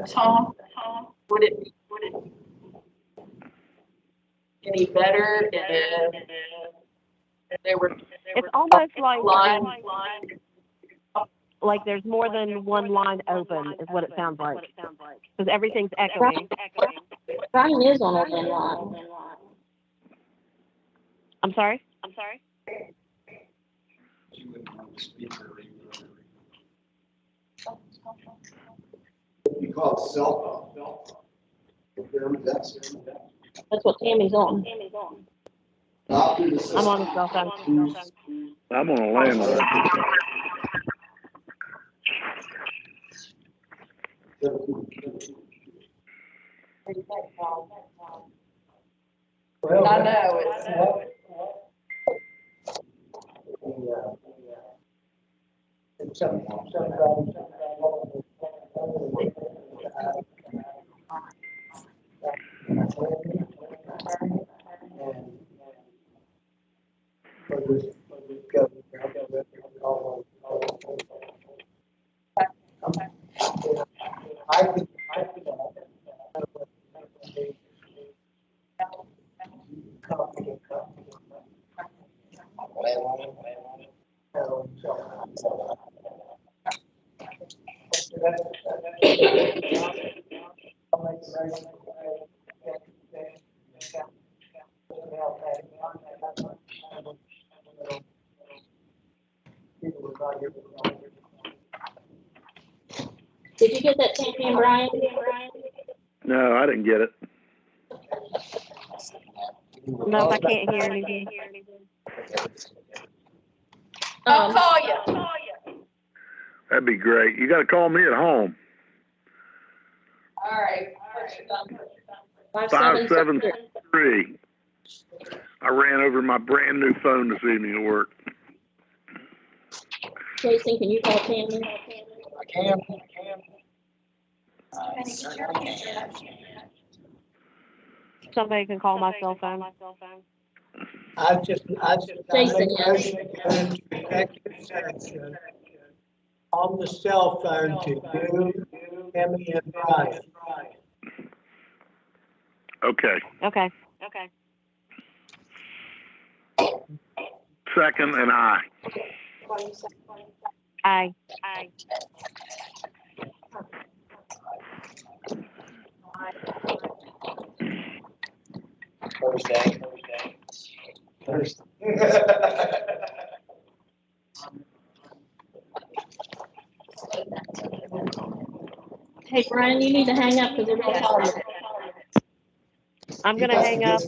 Tom, would it be any better if they were? It's almost line. like there's more than one line open, is what it sounds like. Because everything's echoing. Brian is on a thin line. I'm sorry? You call it cell phone. That's what Tammy's on. Not through the system. I'm on the cell phone. I'm on a landline. Well, I know, it's. Did you get that, Tammy and Brian? No, I didn't get it. No, I can't hear anything. I'll call you. That'd be great. You gotta call me at home. All right. 573. I ran over my brand new phone this evening at work. Jason, can you call Tammy? I can. Somebody can call my cell phone. I just Jason, make a motion to go into executive session on the cell phone to you, Tammy and Brian. Okay. Okay. Second and I. Aye. Thursday. Hey, Brian, you need to hang up because they're gonna call you. I'm gonna hang up.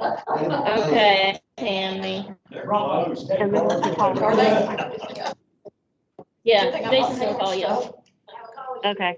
Okay, Tammy. And then let's call Are they? Yeah, Jason's gonna call you. Okay.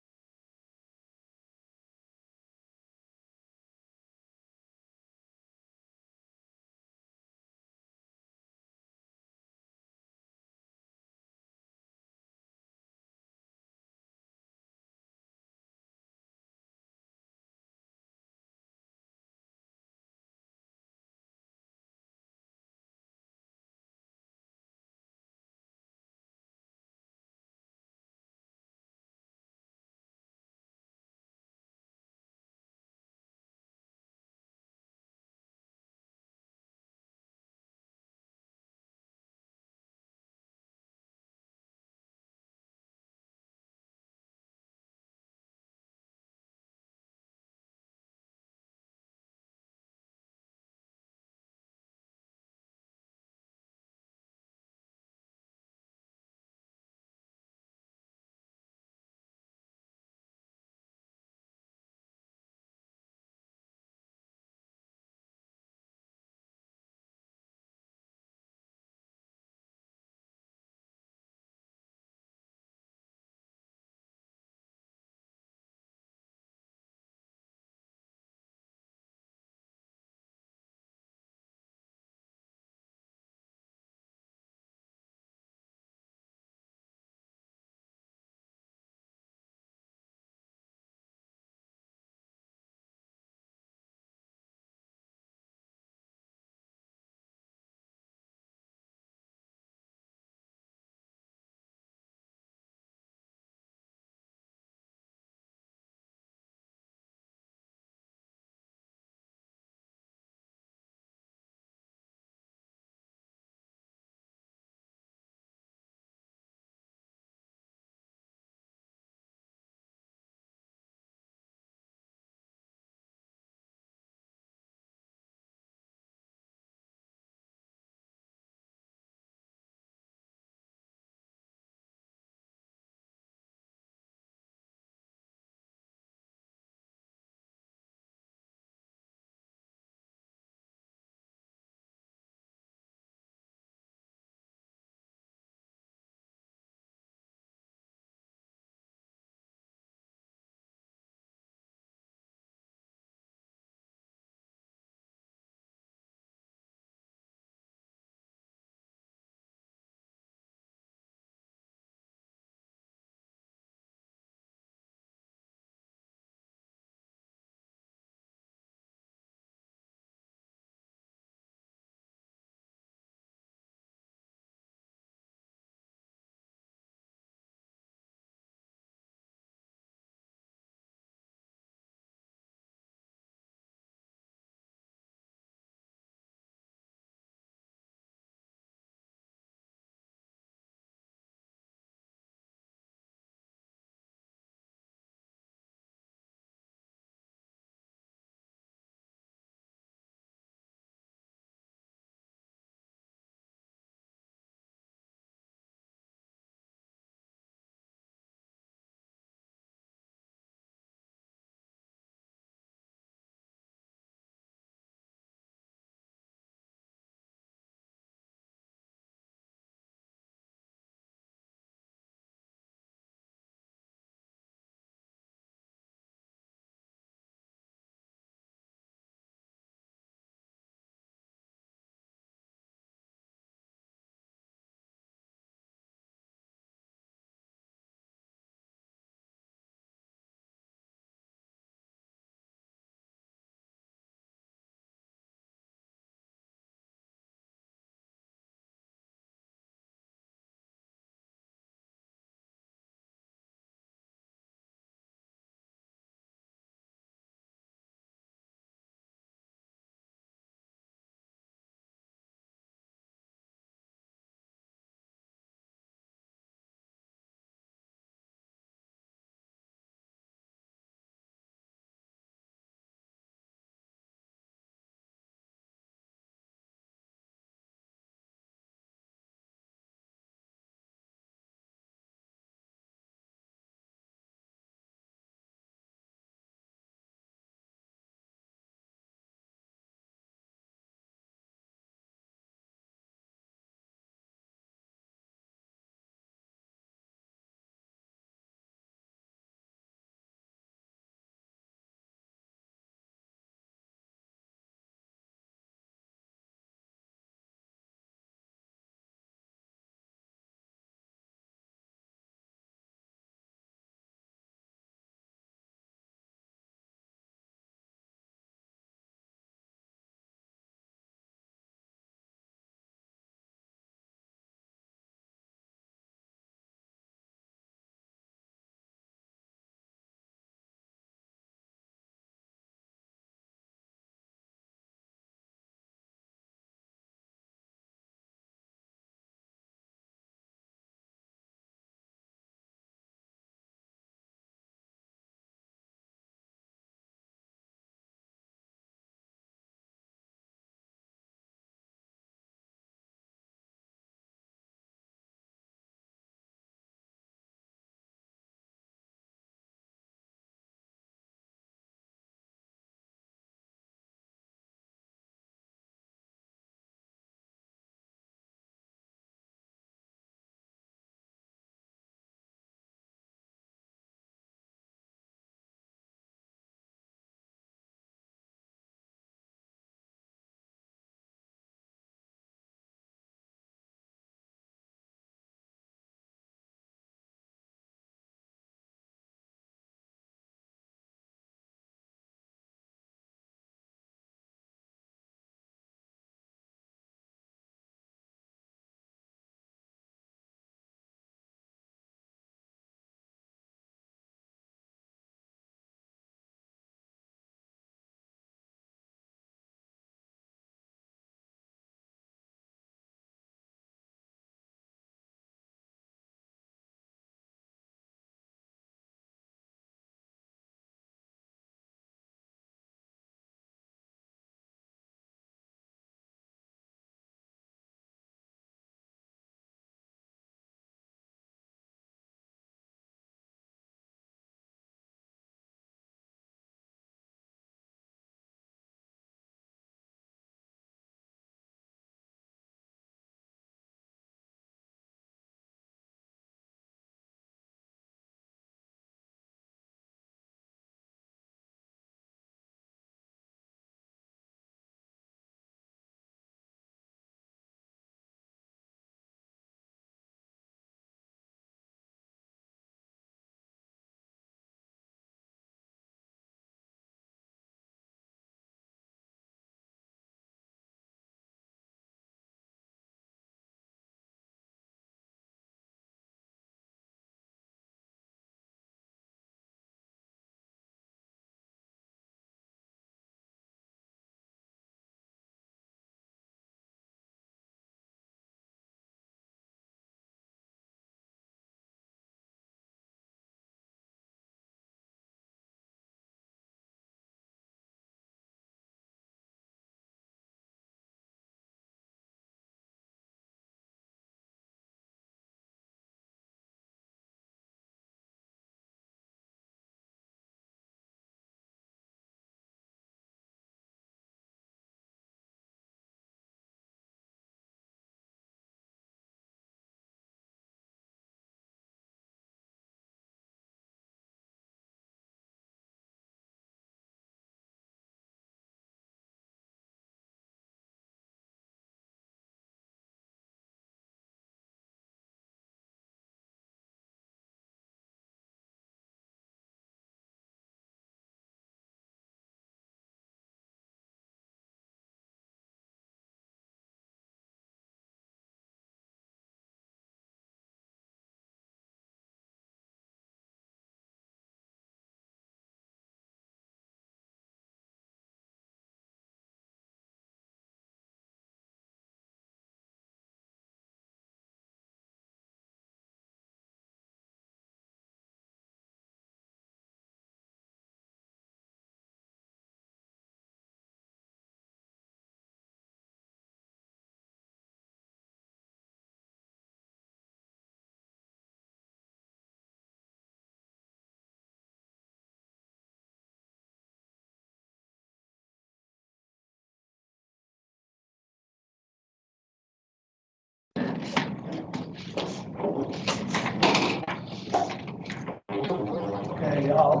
Okay, y'all.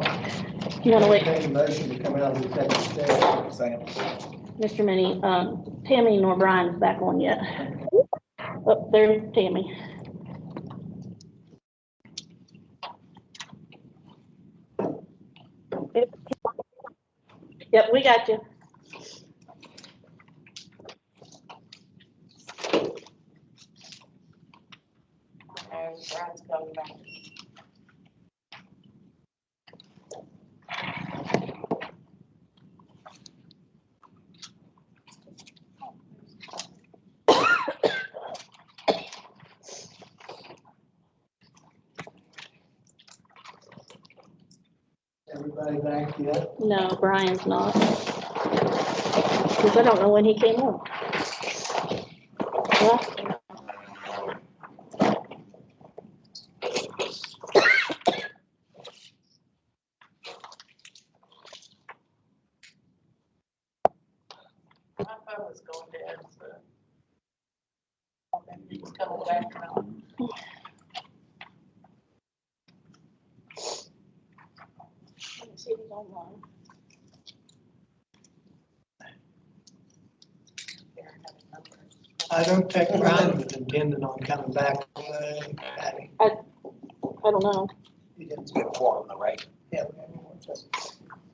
You wanna wait? Entertain a motion to come out of the executive session. Mr. Minnie, Tammy nor Brian's back on yet. Oh, there's Tammy. Yep, we got you. Brian's coming back. Everybody back yet? No, Brian's not. Because I don't know when he came on. Well, My phone was going dead, so. He's coming back now. let me see if he's online. I don't think Brian was intending on coming back. Patty. I don't know. He didn't. Get quorum, though, right? Yeah.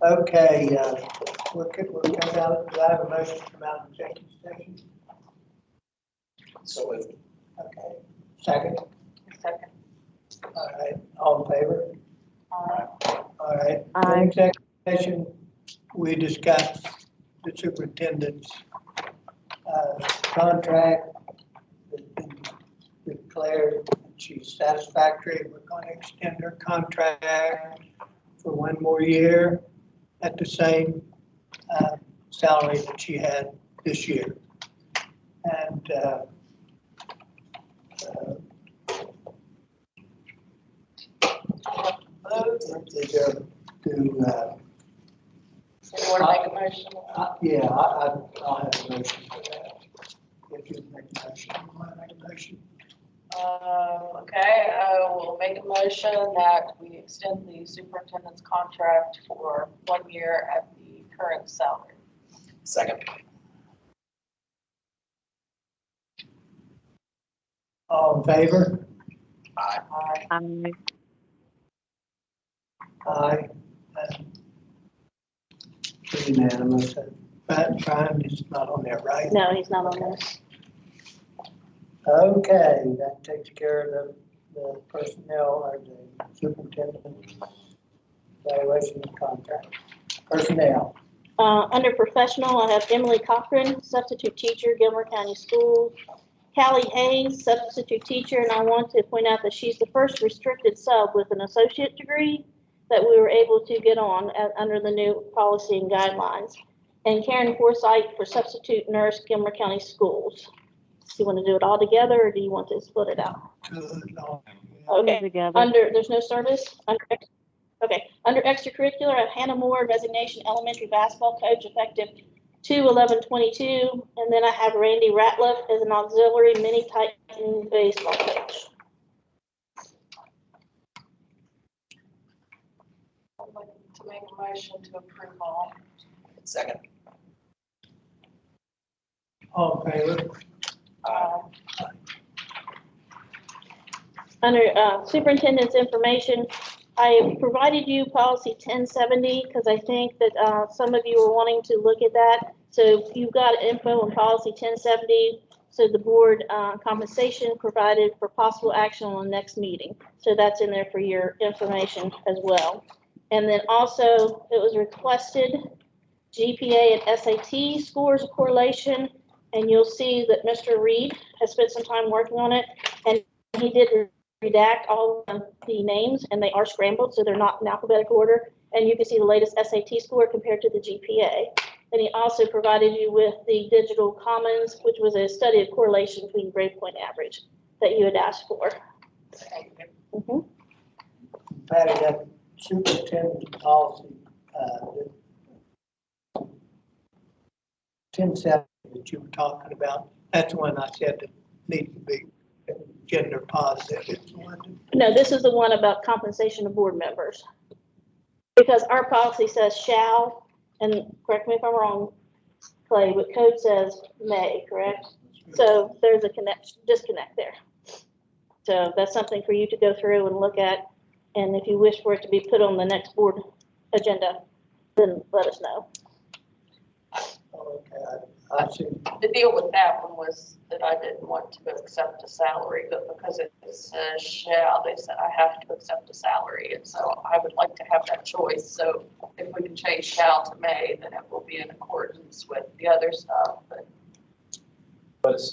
Okay, we'll come out, do I have a motion to come out of executive session? So moved. Okay, second, Second. all right, all in favor? All right. Aye. In executive session, we discussed the superintendent's contract. It's been declared that she's satisfactory. We're going to extend her contract for one more year at the same salary that she had this year. And is there to So you want to make a motion? yeah, I'll have a motion for that. If you make a motion, you want to make a motion? Okay, I will make a motion that we extend the superintendent's contract for 1 year at the current salary. Second. All in favor? Aye. Aye. Aye. Unanimous. Brian is not on there, right? No, he's not on this. Okay, that takes care of the personnel or the superintendent evaluation and contract. Personnel. Under professional, I have Emily Cochran, substitute teacher, Gilmore County Schools. Callie Hayes, substitute teacher, and I want to point out that she's the first restricted sub with an associate degree that we were able to get on under the new policy and guidelines. And Karen Forsythe for substitute nurse, Gilmore County Schools. Do you want to do it all together, or do you want to split it out? Okay, under, there's no service? Okay, under extracurricular, I have Hannah Moore, resignation, elementary basketball coach, effective 2/11/22. And then I have Randy Ratliff as an auxiliary mini Titan baseball coach. I'd like to make a motion to approve all. Second. All in favor? Under superintendent's information, I have provided you policy 1070 because I think that some of you are wanting to look at that. So you've got info on policy 1070. So the board compensation provided for possible action on the next meeting. So that's in there for your information as well. And then also it was requested GPA and SAT scores correlation. And you'll see that Mr. Reed has spent some time working on it, and he did redact all of the names, and they are scrambled, so they're not in alphabetical order. And you can see the latest SAT score compared to the GPA. And he also provided you with the digital commons, which was a study of correlation between grade point average that you had asked for. Patty, that superintendent policy, 1070 that you were talking about, that's the one I said that needs to be getting their positive. It's one- No, this is the one about compensation of board members. Because our policy says shall, and correct me if I'm wrong, Clay, but code says may, correct? So there's a disconnect there. So that's something for you to go through and look at. And if you wish for it to be put on the next board agenda, then let us know. Okay, I see. The deal with that one was that I didn't want to accept a salary, but because it says shall, they said I have to accept a salary. And so I would like to have that choice. So if we can change shall to may, then it will be in accordance with the other stuff, but But it's still